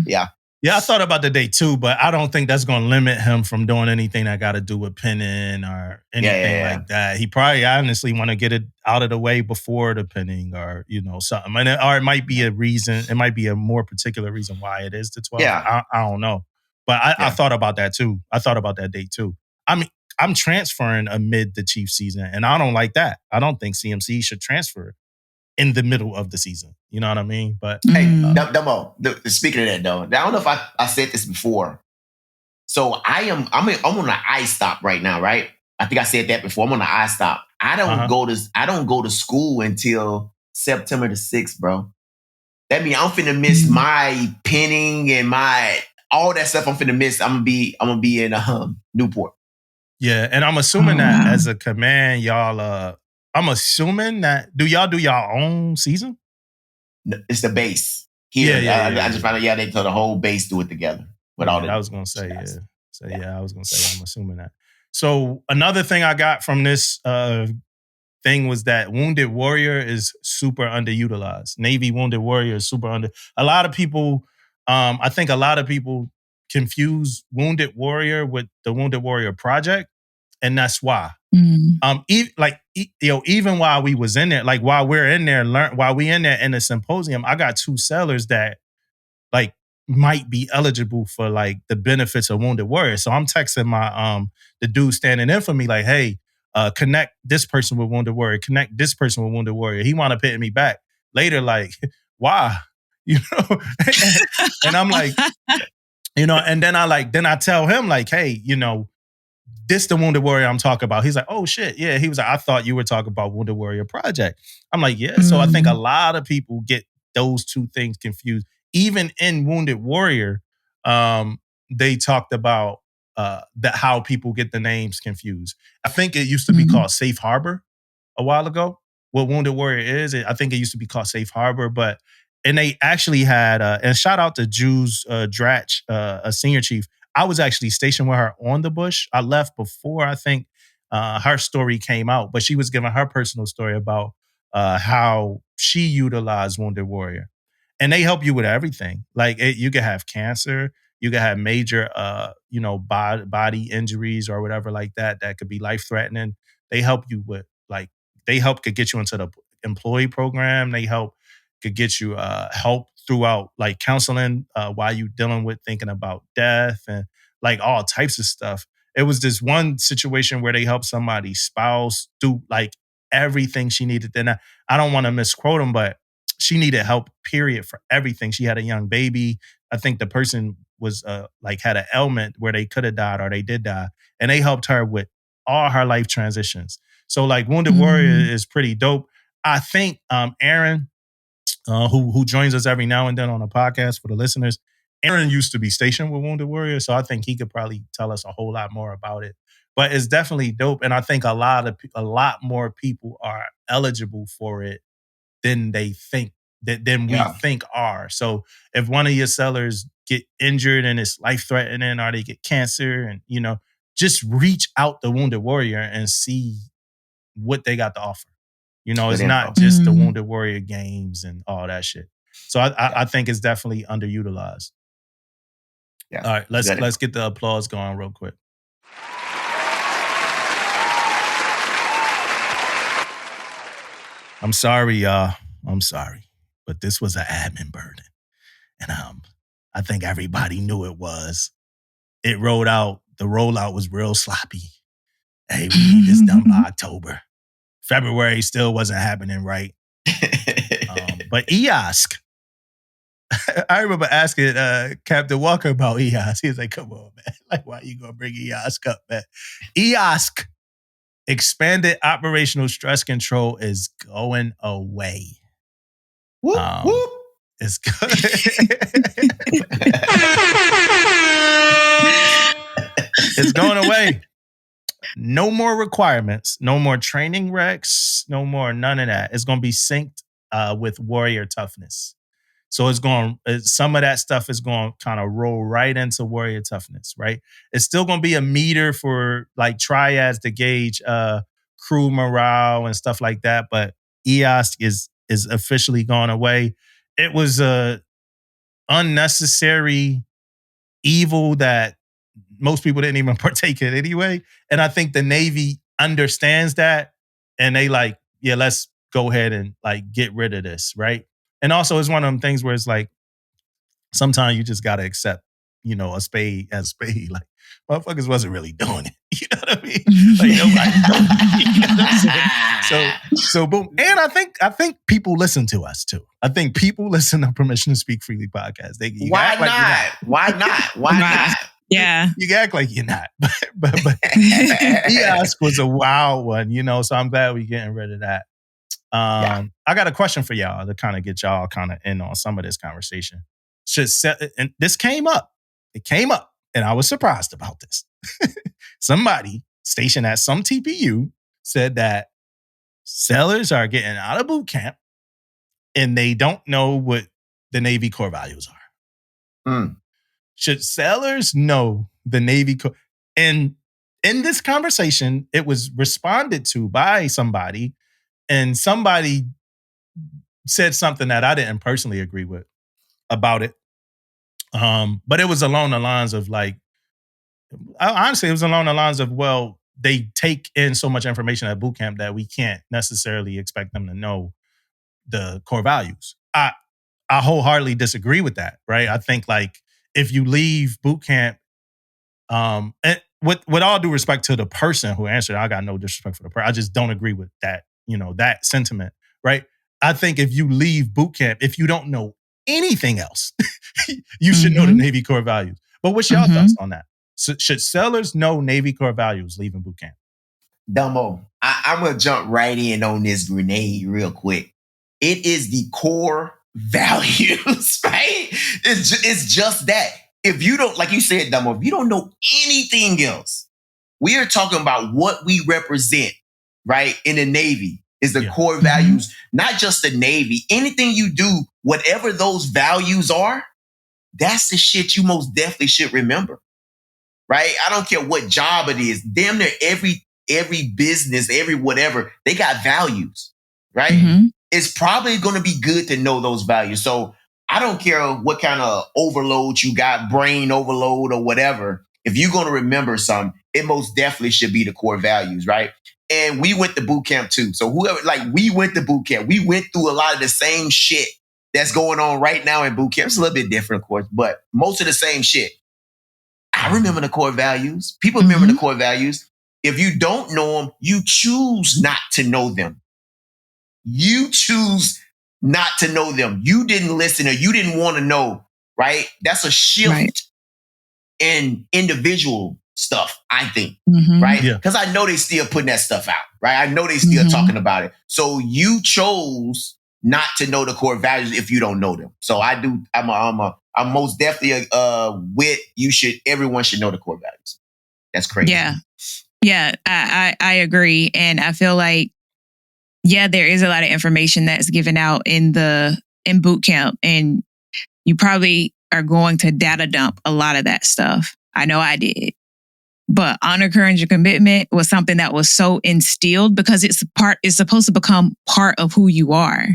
Yeah. Yeah, I thought about the date too, but I don't think that's going to limit him from doing anything that got to do with pinning or anything like that. He probably honestly want to get it out of the way before the pinning or, something. Or it might be a reason. It might be a more particular reason why it is the 12th. Yeah. I don't know. But I thought about that too. I thought about that date too. I mean, I'm transferring amid the Chiefs season, and I don't like that. I don't think CMC should transfer in the middle of the season. You know what I mean? But hey, Dumbo, speaking of that though, I don't know if I said this before. So I'm on an I-stop right now, right? I think I said that before. I'm on an I-stop. I don't go to school until September the 6th, bro. That means I'm finna miss my pinning and all that stuff. I'm finna miss. I'm gonna be in Newport. Yeah, and I'm assuming that as a command, y'all. I'm assuming that do y'all do y'all own season? It's the base here. I just found out. They told the whole base do it together with all the. I was gonna say I was gonna say I'm assuming that. So another thing I got from this thing was that Wounded Warrior is super underutilized. Navy Wounded Warrior is super under. A lot of people, I think a lot of people confuse Wounded Warrior with the Wounded Warrior Project, and that's why. Even while we was in there, like while we're in there, while we in there in the symposium, I got 2 sellers that like might be eligible for like the benefits of Wounded Warrior. So I'm texting my the dude standing in for me like, hey, connect this person with Wounded Warrior, connect this person with Wounded Warrior. He wound up hitting me back later, like, why? And I'm like, and then I tell him like, hey, this the Wounded Warrior I'm talking about. He's like, oh shit, yeah. He was like, I thought you were talking about Wounded Warrior Project. I'm like, yeah. So I think a lot of people get those 2 things confused. Even in Wounded Warrior, they talked about how people get the names confused. I think it used to be called Safe Harbor a while ago. What Wounded Warrior is, I think it used to be called Safe Harbor, and they actually had, and shout out to Jules Dratch, a senior chief. I was actually stationed with her on the bush. I left before I think her story came out, but she was giving her personal story about how she utilized Wounded Warrior. And they help you with everything. Like you could have cancer, you could have major, body injuries or whatever like that could be life-threatening. They help you with could get you into the employee program. They could get you help throughout like counseling while you dealing with thinking about death and like all types of stuff. It was this one situation where they helped somebody's spouse do like everything she needed. And I don't want to misquote them, but she needed help, period, for everything. She had a young baby. I think the person was had an ailment where they could have died or they did die. And they helped her with all her life transitions. So like Wounded Warrior is pretty dope. I think Aaron, who joins us every now and then on a podcast for the listeners, Aaron used to be stationed with Wounded Warrior, so I think he could probably tell us a whole lot more about it. But it's definitely dope, and I think a lot more people are eligible for it than they think than we think are. So if one of your sellers get injured and it's life threatening, or they get cancer, and just reach out to Wounded Warrior and see what they got to offer. It's not just the Wounded Warrior games and all that shit. So I think it's definitely underutilized. Yeah. All right, let's get the applause going real quick. I'm sorry, y'all. I'm sorry, but this was an admin burden, and I think everybody knew it was. It rolled out. The rollout was real sloppy. Hey, we need this done by October. February still wasn't happening right. But EOSC, I remember asking Captain Walker about EOSC. He was like, come on, man. Like, why you going to bring EOSC up, man? EOSC, Expanded Operational Stress Control, is going away. Whoop, whoop. It's good. It's going away. No more requirements, no more training recs, no more none of that. It's going to be synced with Warrior Toughness. So some of that stuff is going to kind of roll right into Warrior Toughness, right? It's still going to be a meter for like triads to gauge crew morale and stuff like that, but EOSC is officially gone away. It was a unnecessary evil that most people didn't even partake in anyway. And I think the Navy understands that. And they like, yeah, let's go ahead and like get rid of this, right? And also it's one of them things where it's like, sometimes you just got to accept, a spade as a spade. Like, motherfuckers wasn't really doing it. You know what I mean? Like, nobody doing it. You know what I'm saying? So boom. And I think people listen to us too. I think people listen to Permission to Speak Freely podcast. Why not? Yeah. You can act like you're not. But EOSC was a wild one, so I'm glad we're getting rid of that. I got a question for y'all to kind of get y'all kind of in on some of this conversation. And this came up. It came up, and I was surprised about this. Somebody stationed at some TPU said that sailors are getting out of boot camp and they don't know what the Navy core values are. Should sailors know the Navy core? And in this conversation, it was responded to by somebody, and somebody said something that I didn't personally agree with about it. But it was along the lines of like, honestly, it was along the lines of, well, they take in so much information at boot camp that we can't necessarily expect them to know the core values. I wholeheartedly disagree with that, right? I think like if you leave boot camp, and with all due respect to the person who answered, I got no disrespect for the person. I just don't agree with that, that sentiment, right? I think if you leave boot camp, if you don't know anything else, you should know the Navy core values. But what's your thoughts on that? So should sailors know Navy core values leaving boot camp? Dumbo, I'm going to jump right in on this grenade real quick. It is the core values, right? It's just that. If you don't, like you said, Dumbo, if you don't know anything else, we are talking about what we represent, right? In the Navy is the core values, not just the Navy. Anything you do, whatever those values are, that's the shit you most definitely should remember, right? I don't care what job it is. Damn near every business, every whatever, they got values, right? It's probably going to be good to know those values. So I don't care what kind of overload you got, brain overload or whatever. If you're going to remember something, it most definitely should be the core values, right? And we went to boot camp too. So we went to boot camp. We went through a lot of the same shit that's going on right now in boot camp. It's a little bit different, of course, but most of the same shit. I remember the core values. People remember the core values. If you don't know them, you choose not to know them. You choose not to know them. You didn't listen or you didn't want to know, right? That's a shift in individual stuff. I think, Mhm. right? Yeah. Because I know they still putting that stuff out, right? I know they still talking about it. So you chose not to know the core values if you don't know them. So I do. I'm most definitely with you. Everyone should know the core values. That's crazy. Yeah. I agree, and I feel like there is a lot of information that's given out in boot camp, and you probably are going to data dump a lot of that stuff. I know I did. But honor, courage, and commitment was something that was so instilled because it's supposed to become part of who you are.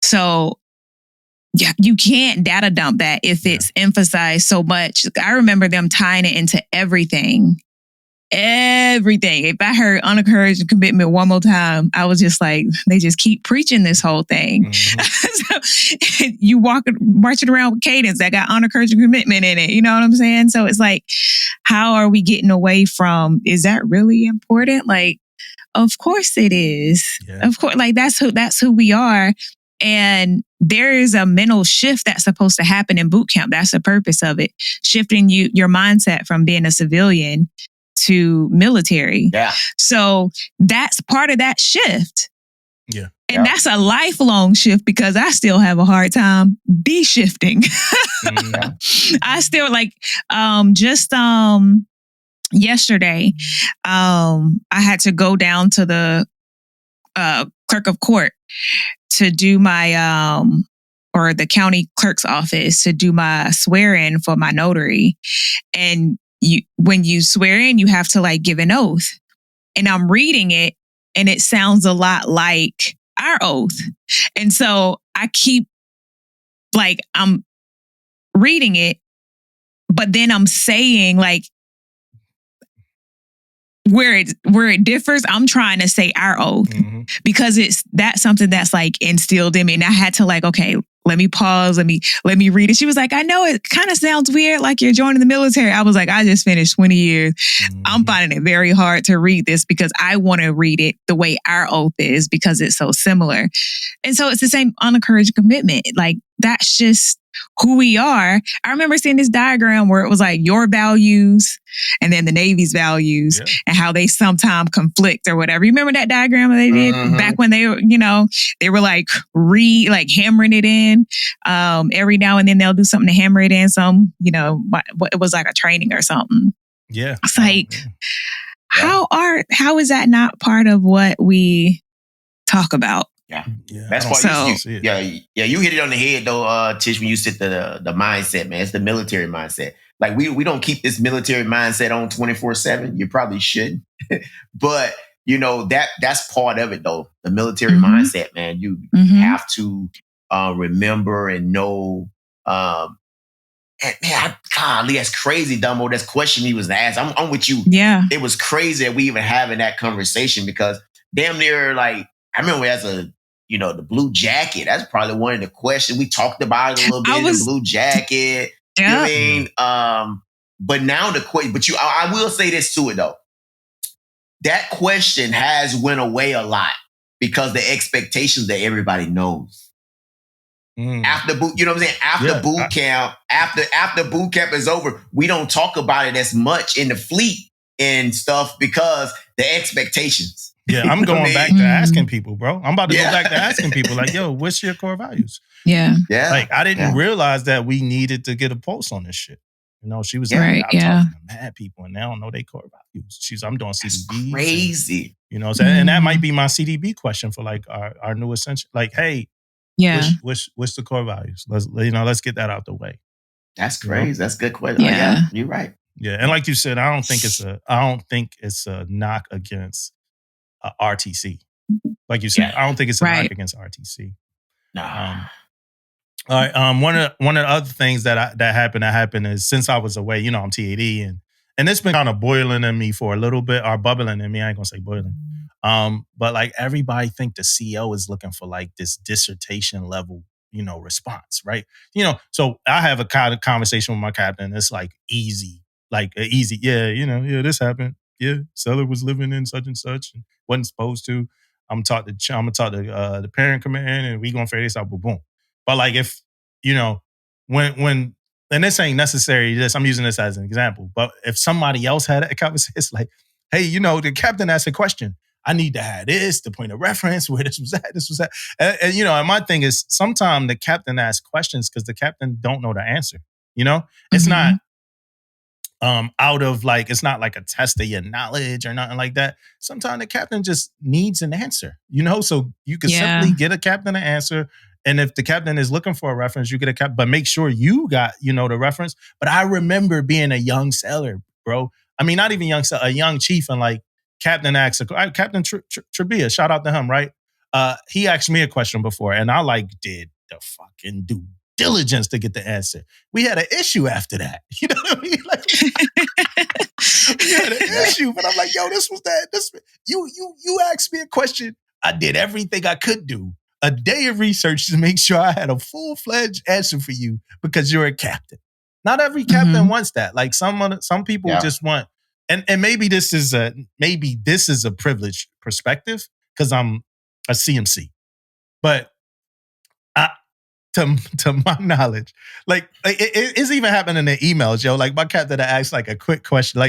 So you can't data dump that if it's emphasized so much. I remember them tying it into everything. If I heard honor, courage, and commitment one more time, I was just like, they just keep preaching this whole thing. So you marching around with cadence that got honor, courage, and commitment in it. You know what I'm saying? So it's like, how are we getting away from, is that really important? Like, of course it is. Yeah. Of course, like that's who we are. And there is a mental shift that's supposed to happen in boot camp. That's the purpose of it. Shifting your mindset from being a civilian to military. Yeah. So that's part of that shift. Yeah. And that's a lifelong shift because I still have a hard time de-shifting. I still yesterday, I had to go down to the clerk of court to do my or the county clerk's office to do my swear-in for my notary. And when you swear in, you have to like give an oath. And I'm reading it and it sounds a lot like our oath. And so I keep I'm reading it, but then I'm saying like where it differs, I'm trying to say our oath because that's something that's like instilled in me. And I had to like, okay, let me pause. Let me read it. She was like, I know it kind of sounds weird, like you're joining the military. I was like, I just finished 20 years. I'm finding it very hard to read this because I want to read it the way our oath is because it's so similar. And so it's the same honor, courage, and commitment. Like that's just who we are. I remember seeing this diagram where it was like your values and then the Navy's values and how they sometimes conflict or whatever. You remember that diagram that they did back when they were, they were like hammering it in. Every now and then they'll do something to hammer it in. Some, it was like a training or something. Yeah. It's like, how is that not part of what we talk about? Yeah. That's why you hit it on the head though, Tish, when you said the mindset, man. It's the military mindset. Like we don't keep this military mindset on 24/7. You probably shouldn't. But that's part of it though. The military mindset, man. You have to remember and know. And man, golly, that's crazy, Dumbo. That's question he was asked. I'm with you. Yeah. It was crazy that we even having that conversation because damn near like I remember as the blue jacket. That's probably one of the questions we talked about it a little bit. The blue jacket. Yeah. You know what I mean? But now the question. But I will say this to it though. That question has went away a lot because the expectations that everybody knows. After boot, you know what I'm saying? After boot camp, after boot camp is over, we don't talk about it as much in the fleet and stuff because the expectations. Yeah, I'm going back to asking people, bro. I'm about to go back to asking people, like, yo, what's your core values? Yeah. Like, I didn't realize that we needed to get a pulse on this shit. She was like, I'm talking to mad people and they don't know their core values. I'm doing CDB. That's crazy. And that might be my CDB question for like our new ascension. Like, hey, what's the core values? Let's get that out the way. That's crazy. That's a good question. Yeah. You're right. Yeah, and like you said, I don't think it's a knock against RTC. Like you said, I don't think it's a knock against RTC. Nah. All right. One of the other things that happened is since I was away, I'm TAD and it's been kind of boiling in me for a little bit, or bubbling in me. I ain't gonna say boiling. But like everybody think the CO is looking for like this dissertation level, response, right? So I have a kind of conversation with my captain. It's like easy, this happened. Yeah, Seller was living in such and such and wasn't supposed to. I'm gonna talk to the parent command and we gonna figure this out. Boom. But like if when and this ain't necessary. I'm using this as an example. But if somebody else had a conversation, it's like, hey, the captain asked a question. I need to have this, the point of reference, where this was at. And and my thing is sometimes the captain asks questions because the captain don't know the answer. It's not out of it's not like a test of your knowledge or nothing like that. Sometimes the captain just needs an answer, so you can simply get a captain an answer. And if the captain is looking for a reference, you get a captain, but make sure you got, the reference. But I remember being a young sailor, bro. I mean, not even young sailor, a young chief, and captain asked, Captain Trebia, shout out to him, right? He asked me a question before, and I did the fucking due diligence to get the answer. We had an issue after that. You know what I mean? We had an issue, but I'm like, yo, this was that. You asked me a question. I did everything I could do. A day of research to make sure I had a full-fledged answer for you because you're a captain. Not every captain wants that. Some people just want, and maybe this is a privileged perspective because I'm a CMC. But to my knowledge, it's even happened in the emails, yo. My captain asked a quick question.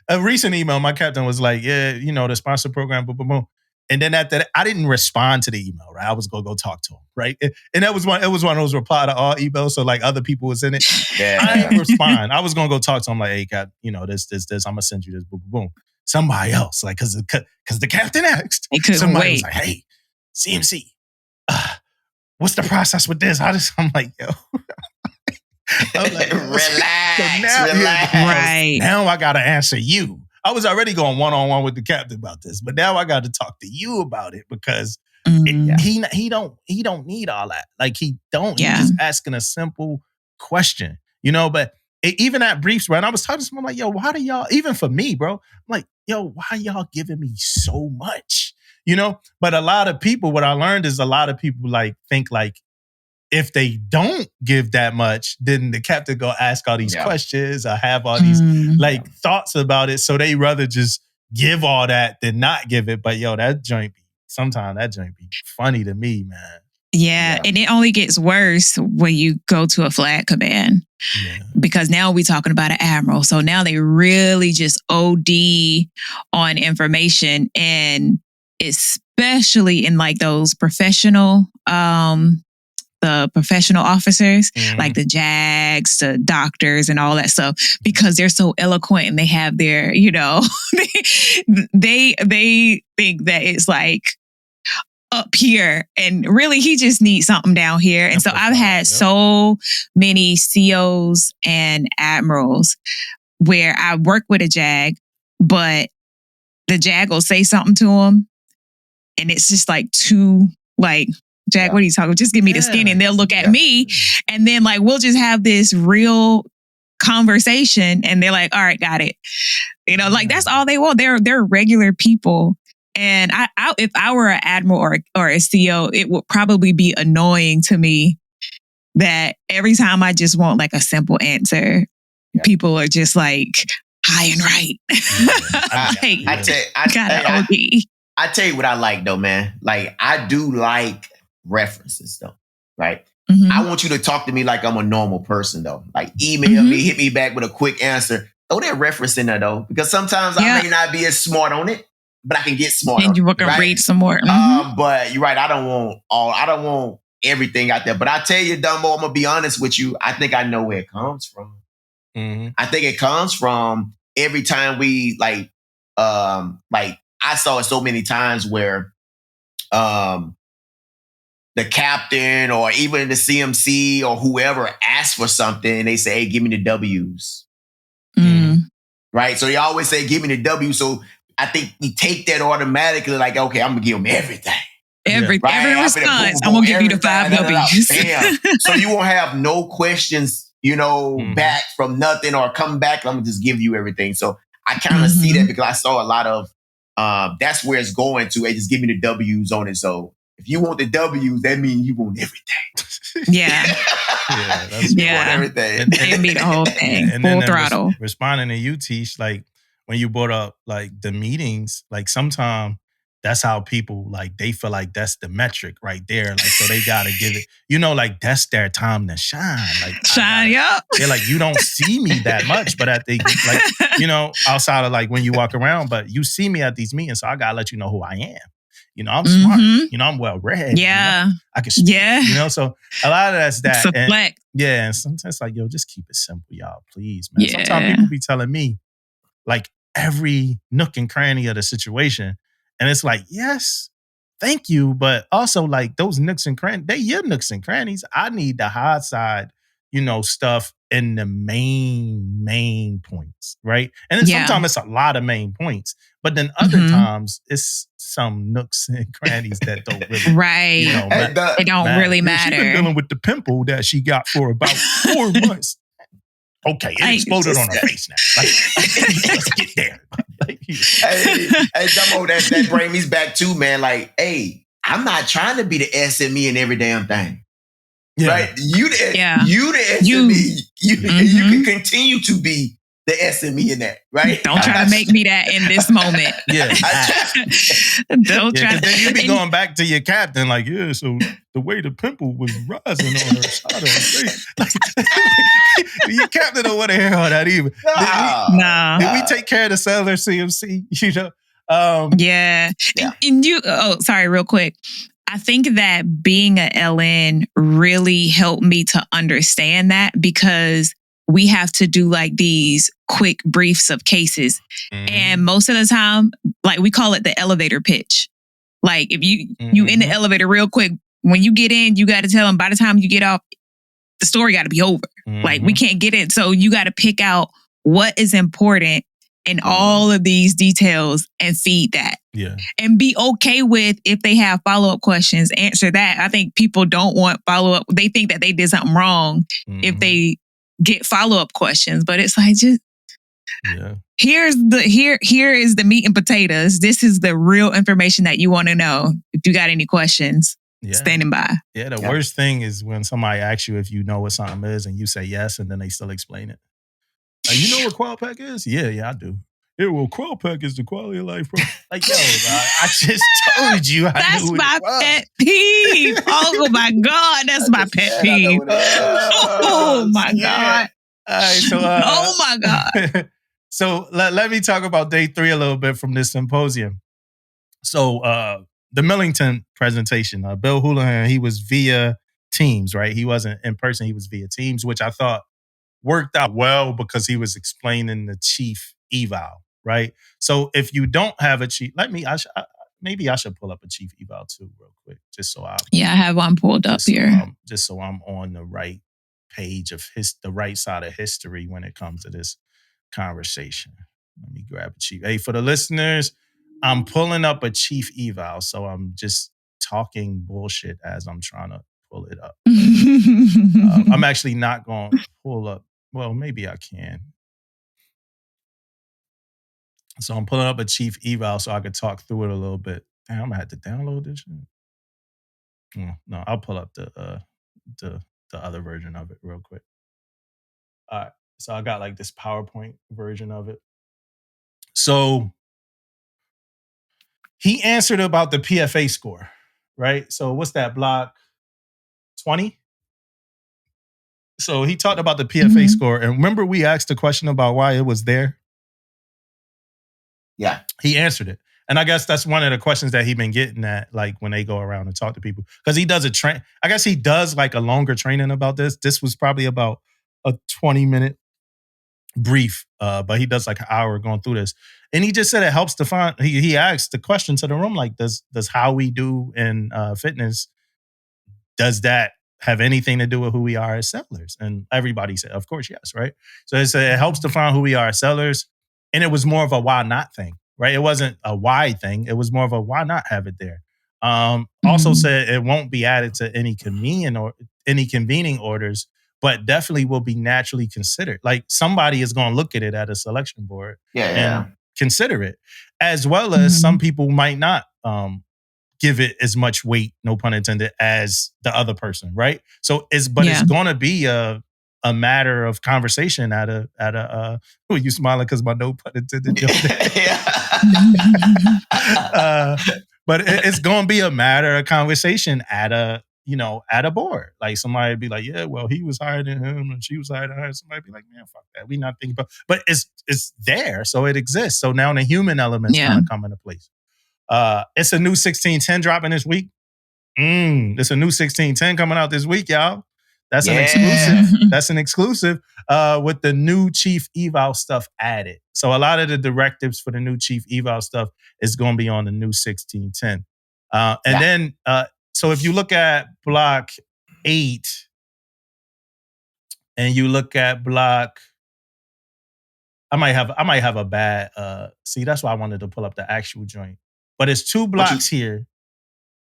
A recent email, my captain was like, yeah, the sponsor program, boom, boom, boom. And then after that, I didn't respond to the email, right? I was gonna go talk to him, right? And it was one of those reply to all emails, so other people was in it. Yeah. I didn't respond. I was gonna go talk to him, hey, Cap, this, I'm gonna send you this, boom, boom, boom. Somebody else, because the captain asked. Somebody was like, hey, CMC, what's the process with this? I'm like, yo. Relax. Right. Now I gotta answer you. I was already going one-on-one with the captain about this, but now I got to talk to you about it because he don't need all that. He don't. He's just asking a simple question, But even at briefs, right? I was talking to someone like, yo, why do y'all? Even for me, bro, I'm like, yo, why y'all giving me so much? But a lot of people, what I learned is a lot of people think if they don't give that much, then the captain go ask all these questions or have all these thoughts about it. So they rather just give all that than not give it. But yo, sometimes that joint be funny to me, man. Yeah, and it only gets worse when you go to a flag command. Yeah. Because now we're talking about an admiral. So now they really just OD on information, and especially in those professional the professional officers, like the JAGs, the doctors and all that stuff, because they're so eloquent and they have their, they think that it's up here, and really he just needs something down here. And so I've had so many COs and admirals where I work with a JAG, but the JAG will say something to them and it's just too Jag, what are you talking about? Just give me the skinny. And they'll look at me, and then we'll just have this real conversation, and they're like, all right, got it. That's all they want. They're regular people. And I if I were an admiral or a CO, it would probably be annoying to me that every time I just want a simple answer, people are just high and right. I tell you what I like though, man. I do like references though, right? I want you to talk to me like I'm a normal person though. Email me, hit me back with a quick answer. Throw that reference in there though, because sometimes I may not be as smart on it, but I can get smart. And you can read some more. But you're right. I don't want everything out there. But I tell you, Dumbo, I'm gonna be honest with you. I think I know where it comes from. I think it comes from every time we I saw it so many times where the captain or even the CMC or whoever asks for something and they say, hey, give me the W's. Right? So they always say, give me the W. So I think we take that automatically okay, I'm going to give them everything. Every response, I'm going to give you the 5 W's. So you won't have no questions, back from nothing or come back. I'm going to just give you everything. So I kind of see that because I saw a lot of, that's where it's going to. Hey, just give me the W's on it. So if you want the W's, that means you want everything. Yeah. You want everything. It be the whole thing. Full throttle. Responding to you, Tish, when you brought up the meetings, sometimes that's how people like, they feel like that's the metric right there. Like, so they gotta give it, you know, like that's their time to shine. Like Shine, yeah. They're like, you don't see me that much, but at the, like, you know, outside of like when you walk around, but you see me at these meetings, so I gotta let you know who I am. You know, I'm smart. You know, I'm well read. Yeah. You know? I can speak, Yeah. you know, so a lot of that's that. It's a And, flex. yeah, and sometimes like, yo, just keep it simple, y'all, please, man. Yeah. Sometimes people be telling me like every nook and cranny of the situation. And it's like, yes, thank you. But also like those nooks and crannies, they your nooks and crannies. I need the hard side, you know, stuff in the main points, right? And then sometimes it's a lot of main points. But then other times it's some nooks and crannies that don't really, right. You know, they don't really matter. She's been dealing with the pimple that she got for about 4 months. Okay, it exploded on her face now. Like, let's get there. Like, hey, Dumbo, that brings me back too, man. Like, hey, I'm not trying to be the SME in every damn thing. Yeah. Right? You the SME. You can continue to be the SME in that, right? Don't try to make me that in this moment. Yeah. Don't try. Because then you be going back to your captain, like, yeah, so the way the pimple was rising on her side of her face. Like, your captain don't want to hear all that either. Did we take care of the cellular CMC? You know? Yeah. And you, sorry, real quick. I think that being an LN really helped me to understand that, because we have to do like these quick briefs of cases. And most of the time, like we call it the elevator pitch. Like if you in the elevator real quick, when you get in, you got to tell them by the time you get off, the story got to be over. Like we can't get it. So you got to pick out what is important in all of these details and feed that. Yeah. And be okay with, if they have follow-up questions, answer that. I think people don't want follow-up. They think that they did something wrong if they get follow-up questions, but it's like, just here is the meat and potatoes. This is the real information that you want to know. If you got any questions, standing by. Yeah, the worst thing is when somebody asks you if you know what something is and you say yes, and then they still explain it. You know what QualPack is? Yeah, I do. Yeah, well, QualPack is the quality of life. Like, yo, I just told you. That's my pet peeve. Oh my God, that's my pet peeve. Oh my God. All right, so oh my God. So let me talk about day 3 a little bit from this symposium. So the Millington presentation, Bill Houlihan, he was via Teams, right? He wasn't in person. He was via Teams, which I thought worked out well because he was explaining the chief eval, right? So if you don't have a chief, maybe I should pull up a chief eval too real quick, just so I have one pulled up here. Just so I'm on the right page of the right side of history when it comes to this conversation. Let me grab a chief. Hey, for the listeners, I'm pulling up a chief eval, so I'm just talking bullshit as I'm trying to pull it up. I'm actually not going to pull up. Well, maybe I can. So I'm pulling up a chief eval so I could talk through it a little bit. Damn, I'm gonna have to download this shit. No, I'll pull up the other version of it real quick. All right, so I got like this PowerPoint version of it. So he answered about the PFA score, right? So what's that, block 20? So he talked about the PFA score. And remember we asked the question about why it was there? Yeah. He answered it. And I guess that's one of the questions that he's been getting at, like when they go around and talk to people. Because he does I guess he does like a longer training about this. This was probably about a 20-minute brief, but he does like an hour going through this. And he just said it helps to find, he asked the question to the room, like, does how we do in fitness, does that have anything to do with who we are as sellers? And everybody said, of course, yes, right? So it helps define who we are as sellers. And it was more of a why not thing, right? It wasn't a why thing. It was more of a why not have it there. Also said it won't be added to any convening orders, but definitely will be naturally considered. Like somebody is going to look at it at a selection board and consider it, as well as some people might not give it as much weight, no pun intended, as the other person, right? So it's going to be a matter of conversation at a oh, you smiling because my no pun intended joke. But it's going to be a matter of conversation at a board. Like somebody be like, yeah, well, he was higher than him and she was higher than her. Somebody be like, man, fuck that. We not thinking about, but it's there. So it exists. So now the human elements kind of come into place. It's a new 1610 dropping this week. It's a new 1610 coming out this week, y'all. That's an exclusive. That's an exclusive with the new Chief Eval stuff added. So a lot of the directives for the new Chief Eval stuff is going to be on the new 1610. Then, so if you look at block 8 and you look at block, I might have a bad, see, that's why I wanted to pull up the actual joint. But it's 2 blocks here.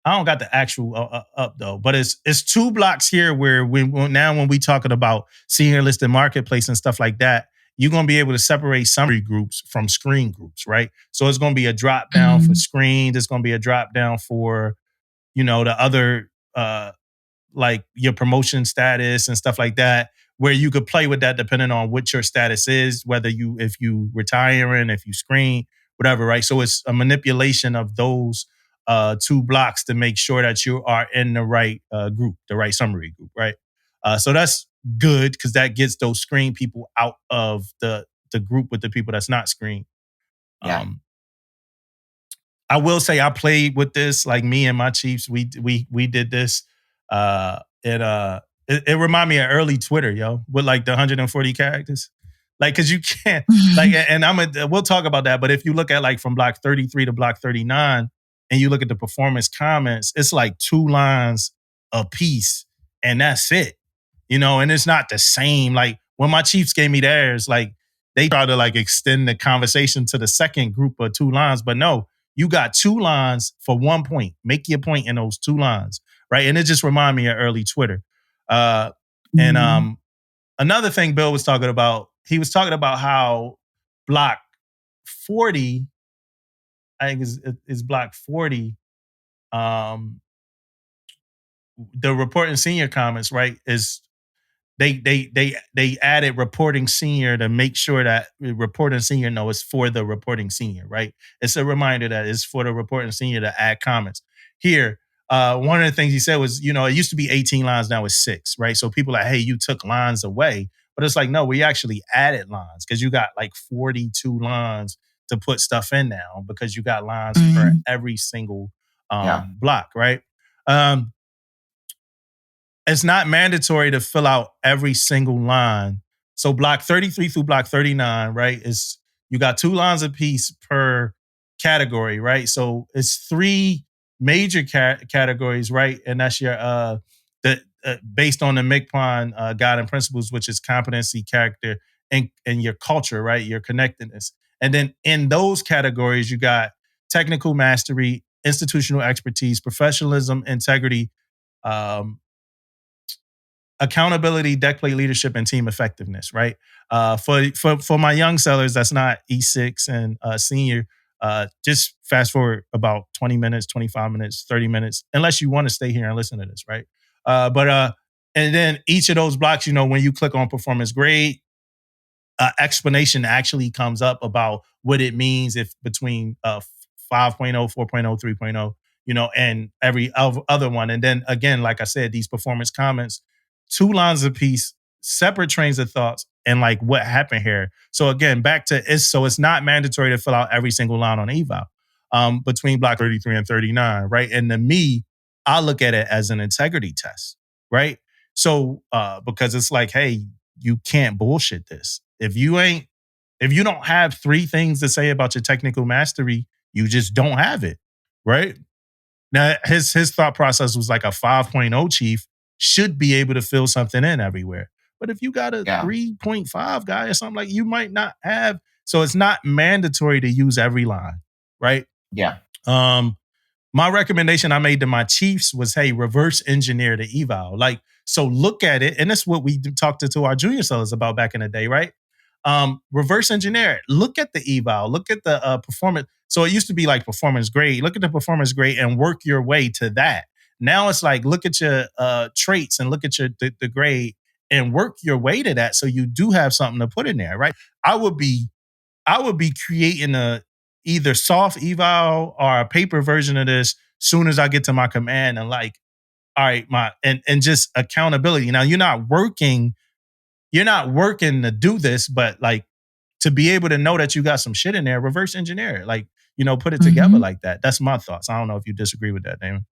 I don't got the actual up though, but it's 2 blocks here where when we talking about senior listed marketplace and stuff like that, you're gonna be able to separate summary groups from screen groups, right? So it's gonna be a drop down for screen. There's gonna be a drop down for the other like your promotion status and stuff like that, where you could play with that depending on what your status is, whether if you retiring, if you screen, whatever, right? So it's a manipulation of those 2 blocks to make sure that you are in the right group, the right summary group, right? So that's good because that gets those screen people out of the group with the people that's not screened. I will say I played with this, like me and my Chiefs. We did this. It reminded me of early Twitter, yo, with like the 140 characters. Like, cause you can't like, and we'll talk about that. But if you look at like from block 33 to block 39, and you look at the performance comments, it's like 2 lines a piece, and that's it. And it's not the same. Like when my Chiefs gave me theirs, like they tried to like extend the conversation to the second group of 2 lines, but no, you got 2 lines for 1 point. Make your point in those 2 lines, right? And it just reminded me of early Twitter. And another thing Bill was talking about, he was talking about how block 40, I think is block 40. The reporting senior comments, right, is they added reporting senior to make sure that reporting senior it's for the reporting senior, right? It's a reminder that it's for the reporting senior to add comments. Here, one of the things he said was, it used to be 18 lines, now it's 6, right? So people are like, hey, you took lines away. But it's like, no, we actually added lines because you got like 42 lines to put stuff in now because you got lines for every single block, right? It's not mandatory to fill out every single line. So block 33 through block 39, right, is you got 2 lines apiece per category, right? So it's 3 major categories, right? And that's your based on the MCPON guiding principles, which is competency, character, and your culture, right? Your connectedness. And then in those categories, you got technical mastery, institutional expertise, professionalism, integrity, accountability, deck plate leadership, and team effectiveness, right? For my young sellers, that's not E6 and senior. Just fast forward about 20 minutes, 25 minutes, 30 minutes, unless you want to stay here and listen to this, right? And then each of those blocks, when you click on performance grade, explanation actually comes up about what it means if between 5.0, 4.0, 3.0, and every other one. And then again, like I said, these performance comments, 2 lines apiece, separate trains of thoughts, and like what happened here. So again, back to it's not mandatory to fill out every single line on eval between block 33 and 39, right? And to me, I look at it as an integrity test, right? So because it's like, hey, you can't bullshit this. If you don't have 3 things to say about your technical mastery, you just don't have it, right? Now, his thought process was like a 5.0 chief should be able to fill something in everywhere. But if you got a 3.5 guy or something, like you might not have. So it's not mandatory to use every line, right? Yeah. My recommendation I made to my chiefs was, hey, reverse engineer the eval. Like, so look at it. And that's what we talked to our junior sellers about back in the day, right? Reverse engineer it. Look at the eval. Look at the performance. So it used to be like performance grade. Look at the performance grade and work your way to that. Now it's like, look at your traits and look at the grade and work your way to that. So you do have something to put in there, right? I would be creating either soft eval or a paper version of this soon as I get to my command, and like, all right, and just accountability. Now you're not working to do this, but like to be able to know that you got some shit in there, reverse engineer it. Like, put it together like that. That's my thoughts. I don't know if you disagree with that, Damon.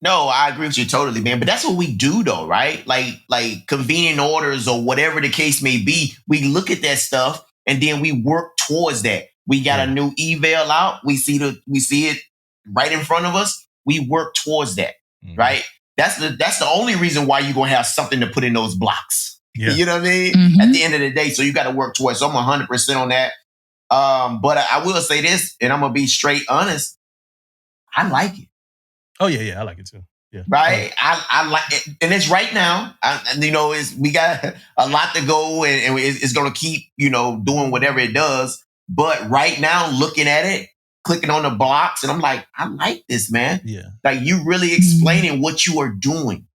No, I agree with you totally, man. But that's what we do, though, right? Like convening orders or whatever the case may be. We look at that stuff and then we work towards that. We got a new eval out. We see it right in front of us. We work towards that, right? That's the only reason why you're gonna have something to put in those blocks. Yeah. You know what I mean? At the end of the day, so you got to work towards. So I'm 100% on that. But I will say this, and I'm gonna be straight honest. I like it. Oh yeah, I like it too. Yeah, right. I like it, and it's right now. We got a lot to go, and it's gonna keep doing whatever it does. But right now, looking at it, clicking on the blocks, and I'm like, I like this, man. Yeah, like you really explaining what you are doing,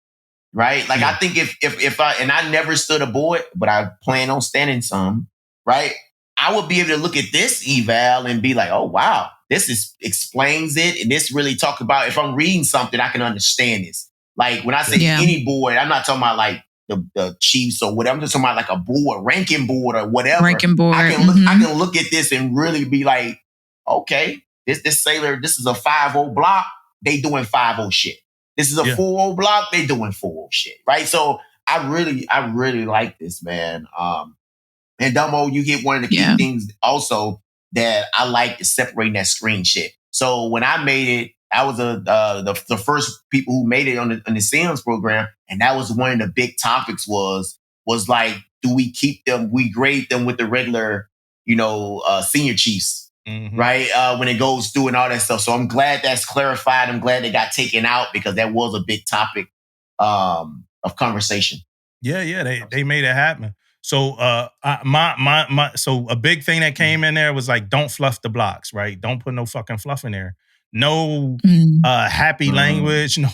right? Like I think if I never stood a board, but I plan on standing some, right? I would be able to look at this eval and be like, oh wow. This explains it, and this really talks about, if I'm reading something, I can understand this. Like when I say any board, I'm not talking about like the Chiefs or whatever. I'm just talking about like a board, ranking board or whatever. Ranking board. I can look at this and really be like, okay, this sailor, this is a 5-0 block. They doing 5-0 shit. This is a 4-0 block. They doing 4-0 shit, right? So I really like this, man. And Dumbo, you hit one of the key things also that I like is separating that screen shit. So when I made it, I was the first people who made it on the Sims program, and that was one of the big topics was like, do we keep them? We grade them with the regular, senior chiefs, right? When it goes through and all that stuff. So I'm glad that's clarified. I'm glad they got taken out because that was a big topic of conversation. Yeah, they made it happen. So so a big thing that came in there was like, don't fluff the blocks, right? Don't put no fucking fluff in there. No happy language, no,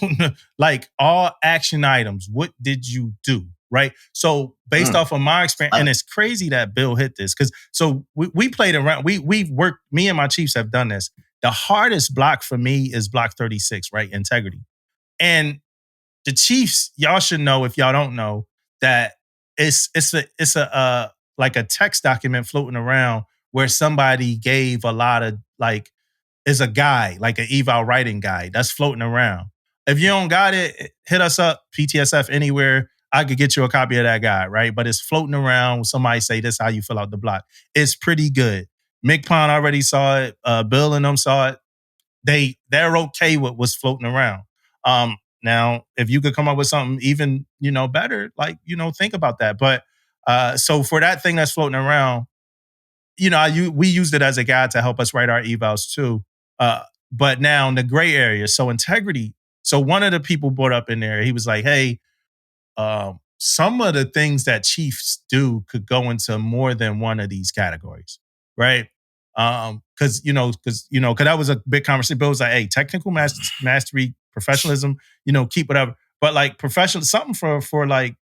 like all action items. What did you do, right? So based off of my experience, and it's crazy that Bill hit this because so we played around. We've worked. Me and my Chiefs have done this. The hardest block for me is block 36, right? Integrity, and the Chiefs. Y'all should know if y'all don't know that. It's a like a text document floating around where somebody gave a lot of like is a guide, like an eval writing guide that's floating around. If you don't got it, hit us up, PTSF anywhere. I could get you a copy of that guide, right? But it's floating around. Somebody say this is how you fill out the block. It's pretty good. Mick Pond already saw it. Bill and them saw it. They're okay with what's floating around. Now, if you could come up with something even, better, like, think about that. But so for that thing that's floating around, we used it as a guide to help us write our evals too. But now in the gray area, so integrity. So one of the people brought up in there, he was like, hey, some of the things that Chiefs do could go into more than one of these categories, right? Because that was a big conversation. Bill was like, hey, technical mastery, professionalism, keep whatever. But like professional, something for like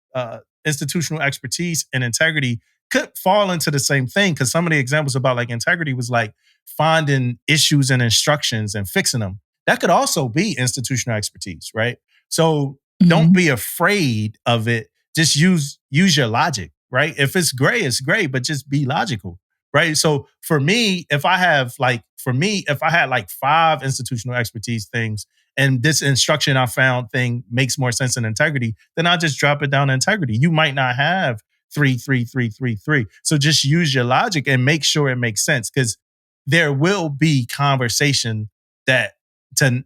institutional expertise and integrity could fall into the same thing. Because some of the examples about like integrity was like finding issues and instructions and fixing them. That could also be institutional expertise, right? So don't be afraid of it. Just use your logic, right? If it's gray, it's gray, but just be logical. Right. So for me, if I had like 5 institutional expertise things and this instruction I found thing makes more sense in integrity, then I'll just drop it down to integrity. You might not have 3, 3, 3, 3, 3. So just use your logic and make sure it makes sense because there will be conversation that to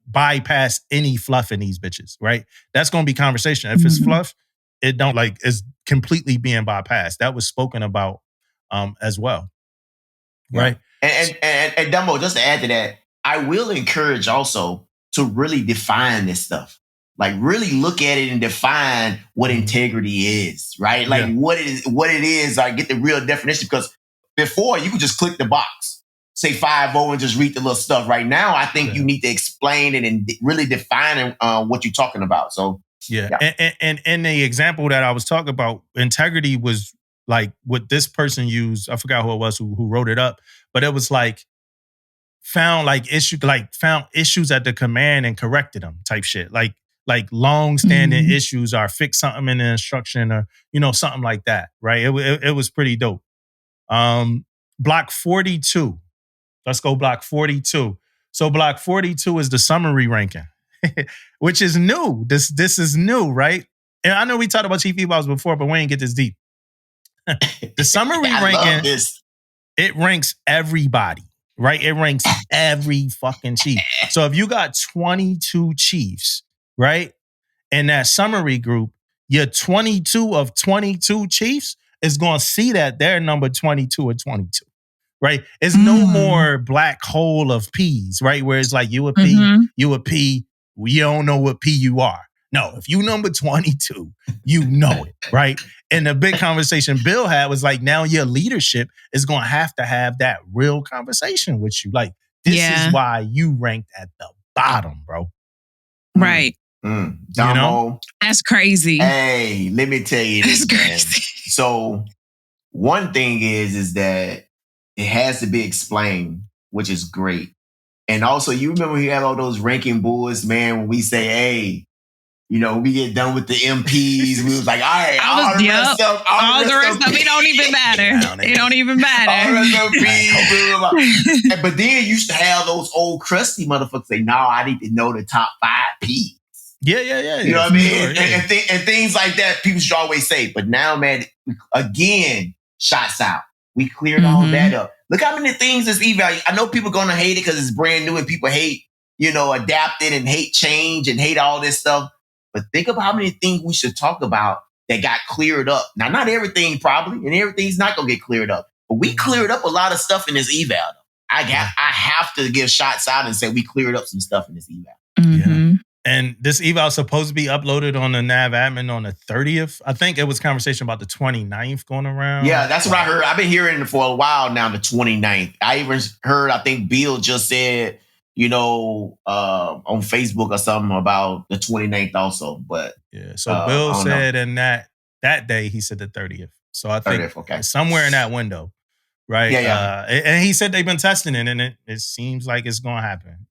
bypass any fluff in these bitches, right? That's going to be conversation. If it's fluff, it don't is completely being bypassed. That was spoken about as well, right? And Dumbo, just to add to that, I will encourage also to really define this stuff. Like really look at it and define what integrity is, right? Like what it is. I get the real definition because before you could just click the box, say 5-0 and just read the little stuff. Right now, I think you need to explain it and really define what you're talking about. So And the example that I was talking about, integrity was like what this person used, I forgot who it was who wrote it up, but it was like found issues at the command and corrected them type shit. Like long-standing issues or fix something in the instruction or, something like that, right? It was pretty dope. Block 42. Let's go block 42. So block 42 is the summary ranking, which is new. This is new, right? And I know we talked about chief evals before, but we ain't get this deep. The summary ranking, it ranks everybody, right? It ranks every fucking chief. So if you got 22 chiefs, right, in that summary group, your 22 of 22 chiefs is going to see that they're number 22 or 22. Right? It's no more black hole of P's, right? Where it's like you a P, you a P, you don't know what P you are. No, if you number 22, you know it, right? And the big conversation Bill had was like, now your leadership is going to have that real conversation with you. Like, this is why you ranked at the bottom, bro. Right. Damo, that's crazy. Hey, let me tell you this, man. So one thing is that it has to be explained, which is great. And also, you remember we had all those ranking boards, man, when we say, hey, we get done with the MPs. We was like, all right, all the rest stuff, it don't even matter. It don't even matter. All the rest of P's. But then you used to have those old crusty motherfuckers say, no, I need to know the top 5 P's. Yeah. You know what I mean? And things like that, people should always say. But now, man, again, shots out. We cleared all that up. Look how many things is eval. I know people going to hate it because it's brand new and people hate, adapting and hate change and hate all this stuff. But think about how many things we should talk about that got cleared up. Now, not everything probably, and everything's not going to get cleared up. But we cleared up a lot of stuff in this eval. I have to give shots out and say we cleared up some stuff in this eval. Yeah. And this eval is supposed to be uploaded on the nav admin on the 30th. I think it was conversation about the 29th going around. Yeah, that's what I heard. I've been hearing it for a while now, the 29th. I even heard, I think Bill just said, on Facebook or something about the 29th also. But yeah, so Bill said in that day, he said the 30th. So I think 30th, somewhere in that window, right? Yeah. And he said they've been testing it and it seems like it's going to happen,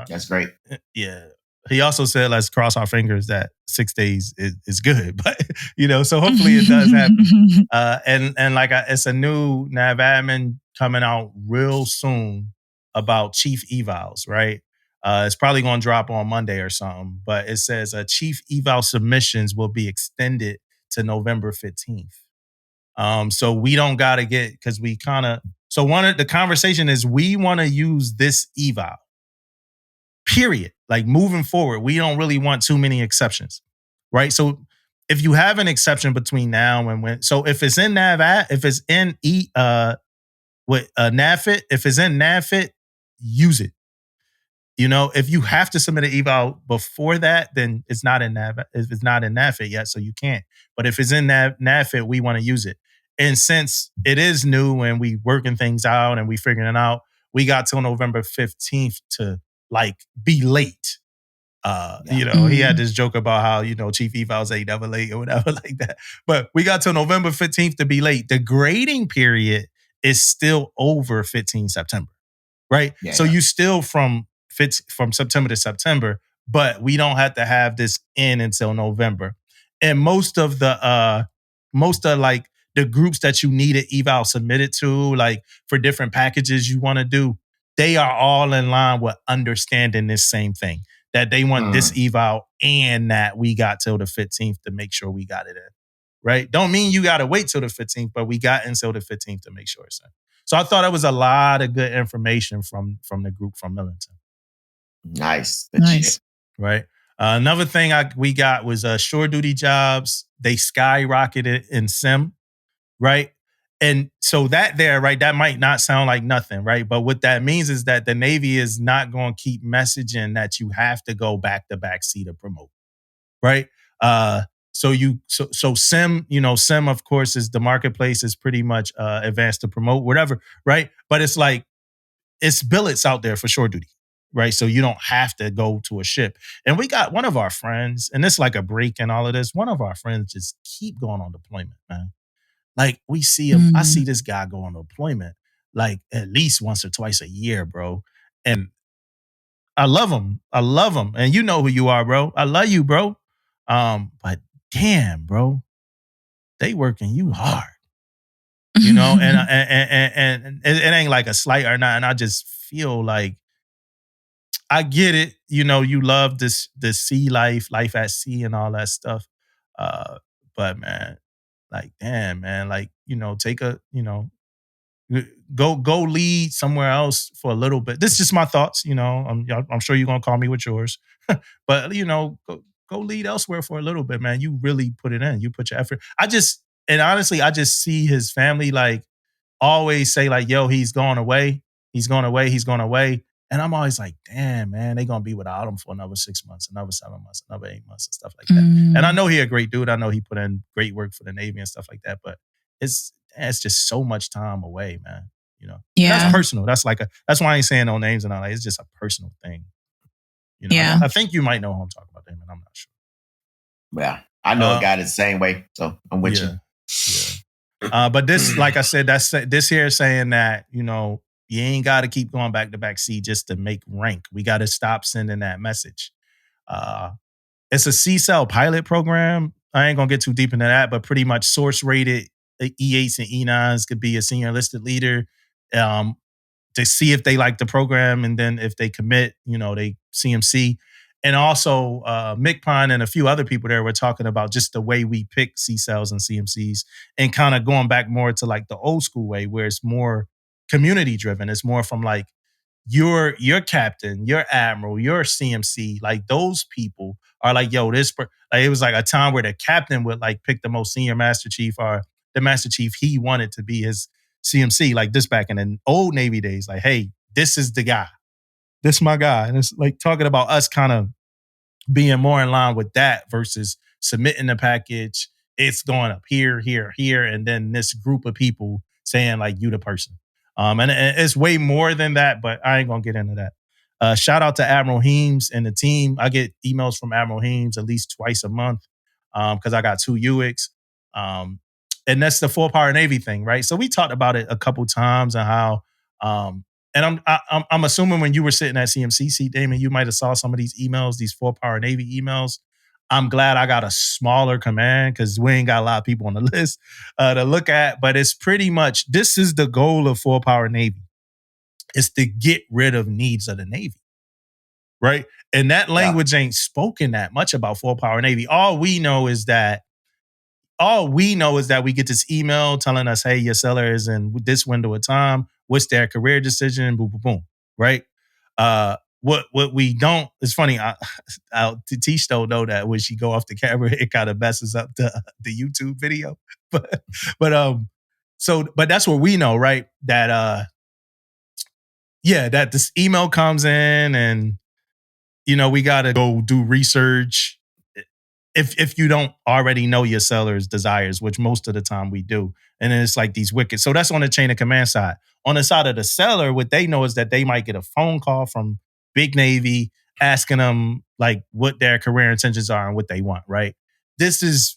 That's great. Yeah. He also said, let's cross our fingers that 6 days is good. But, so hopefully it does happen. And it's a new nav admin coming out real soon about chief evals, right? It's probably going to drop on Monday or something. But it says chief eval submissions will be extended to November 15th. So we don't got to get, because we so the conversation is we want to use this eval. Period. Like moving forward, we don't really want too many exceptions, right? So if you have an exception between now and when, so if it's in NavFit, if it's in NavFit, use it. If you have to submit an eval before that, then it's not in NavFit yet, so you can't. But if it's in NavFit, we want to use it. And since it is new and we working things out and we figuring it out, we got till November 15th to be late. He had this joke about how, chief evals ain't never late or whatever like that. But we got till November 15th to be late. The grading period is still over 15 September, right? Yeah, so you still from September to September, but we don't have to have this in until November. And most of the groups that you need an eval submitted to, like for different packages you want to do, they are all in line with understanding this same thing, that they want this eval and that we got till the 15th to make sure we got it in, right? Don't mean you got to wait till the 15th, but we got until the 15th to make sure it's in. So I thought it was a lot of good information from the group from Millington. Nice. Right. Another thing we got was shore duty jobs. They skyrocketed in SIM, right? And so that might not sound like nothing, right? But what that means is that the Navy is not going to keep messaging that you have to go back to back seat to promote, right? So SIM, SIM, of course, is the marketplace is pretty much advanced to promote, whatever, right? But it's it's billets out there for shore duty, right? So you don't have to go to a ship. And we got one of our friends, and it's like a break in all of this. One of our friends just keep going on deployment, man. Like we see him, I see this guy go on deployment like at least once or twice a year, bro. And I love him. And you know who you are, bro. I love you, bro. But damn, bro, they working you hard. You know, and it ain't like a slight or not. And I just feel like I get it. You know, you love this sea life at sea and all that stuff. But man, like damn, man, like, you know, take a, you know, go lead somewhere else for a little bit. This is just my thoughts, you know. I'm sure you're gonna call me with yours. But you know, go lead elsewhere for a little bit, man. You really put it in. You put your effort. Honestly, I just see his family like always say like, yo, he's going away. He's going away. He's going away. And I'm always like, damn, man, they going to be without him for another 6 months, another 7 months, another 8 months and stuff like that. And I know he a great dude. I know he put in great work for the Navy and stuff like that. But it's just so much time away, man. You know, that's personal. That's why I ain't saying no names and all that. It's just a personal thing. You know, I think you might know who I'm talking about, Damon. I'm not sure. Yeah, I know a guy that's the same way, so I'm with you. Yeah. But this, like I said, this here is saying that, you know, you ain't got to keep going back to back C just to make rank. We got to stop sending that message. It's a C-Cell pilot program. I ain't going to get too deep into that, but pretty much source rated E8s and E9s could be a senior enlisted leader to see if they like the program. And then if they commit, you know, they CMC. And also Mick Pine and a few other people there were talking about just the way we pick C-Cells and CMCs and kind of going back more to like the old school way where it's more community driven. It's more from like your captain, your admiral, your CMC, like those people are like, yo, like it was like a time where the captain would like pick the most senior master chief or the master chief he wanted to be his CMC, like this back in the old Navy days, like, hey, this is the guy. This is my guy. And it's like talking about us kind of being more in line with that versus submitting the package. It's going up here, here, here. And then this group of people saying like, you the person. And it's way more than that, but I ain't going to get into that. Shout out to Admiral Heems and the team. I get emails from Admiral Heems at least twice a month because I got 2 UX. And that's the 4-power Navy thing, right? So we talked about it a couple times and how, and I'm assuming when you were sitting at CMCC, Damon, you might have saw some of these emails, these 4-power Navy emails. I'm glad I got a smaller command because we ain't got a lot of people on the list to look at. But it's pretty much, this is the goal of 4-power Navy. It's to get rid of needs of the Navy, right? And that language ain't spoken that much about 4-power Navy. All we know is that we get this email telling us, hey, your seller is in this window of time. What's their career decision? Boom, boom, boom. Right? What we don't, it's funny, Tish don't know that when she go off the camera, it kind of messes up the YouTube video. But that's what we know, right? That that this email comes in and, you know, we got to go do research. If you don't already know your seller's desires, which most of the time we do. And then it's like these wicked. So that's on the chain of command side. On the side of the seller, what they know is that they might get a phone call from Big Navy asking them like what their career intentions are and what they want, right? This is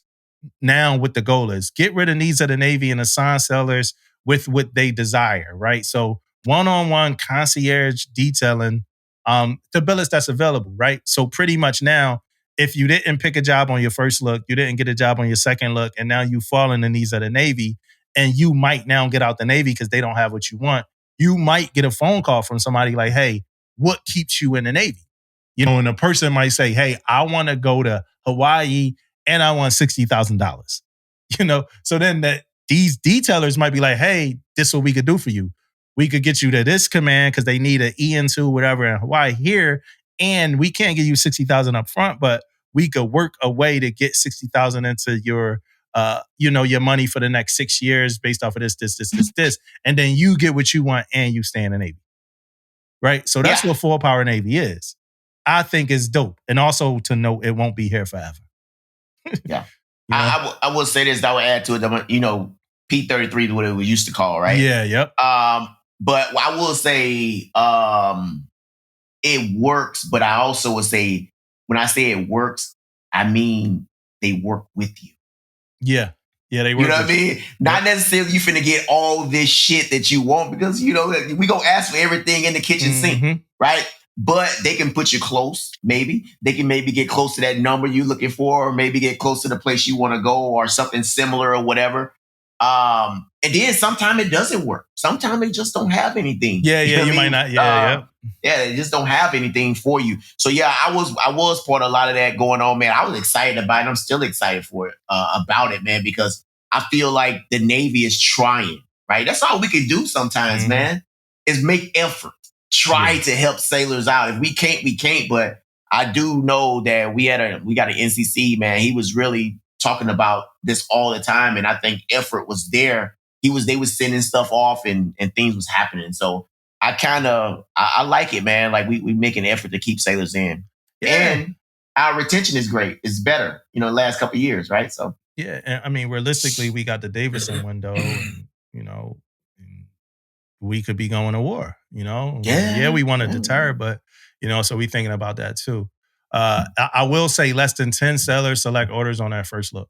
now what the goal is. Get rid of needs of the Navy and assign sellers with what they desire, right? So one-on-one concierge detailing the billets that's available, right? So pretty much now, if you didn't pick a job on your first look, you didn't get a job on your second look, and now you fall in the needs of the Navy, and you might now get out the Navy because they don't have what you want, you might get a phone call from somebody like, hey, what keeps you in the Navy? You know, and the person might say, hey, I want to go to Hawaii and I want $60,000. You know, so then these detailers might be like, hey, this is what we could do for you. We could get you to this command because they need an EN2, whatever, in Hawaii here. And we can't give you $60,000 up front, but we could work a way to get $60,000 into your, your money for the next 6 years based off of this. And then you get what you want and you stay in the Navy. Right? So that's what 4-power Navy is. I think it's dope. And also to note, it won't be here forever. Yeah. You know? I will say this, I would add to it, you know, P33 is what it was used to call, right? Yeah, yep. But I will say it works, but I also would say, when I say it works, I mean they work with you. Yeah. Yeah, they You work know what I with mean? Not necessarily you finna get all this shit that you want because, we gonna ask for everything in the kitchen sink, right? But they can put you close, maybe. They can maybe get close to that number you're looking for, or maybe get close to the place you want to go or something similar or whatever. And then sometimes it doesn't work. Sometimes they just don't have anything. Yeah, You know what you I might mean? not. Yeah. Yeah, they just don't have anything for you. So yeah, I was part of a lot of that going on, man. I was excited about it. I'm still excited for it about it, man, because I feel like the Navy is trying, right? That's all we can do sometimes, man, is make effort. Try to help sailors out. If we can't, we can't. But I do know that we got an NCC, man. He was really talking about this all the time. And I think effort was there. They was sending stuff off and things was happening. So I like it, man. Like we make an effort to keep sailors in. Yeah. And our retention is great. It's better, the last couple of years, right? So yeah, and I mean, realistically, we got the Davidson window, and we could be going to war. Yeah. We want to deter, but so we thinking about that too. I will say less than 10 sailors select orders on that first look.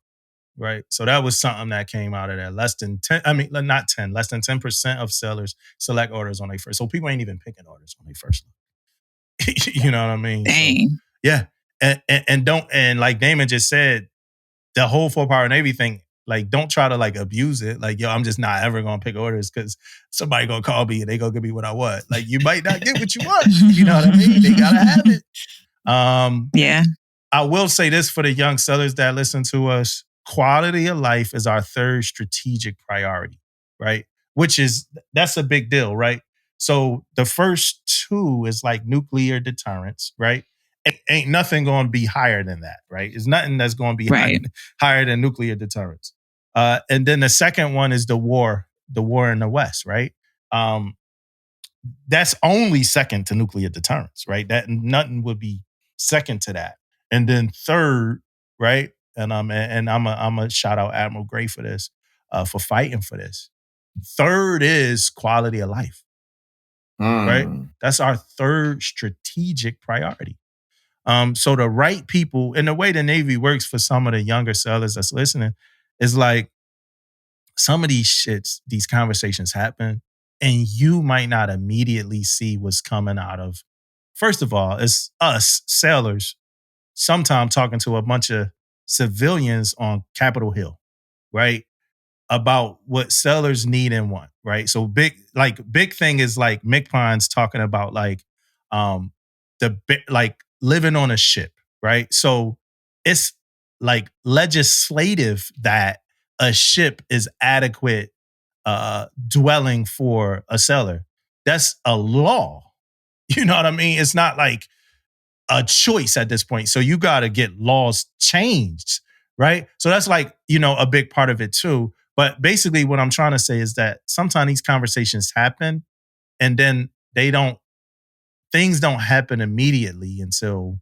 Right. So that was something that came out of that. Less than 10, I mean, not 10, less than 10% of sellers select orders on their first. So people ain't even picking orders on their first look. You know what I mean? Dang. So, yeah. And like Damon just said, the whole 4-power Navy thing, like, don't try to like abuse it. Like, yo, I'm just not ever going to pick orders because somebody going to call me and they going to give me what I want. Like, you might not get what you want. You know what I mean? They got to have it. Yeah. I will say this for the young sellers that listen to us. Quality of life is our third strategic priority, right? That's a big deal, right? So the first two is like nuclear deterrence, right? Ain't nothing going to be higher than that, right? There's nothing that's going to be higher than nuclear deterrence. And then the second one is the war in the West, right? That's only second to nuclear deterrence, right? That nothing would be second to that. And then third, right? And I'm a shout out Admiral Gray for this, for fighting for this. Third is quality of life, right? That's our third strategic priority. So the right people, and the way the Navy works for some of the younger sailors that's listening is like some of these conversations happen, and you might not immediately see what's coming out of. First of all, it's us sailors sometimes talking to a bunch of civilians on Capitol Hill, right? About what sailors need and want, right? So big thing is like Mick Pines talking about like like living on a ship, right? So it's like legislative that a ship is adequate dwelling for a sailor. That's a law. You know what I mean? It's not like a choice at this point. So you got to get laws changed, right? So that's like, a big part of it too. But basically what I'm trying to say is that sometimes these conversations happen and then things don't happen immediately until,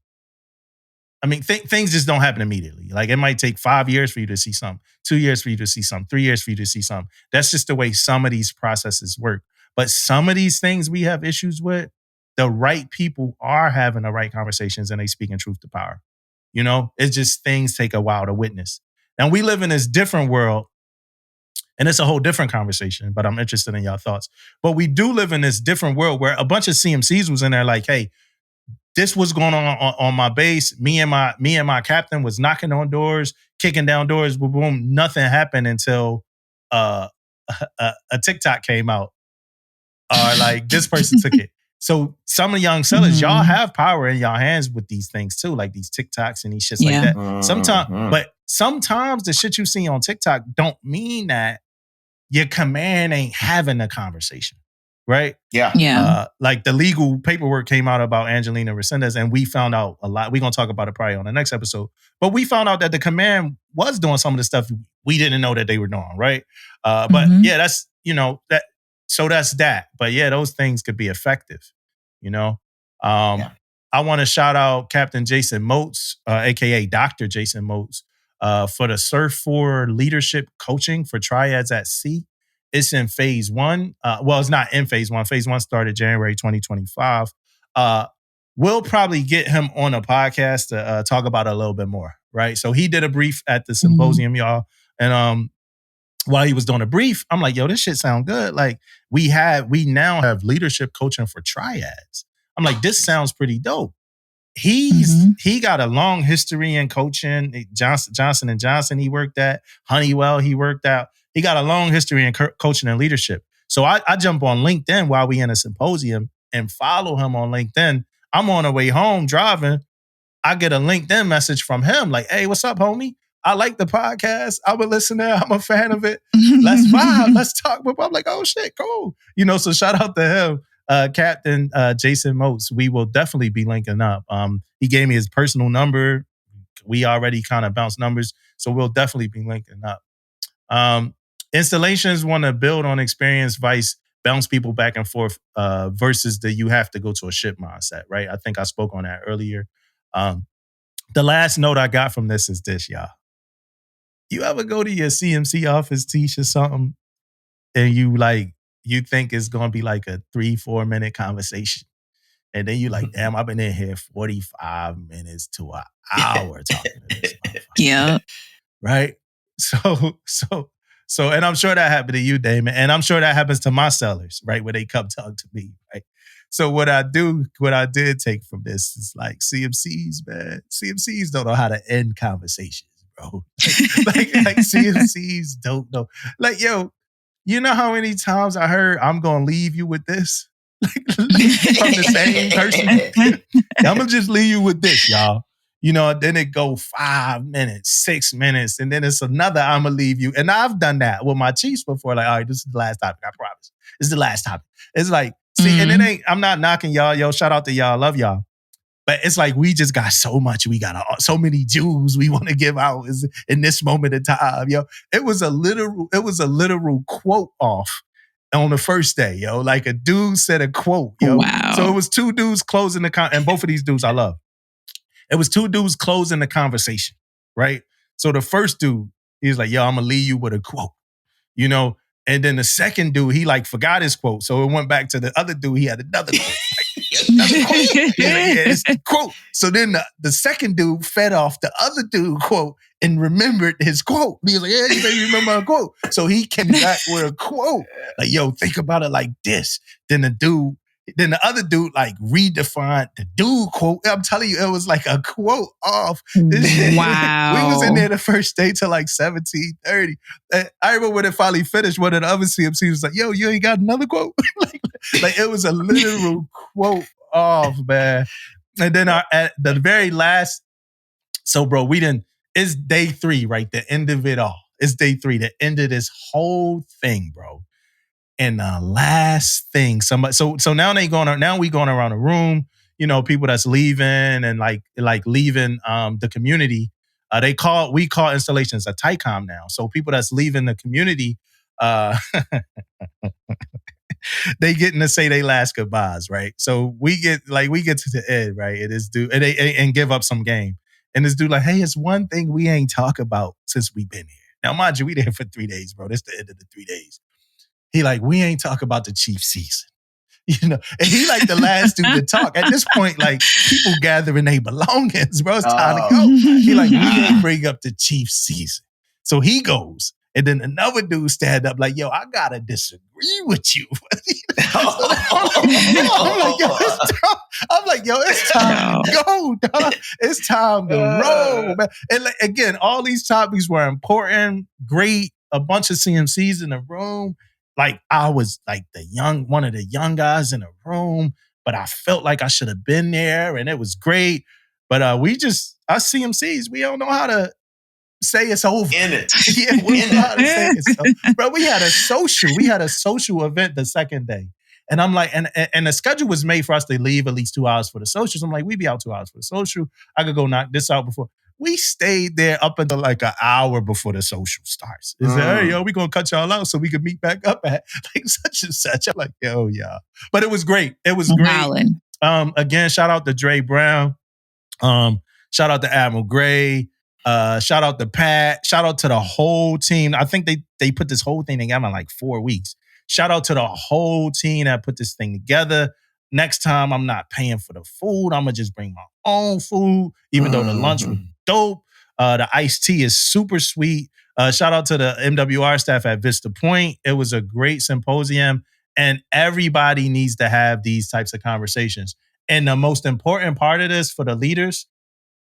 things just don't happen immediately. Like it might take 5 years for you to see something, 2 years for you to see something, 3 years for you to see something. That's just the way some of these processes work. But some of these things we have issues with, the right people are having the right conversations and they speaking truth to power. It's just things take a while to witness. And we live in this different world, and it's a whole different conversation, but I'm interested in y'all thoughts. But we do live in this different world where a bunch of CMCs was in there like, hey, this was going on my base. Me and my captain was knocking on doors, kicking down doors, boom, boom. Nothing happened until a TikTok came out. Or like this person took it. So some of the young sellers, y'all have power in y'all hands with these things too, like these TikToks and these shits like that. Sometimes the shit you see on TikTok don't mean that your command ain't having a conversation, right? Yeah. Like the legal paperwork came out about Angelina Resendez, and we found out a lot. We're gonna talk about it probably on the next episode. But we found out that the command was doing some of the stuff we didn't know that they were doing, right? But yeah, that's that. So that's that. But yeah, those things could be effective, I want to shout out Captain Jason Moats, aka Dr. Jason Moats, for the Surf for Leadership Coaching for Triads at Sea. It's in phase 1. Well, it's not in phase 1. Phase 1 started January 2025. We'll probably get him on a podcast to talk about it a little bit more, right? So he did a brief at the Symposium, y'all. And while he was doing a brief, I'm like, yo, this shit sound good. Like we now have leadership coaching for triads. I'm like, this sounds pretty dope. He got a long history in coaching. Johnson and Johnson, he worked at. Honeywell, he worked out. He got a long history in coaching and leadership. So I jump on LinkedIn while we in a symposium and follow him on LinkedIn. I'm on the way home driving. I get a LinkedIn message from him like, hey, what's up, homie? I like the podcast. I'm a listener. I'm a fan of it. Let's vibe. Let's talk. I'm like, oh shit, cool. So shout out to him. Captain Jason Moats, we will definitely be linking up. He gave me his personal number. We already kind of bounced numbers, so we'll definitely be linking up. Installations want to build on experience, vice bounce people back and forth versus the you have to go to a ship mindset, right? I think I spoke on that earlier. The last note I got from this is this, y'all. You ever go to your CMC office, teach or something, and you think it's going to be like a 3-4 minute conversation. And then you're like, damn, I've been in here 45 minutes to an hour talking to this motherfucker. Yeah. Right? So, and I'm sure that happened to you, Damon. And I'm sure that happens to my sellers, right? Where they come talk to me, right? So what I did take from this is like CMCs, man. CMCs don't know how to end conversations, bro. like CMCs don't know. Like, yo, you know how many times I heard I'm going to leave you with this? Like, from the same person. I'm going to just leave you with this, y'all. Then it go 5 minutes, 6 minutes, and then it's another I'm going to leave you. And I've done that with my chiefs before. Like, all right, this is the last topic, I promise. This is the last topic. It's like, see, and I'm not knocking y'all. Yo, shout out to y'all. Love y'all. But it's like we just got so much. We got so many jewels we want to give out in this moment of time, yo. It was a literal quote off on the first day, yo. Like a dude said a quote, yo. Wow. So it was two dudes closing and both of these dudes I love. It was two dudes closing the conversation, right? So the first dude, he was like, yo, I'm gonna leave you with a quote, And then the second dude, he forgot his quote. So it went back to the other dude. He had another quote. Another quote. He's like, yeah, it's the quote. So then the second dude fed off the other dude quote and remembered his quote. He was like, yeah, you may remember a quote. So he came back with a quote. Like, yo, think about it like this. Then the other dude redefined the dude quote. I'm telling you, it was like a quote off. Wow. We was in there the first day till 17:30. I remember when it finally finished, one of the other CMCs was like, yo, you ain't got another quote? like it was a literal quote off, man. And then at the very last, so bro, it's day 3, right? The end of it all. It's day 3, the end of this whole thing, bro. And the last thing, somebody. So now we going around the room. People that's leaving and leaving the community. We call installations a TICOM now. So people that's leaving the community, they getting to say they last goodbyes, right? So we get to the end, right? It is due and give up some game. And this dude hey, it's one thing we ain't talk about since we been here. Now, mind you, we there for 3 days, bro. This the end of the 3 days. He we ain't talk about the Chiefs season. And he the last dude to talk. At this point, people gathering their belongings, bro. It's time to go. He we didn't bring up the Chiefs season. So he goes. And then another dude stand up yo, I gotta disagree with you. I'm like, yo, it's time to go, dog. It's time to roll, man. And again, all these topics were important, great, a bunch of CMCs in the room. I was one of the young guys in the room, but I felt like I should have been there and it was great. But us CMCs, we don't know how to say it's over. In it. Yeah, we don't know how to say it's over. Bro, we had a social event the second day. And I'm and the schedule was made for us to leave at least 2 hours for the socials. I'm we be out 2 hours for the social. I could go knock this out before. We stayed there up until an hour before the social starts. It's hey, yo, we gonna cut y'all out so we can meet back up at such and such. I'm yo, yeah. But it was great. It was great. Again, shout out to Dre Brown. Shout out to Admiral Gray. Shout out to Pat. Shout out to the whole team. I think they put this whole thing together in 4 weeks. Shout out to the whole team that put this thing together. Next time, I'm not paying for the food. I'm going to just bring my own food, even though the lunch was dope. The iced tea is super sweet. Shout out to the MWR staff at Vista Point. It was a great symposium, and everybody needs to have these types of conversations. And the most important part of this for the leaders,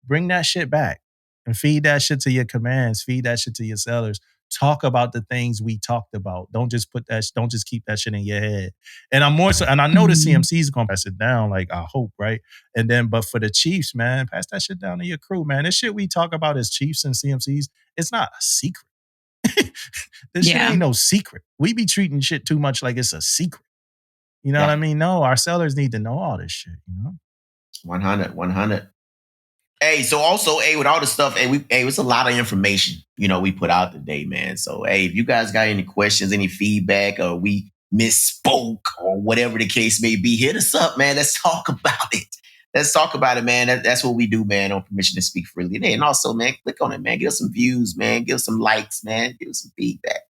bring that shit back and feed that shit to your commands, feed that shit to your sellers. Talk about the things we talked about. Don't just keep that shit in your head. And I know the CMC is gonna pass it down, like I hope, right? And then, but for the Chiefs, man, pass that shit down to your crew, man. This shit we talk about as Chiefs and CMCs, it's not a secret. This shit ain't no secret. We be treating shit too much like it's a secret. You know what I mean? No, our sellers need to know all this shit, 100. Hey, so also, with all the stuff, it's a lot of information, we put out today, man. So, if you guys got any questions, any feedback, or we misspoke, or whatever the case may be, hit us up, man. Let's talk about it. Man. That's what we do, man, on Permission to Speak Freely. And also, man, click on it, man. Give us some views, man. Give us some likes, man. Give us some feedback.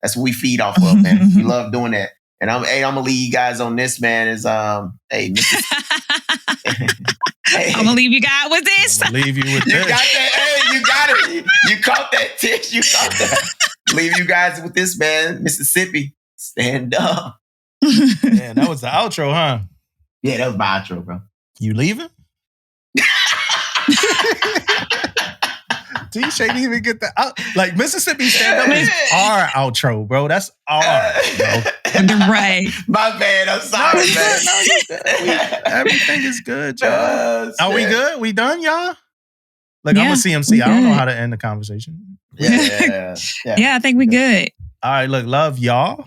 That's what we feed off of, man. We love doing that. And I'm gonna leave you guys on this, man. Is I'm gonna leave you guys with this. I'm gonna leave you with this. You got that. Hey, you got it. You caught that, Tish. You caught that. Leave you guys with this, man. Mississippi, stand up. Man, that was the outro, huh? Yeah, that was my outro, bro. You leaving? Tish ain't even get the out. Like Mississippi stand up is our outro, bro. That's our, bro. Right. My bad. I'm sorry, man. Everything is good, y'all. Are we good? We done, y'all? Like, I'm a CMC. I don't know how to end the conversation. Yeah, I think we good. All right, look, love y'all.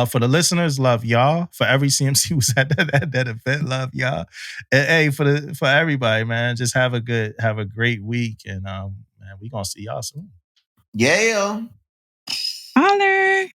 For the listeners, love y'all. For every CMC who's at that event, love y'all. And hey, for everybody, man, just have a great week, and man, we gonna see y'all soon. Yeah. Holler.